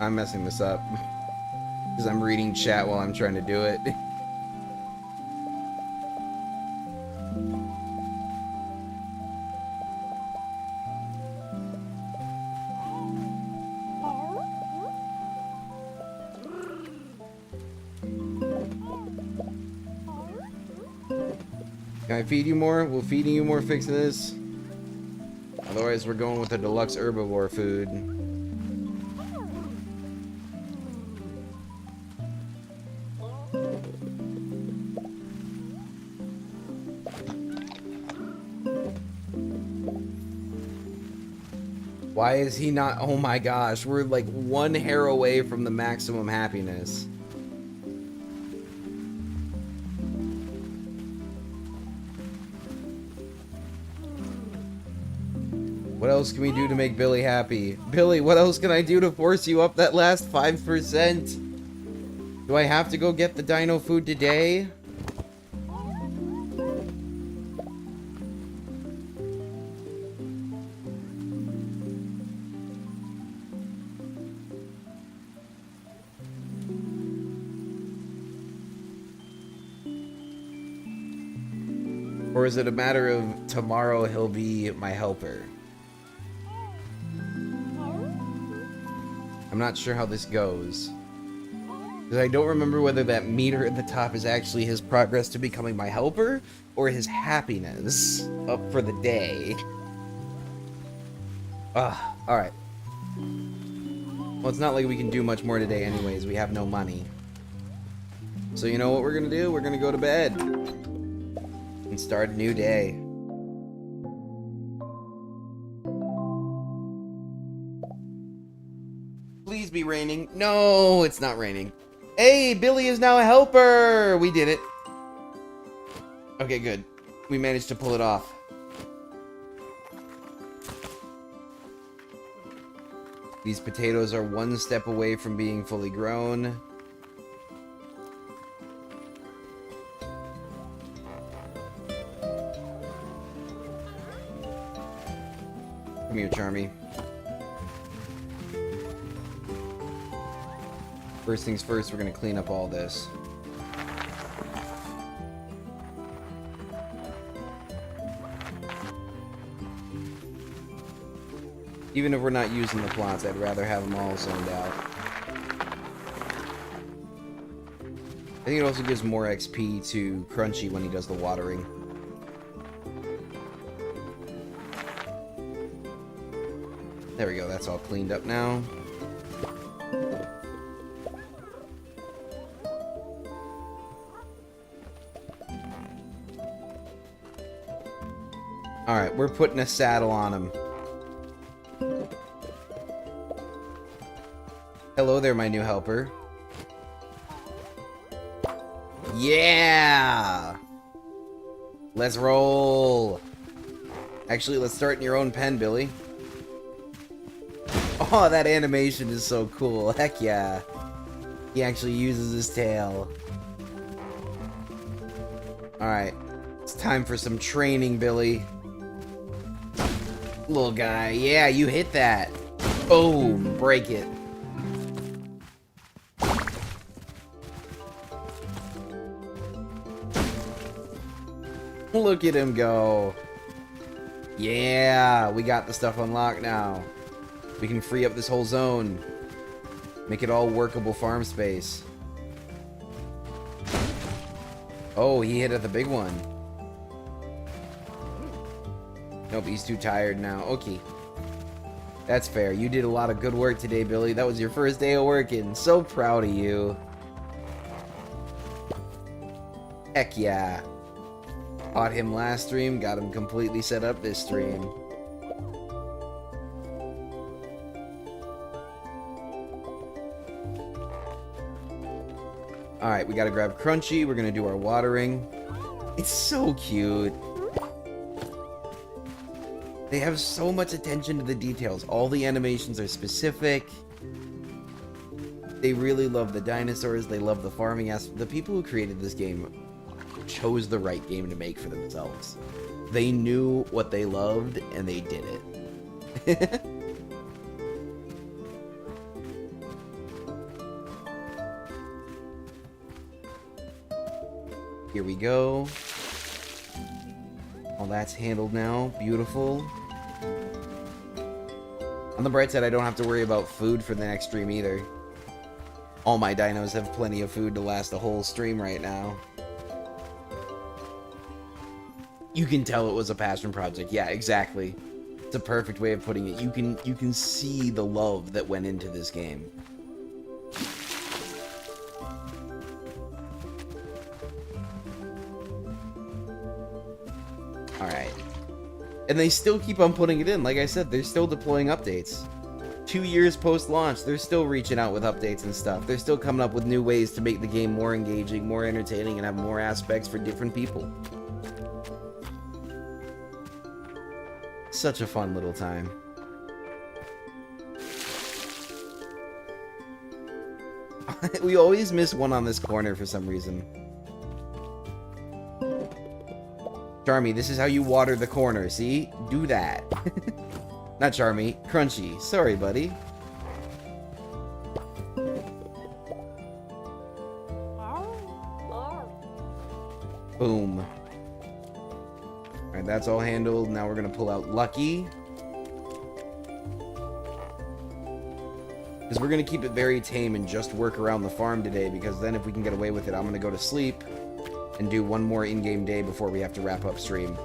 I'm messing this up because I'm reading chat while I'm trying to do it. Can I feed you more? Will feeding you more fix this? Otherwise, we're going with the deluxe herbivore food. Why is he not? Oh my gosh, we're like one hair away from the maximum happiness. What else can we do to make Billy happy? Billy, what else can I do to force you up that last 5%? Do I have to go get the dino food today? Or is it a matter of tomorrow he'll be my helper? I'm not sure how this goes. Because I don't remember whether that meter at the top is actually his progress to becoming my helper, or his happiness up for the day. Alright. Well, it's not like we can do much more today anyways. We have no money. So you know what we're gonna do? We're gonna go to bed. And start a new day. Please be raining. No, it's not raining. Hey, Billy is now a helper! We did it. Okay, good. We managed to pull it off. These potatoes are one step away from being fully grown. Come here, Charmy. First things first, we're gonna clean up all this. Even if we're not using the plots, I'd rather have them all zoned out. I think it also gives more XP to Crunchy when he does the watering. There we go, that's all cleaned up now. Alright, we're putting a saddle on him. Hello there, my new helper. Yeah! Let's roll! Actually, let's start in your own pen, Billy. Oh, that animation is so cool. Heck yeah. He actually uses his tail. Alright. It's time for some training, Billy. Little guy. Yeah, you hit that. Boom. Break it. Look at him go. Yeah, we got the stuff unlocked now. We can free up this whole zone. Make it all workable farm space. Oh, he hit at the big one. Nope, he's too tired now. Okay. That's fair. You did a lot of good work today, Billy. That was your first day of working. So proud of you. Heck yeah. Caught him last stream, got him completely set up this stream. Alright, we gotta grab Crunchy, we're gonna do our watering. It's so cute. They have so much attention to the details. All the animations are specific. They really love the dinosaurs, they love the farming aspect. The people who created this game chose the right game to make for themselves. They knew what they loved, and they did it. Here we go. All that's handled now. Beautiful. On the bright side, I don't have to worry about food for the next stream either. All my dinos have plenty of food to last a whole stream right now. You can tell it was a passion project. Yeah, exactly. It's a perfect way of putting it. You can see the love that went into this game. Alright. And they still keep on putting it in. Like I said, they're still deploying updates. 2 years post-launch, they're still reaching out with updates and stuff. They're still coming up with new ways to make the game more engaging, more entertaining, and have more aspects for different people. Such a fun little time. We always miss one on this corner for some reason. Charmy, this is how you water the corner, see? Do that. Not Charmy, Crunchy. Sorry, buddy. Boom. Alright, that's all handled. Now we're gonna pull out Lucky. Because we're gonna keep it very tame and just work around the farm today, because then if we can get away with it, I'm gonna go to sleep and do one more in-game day before we have to wrap up stream.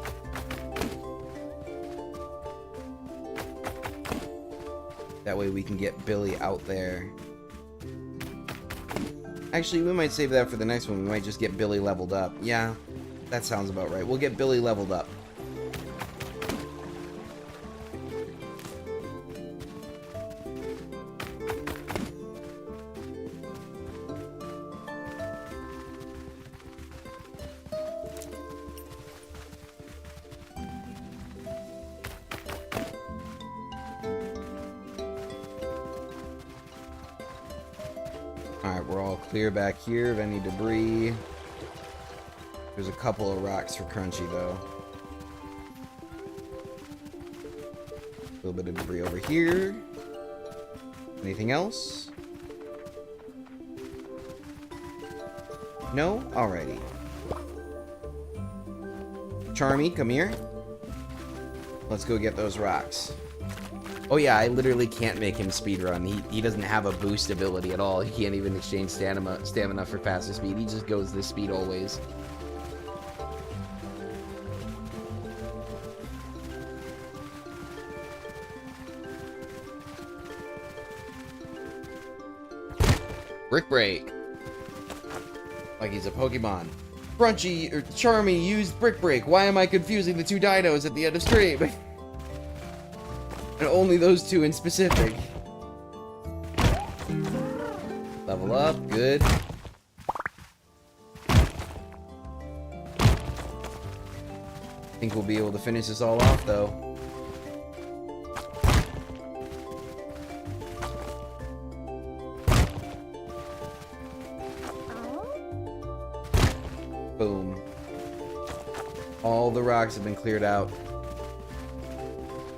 That way we can get Billy out there. Actually, we might save that for the next one. We might just get Billy leveled up. Yeah, that sounds about right. We'll get Billy leveled up. Alright, we're all clear back here of any debris. There's a couple of rocks for Crunchy, though. A little bit of debris over here. Anything else? No? Alrighty. Charmy, come here. Let's go get those rocks. Oh yeah, I literally can't make him speedrun. He doesn't have a boost ability at all. He can't even exchange stamina for faster speed. He just goes this speed always. Brick Break. Like he's a Pokemon. Crunchy or Charmy used Brick Break. Why am I confusing the two dinos at the end of stream? And only those two in specific. Level up, good. Think we'll be able to finish this all off, though. Boom. All the rocks have been cleared out.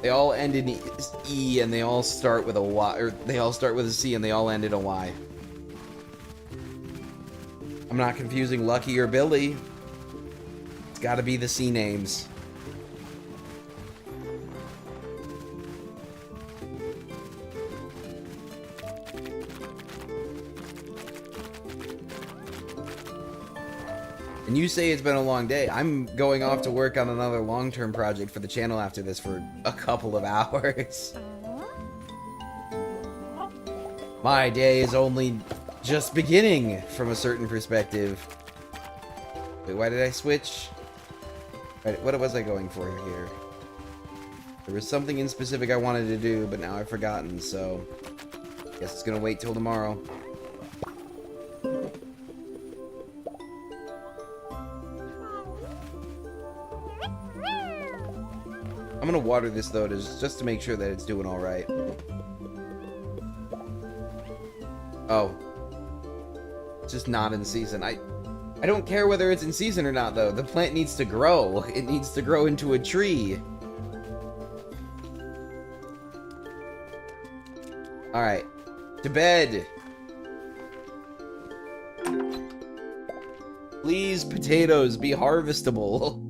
They all end in E, and they all start with a Y, or they all start with a C, and they all end in a Y. I'm not confusing Lucky or Billy. It's gotta be the C names. And you say it's been a long day. I'm going off to work on another long-term project for the channel after this for a couple of hours. My day is only just beginning from a certain perspective. Wait, why did I switch? Right, what was I going for here? There was something in specific I wanted to do, but now I've forgotten, so guess it's gonna wait till tomorrow. I'm gonna water this though, just to make sure that it's doing all right. Oh, it's just not in season. I don't care whether it's in season or not though. The plant needs to grow. It needs to grow into a tree. All right, to bed. Please, potatoes, be harvestable.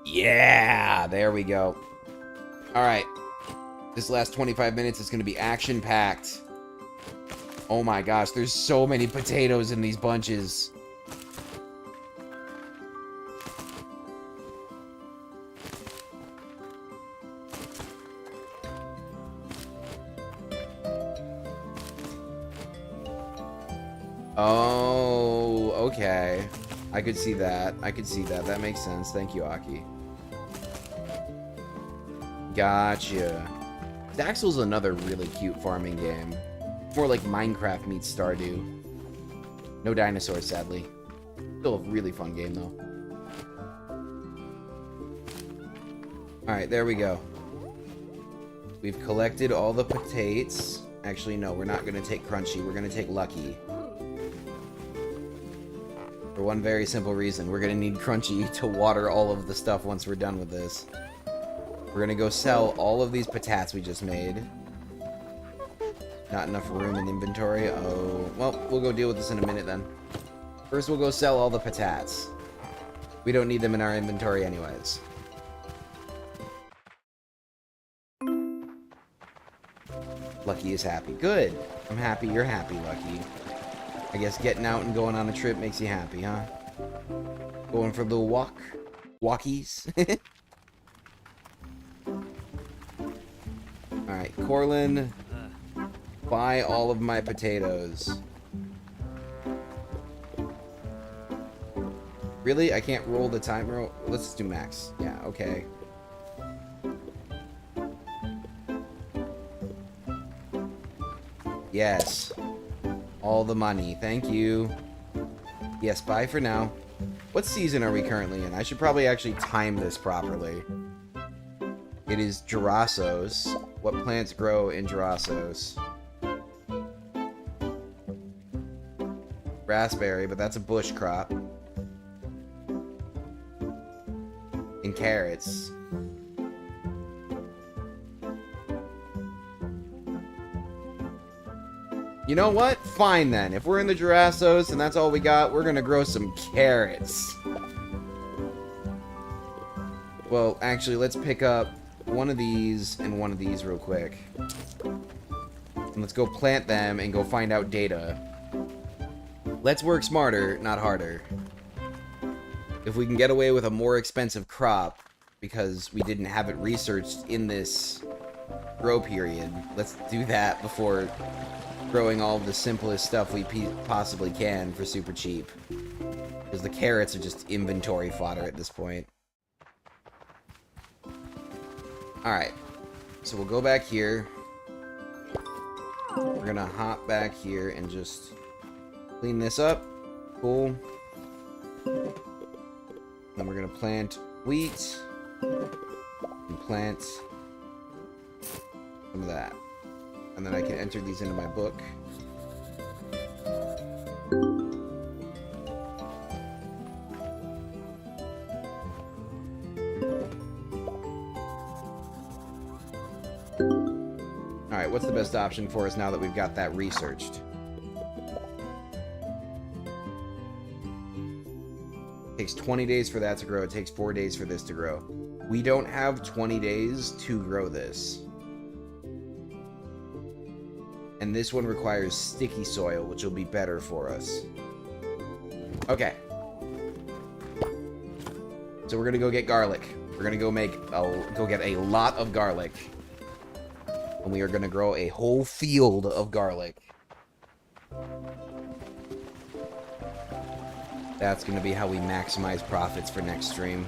Yeah, there we go. All right. This last 25 minutes is going to be action-packed. Oh my gosh, there's so many potatoes in these bunches. Oh, okay. I could see that. I could see that. That makes sense. Thank you, Aki. Gotcha. Daxel's another really cute farming game. More like Minecraft meets Stardew. No dinosaurs, sadly. Still a really fun game, though. Alright, there we go. We've collected all the potatoes. Actually, no, we're not going to take Crunchy. We're going to take Lucky. For one very simple reason. We're going to need Crunchy to water all of the stuff once we're done with this. We're going to go sell all of these patatas we just made. Not enough room in inventory. Oh, well, we'll go deal with this in a minute then. First, we'll go sell all the patatas. We don't need them in our inventory anyways. Lucky is happy. Good. I'm happy you're happy, Lucky. I guess getting out and going on a trip makes you happy, huh? Going for a little walk? Walkies? Alright, Corlin. Buy all of my potatoes. Really? I can't roll the timer? Let's do max. Yeah, okay. Yes. All the money. Thank you. Yes, bye for now. What season are we currently in? I should probably actually time this properly. It is Girassos. What plants grow in Girassos? Raspberry, but that's a bush crop. And carrots. You know what? Fine then. If we're in the Girassos and that's all we got, we're gonna grow some carrots. Well, actually, let's pick up one of these and one of these real quick. And let's go plant them and go find out data. Let's work smarter, not harder. If we can get away with a more expensive crop, because we didn't have it researched in this grow period, let's do that before growing all of the simplest stuff we possibly can for super cheap. Because the carrots are just inventory fodder at this point. Alright, so we'll go back here. We're gonna hop back here and just clean this up. Cool. Then we're gonna plant wheat. And plant some of that. And then I can enter these into my book. Alright, what's the best option for us now that we've got that researched? It takes 20 days for that to grow. It takes 4 days for this to grow. We don't have 20 days to grow this. And this one requires sticky soil, which will be better for us. Okay. So we're gonna go get garlic. We're gonna go get a lot of garlic. And we are gonna grow a whole field of garlic. That's gonna be how we maximize profits for next stream.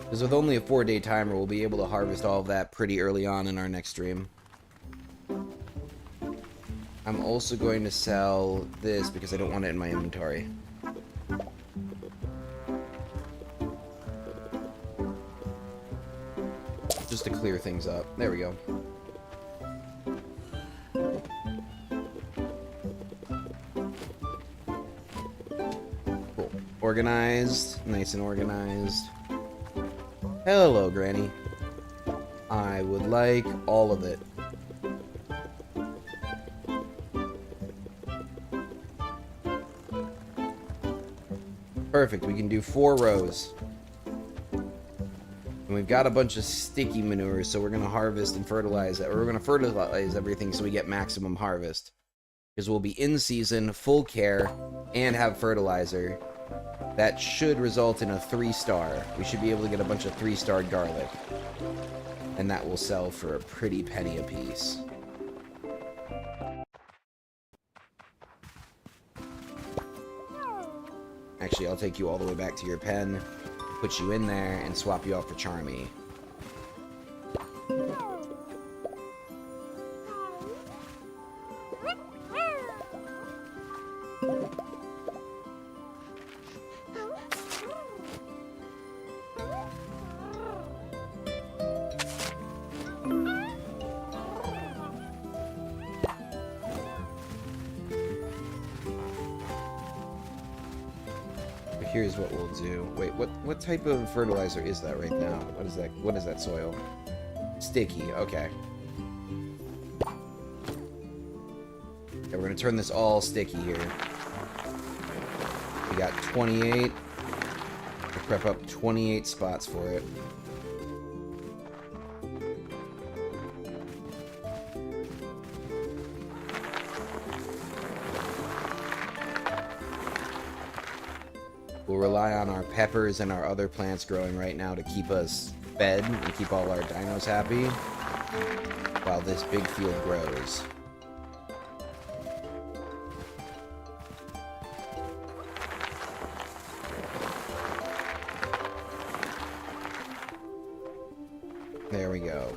Because with only a 4-day timer, we'll be able to harvest all of that pretty early on in our next stream. I'm also going to sell this because I don't want it in my inventory. Just to clear things up. There we go. Cool. Organized. Nice and organized. Hello, Granny. I would like all of it. Perfect, we can do 4 rows. And we've got a bunch of sticky manure, so we're going to harvest and fertilize it. Or we're going to fertilize everything so we get maximum harvest. because we'll be in season, full care, and have fertilizer. That should result in a 3-star. We should be able to get a bunch of 3-star garlic. And that will sell for a pretty penny a piece. Actually, I'll take you all the way back to your pen, put you in there, and swap you off for Charmy. Here's what we'll do. Wait, what type of fertilizer is that right now? What is that? What is that soil? Sticky. Okay. Okay, we're gonna turn this all sticky here. We got 28. We'll prep up 28 spots for it. We'll rely on our peppers and our other plants growing right now to keep us fed and keep all our dinos happy while this big field grows. There we go.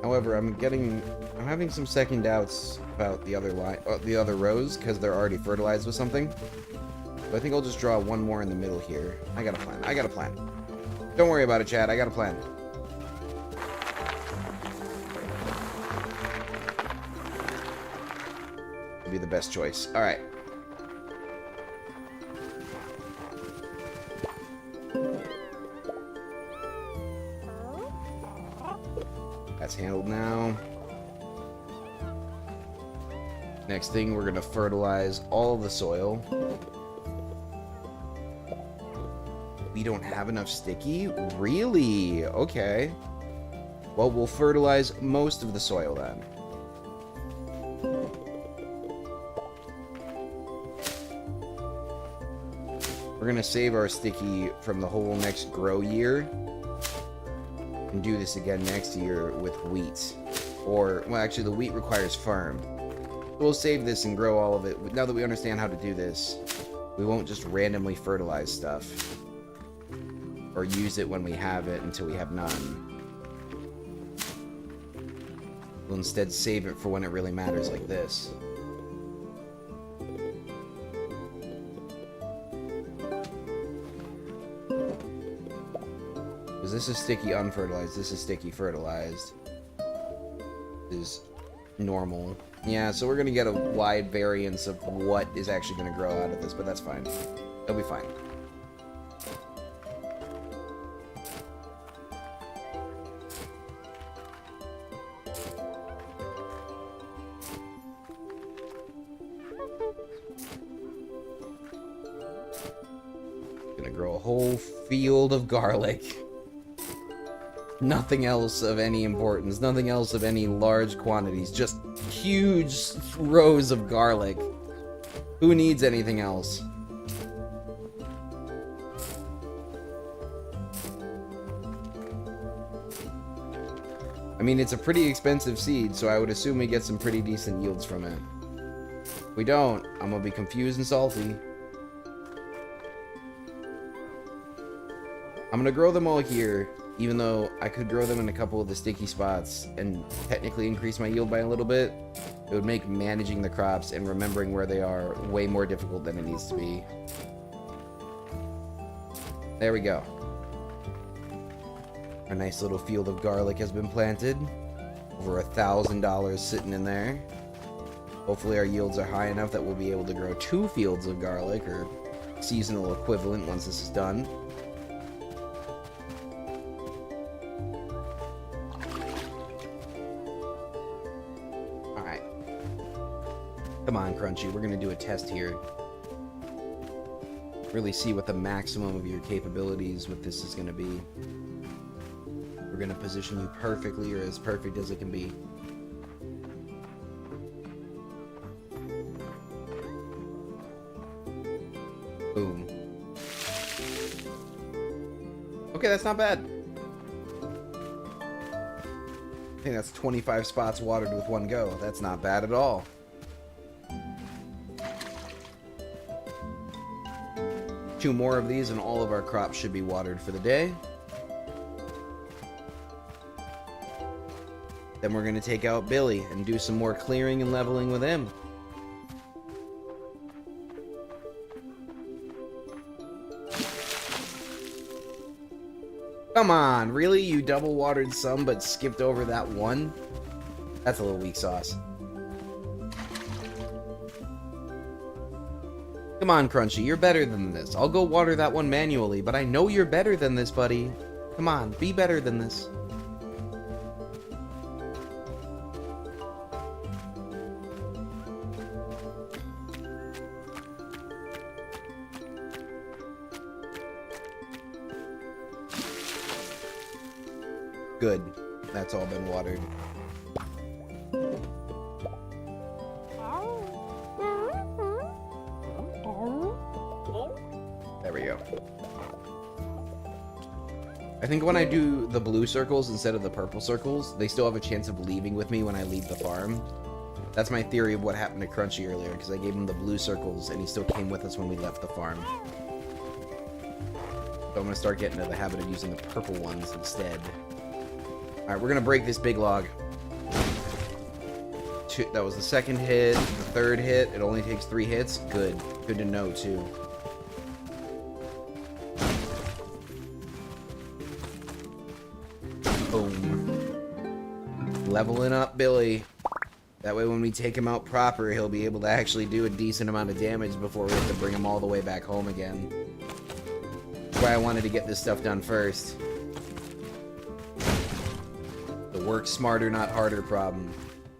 However, I'm having some second doubts about the other rows because they're already fertilized with something. So I think I'll just draw one more in the middle here. I got a plan. I got a plan. Don't worry about it, Chad. I got a plan. It'll be the best choice. All right. That's handled now. Next thing, we're gonna fertilize all of the soil. We don't have enough sticky? Really? Okay. Well, we'll fertilize most of the soil then. We're gonna save our sticky from the whole next grow year. And do this again next year with wheat. Or, well, actually, the wheat requires farm. We'll save this and grow all of it. Now that we understand how to do this, we won't just randomly fertilize stuff. Or use it when we have it until we have none. We'll instead save it for when it really matters, like this. This is sticky unfertilized. This is sticky fertilized. This is normal. Yeah, so we're going to get a wide variance of what is actually going to grow out of this, but that's fine. It'll be fine. Gonna grow a whole field of garlic. Nothing else of any importance, nothing else of any large quantities, just huge rows of garlic. Who needs anything else? I mean, it's a pretty expensive seed, so I would assume we get some pretty decent yields from it. If we don't, I'm gonna be confused and salty. I'm gonna grow them all here, even though I could grow them in a couple of the sticky spots and technically increase my yield by a little bit. It would make managing the crops and remembering where they are way more difficult than it needs to be. There we go. A nice little field of garlic has been planted. Over $1,000 sitting in there. Hopefully our yields are high enough that we'll be able to grow 2 fields of garlic, or seasonal equivalent, once this is done. Come on, Crunchy, we're gonna do a test here. Really see what the maximum of your capabilities with this is going to be. We're going to position you perfectly, or as perfect as it can be. Boom. Okay, that's not bad. I think that's 25 spots watered with one go. That's not bad at all. Two more of these and all of our crops should be watered for the day. Then we're going to take out Billy and do some more clearing and leveling with him. Come on, really? You double watered some but skipped over that one? That's a little weak sauce. Come on, Crunchy, you're better than this. I'll go water that one manually, but I know you're better than this, buddy. Come on, be better than this. Good. That's all been watered. There we go. I think when I do the blue circles instead of the purple circles, they still have a chance of leaving with me when I leave the farm. That's my theory of what happened to Crunchy earlier, because I gave him the blue circles and he still came with us when we left the farm. So I'm going to start getting into the habit of using the purple ones instead. Alright, we're going to break this big log. That was the second hit, the third hit. It only takes 3 hits. Good. Good to know, too. Boom. Leveling up Billy. That way when we take him out proper, he'll be able to actually do a decent amount of damage before we have to bring him all the way back home again. That's why I wanted to get this stuff done first. The work smarter, not harder problem.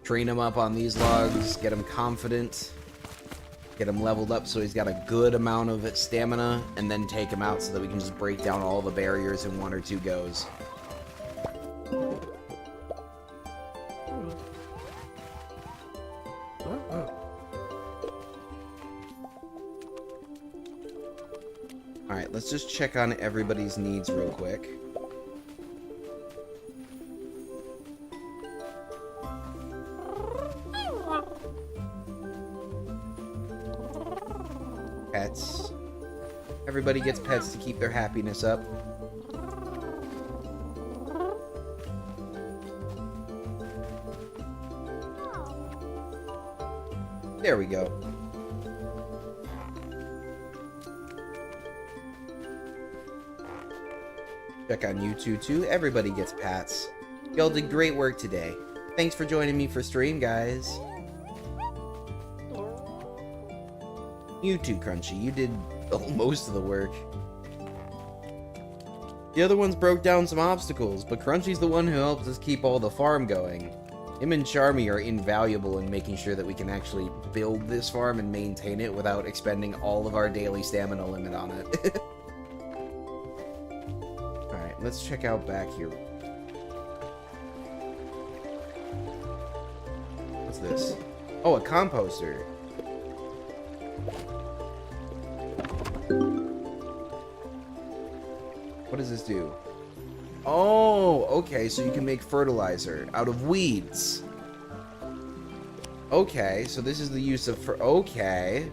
Train him up on these logs, get him confident, get him leveled up so he's got a good amount of stamina, and then take him out so that we can just break down all the barriers in 1 or 2 goes. Alright, let's just check on everybody's needs real quick. Pets. Everybody gets pets to keep their happiness up. There we go. Check on you two too. Everybody gets pats. Y'all did great work today. Thanks for joining me for stream, guys. You too, Crunchy. You did most of the work. The other ones broke down some obstacles, but Crunchy's the one who helps us keep all the farm going. Him and Charmy are invaluable in making sure that we can actually build this farm and maintain it without expending all of our daily stamina limit on it. Alright, let's check out back here. What's this? Oh, a composter. What does this do? Oh, okay, so you can make fertilizer out of weeds. Okay, so this is the use of okay.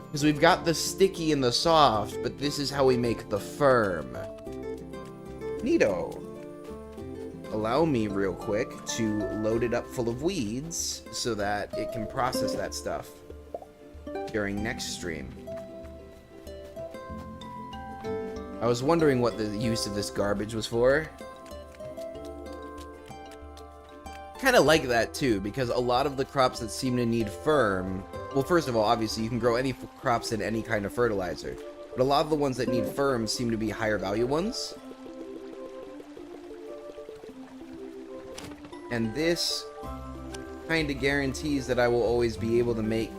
Because we've got the sticky and the soft, but this is how we make the firm. Neato. Allow me real quick to load it up full of weeds so that it can process that stuff during next stream. I was wondering what the use of this garbage was for. Kind of like that too, because a lot of the crops that seem to need firm, well, first of all, obviously you can grow any crops in any kind of fertilizer, but a lot of the ones that need firm seem to be higher value ones. And this kind of guarantees that I will always be able to make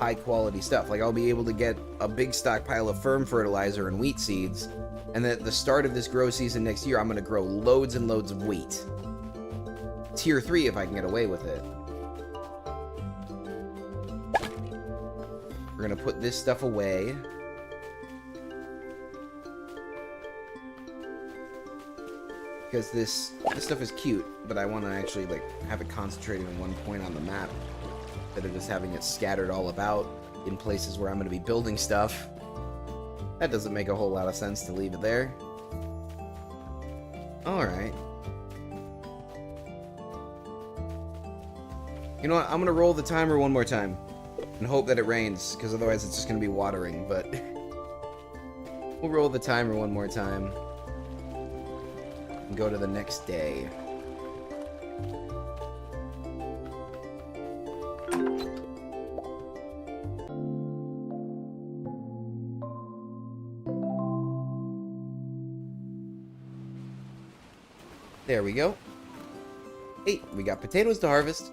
high quality stuff. Like, I'll be able to get a big stockpile of firm fertilizer and wheat seeds, and then at the start of this grow season next year, I'm going to grow loads and loads of wheat. Tier 3 if I can get away with it. We're going to put this stuff away. Because this stuff is cute, but I want to actually, like, have it concentrated in one point on the map, instead of just having it scattered all about in places where I'm going to be building stuff. That doesn't make a whole lot of sense to leave it there. Alright. You know what, I'm going to roll the timer one more time, and hope that it rains, because otherwise it's just going to be watering, but... we'll roll the timer one more time. And go to the next day. There we go. Hey, we got potatoes to harvest.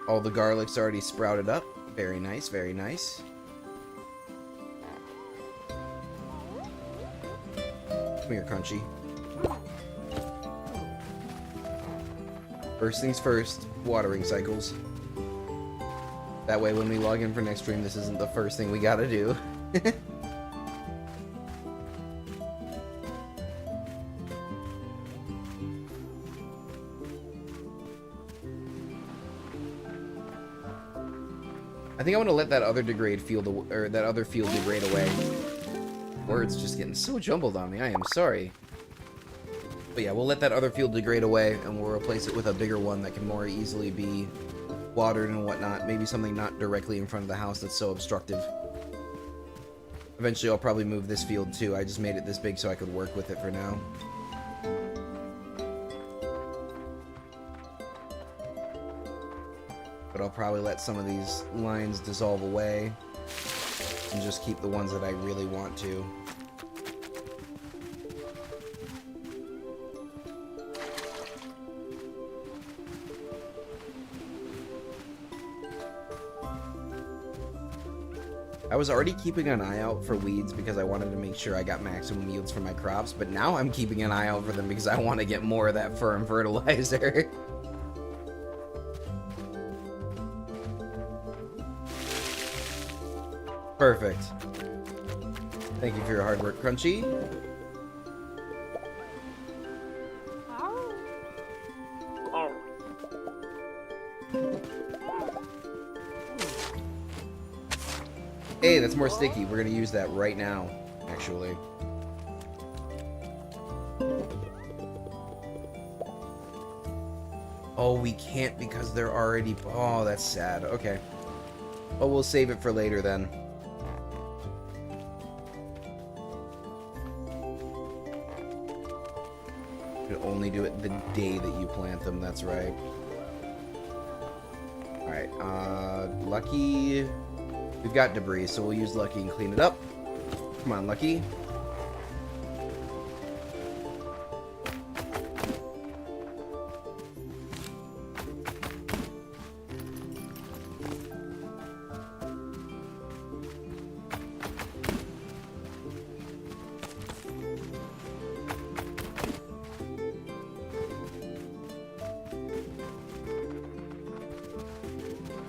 All the garlic's already sprouted up. Very nice, very nice. Come here, Crunchy. First things first, watering cycles. That way when we log in for next stream, this isn't the first thing we gotta do. I think I want to let that other field degrade away. Words just getting so jumbled on me. I am sorry. But yeah, we'll let that other field degrade away, and we'll replace it with a bigger one that can more easily be watered and whatnot. Maybe something not directly in front of the house that's so obstructive. Eventually I'll probably move this field too. I just made it this big so I could work with it for now. But I'll probably let some of these lines dissolve away and just keep the ones that I really want to. I was already keeping an eye out for weeds because I wanted to make sure I got maximum yields from my crops, but now I'm keeping an eye out for them because I want to get more of that firm fertilizer. Perfect. Thank you for your hard work, Crunchy. Hey, that's more sticky. We're gonna use that right now, actually. Oh, we can't because they're already... Oh, that's sad. Okay. Well, we'll save it for later then. You can only do it the day that you plant them, that's right. Alright, Lucky... We've got debris, so we'll use Lucky and clean it up. Come on, Lucky.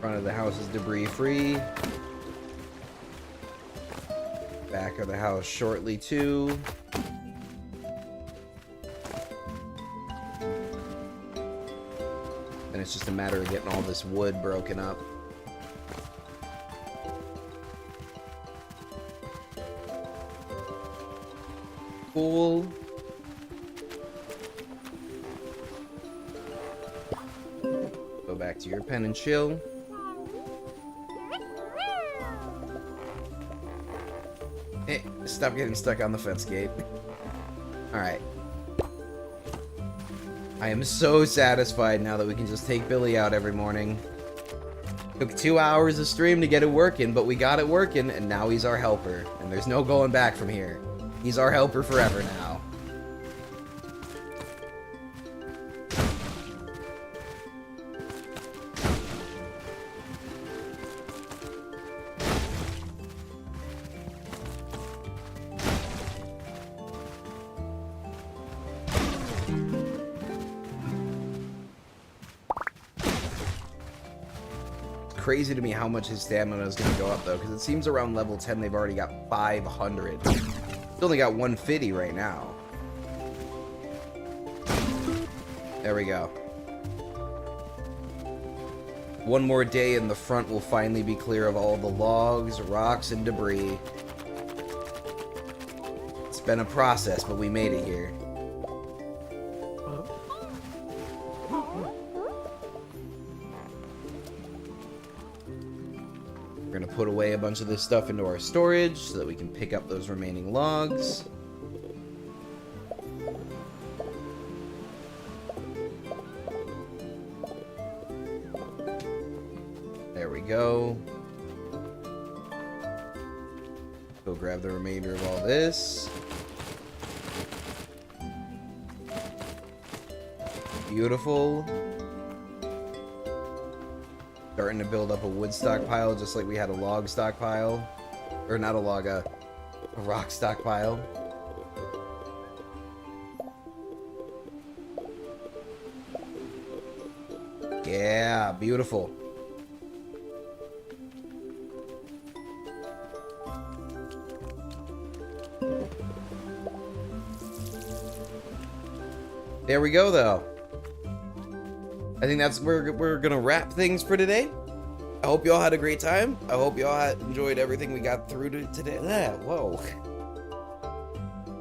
Front of the house is debris free. Back of the house shortly too. And it's just a matter of getting all this wood broken up. Cool. Go back to your pen and chill. Hey, stop getting stuck on the fence gate. Alright. I am so satisfied now that we can just take Billy out every morning. Took 2 hours of stream to get it working, but we got it working, and now he's our helper. And there's no going back from here. He's our helper forever now. Crazy to me how much his stamina is going to go up, though, because it seems around level 10 they've already got 500. Still only got 150 right now. There we go. One more day and the front will finally be clear of all the logs, rocks, and debris. It's been a process, but we made it here. We're gonna put away a bunch of this stuff into our storage so that we can pick up those remaining logs. There we go. Go grab the remainder of all this. Beautiful. Starting to build up a wood stockpile, just like we had a log stockpile. Or not a log, a rock stockpile. Yeah, beautiful. There we go, though. I think that's where we're gonna wrap things for today. I hope y'all had a great time. I hope y'all enjoyed everything we got through today. Whoa.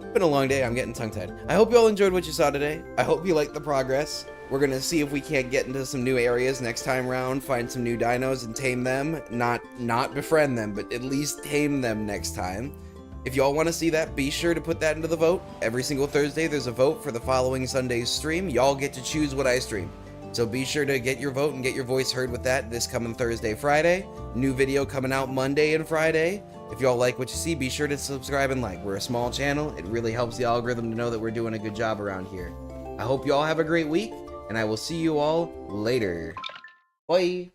It's been a long day. I'm getting tongue-tied. I hope y'all enjoyed what you saw today. I hope you liked the progress. We're gonna see if we can't get into some new areas next time around, find some new dinos and tame them. Not befriend them, but at least tame them next time. If y'all want to see that, be sure to put that into the vote. Every single Thursday, there's a vote for the following Sunday's stream. Y'all get to choose what I stream. So be sure to get your vote and get your voice heard with that this coming Thursday, Friday. New video coming out Monday and Friday. If y'all like what you see, be sure to subscribe and like. We're a small channel. It really helps the algorithm to know that we're doing a good job around here. I hope y'all have a great week, and I will see you all later. Bye.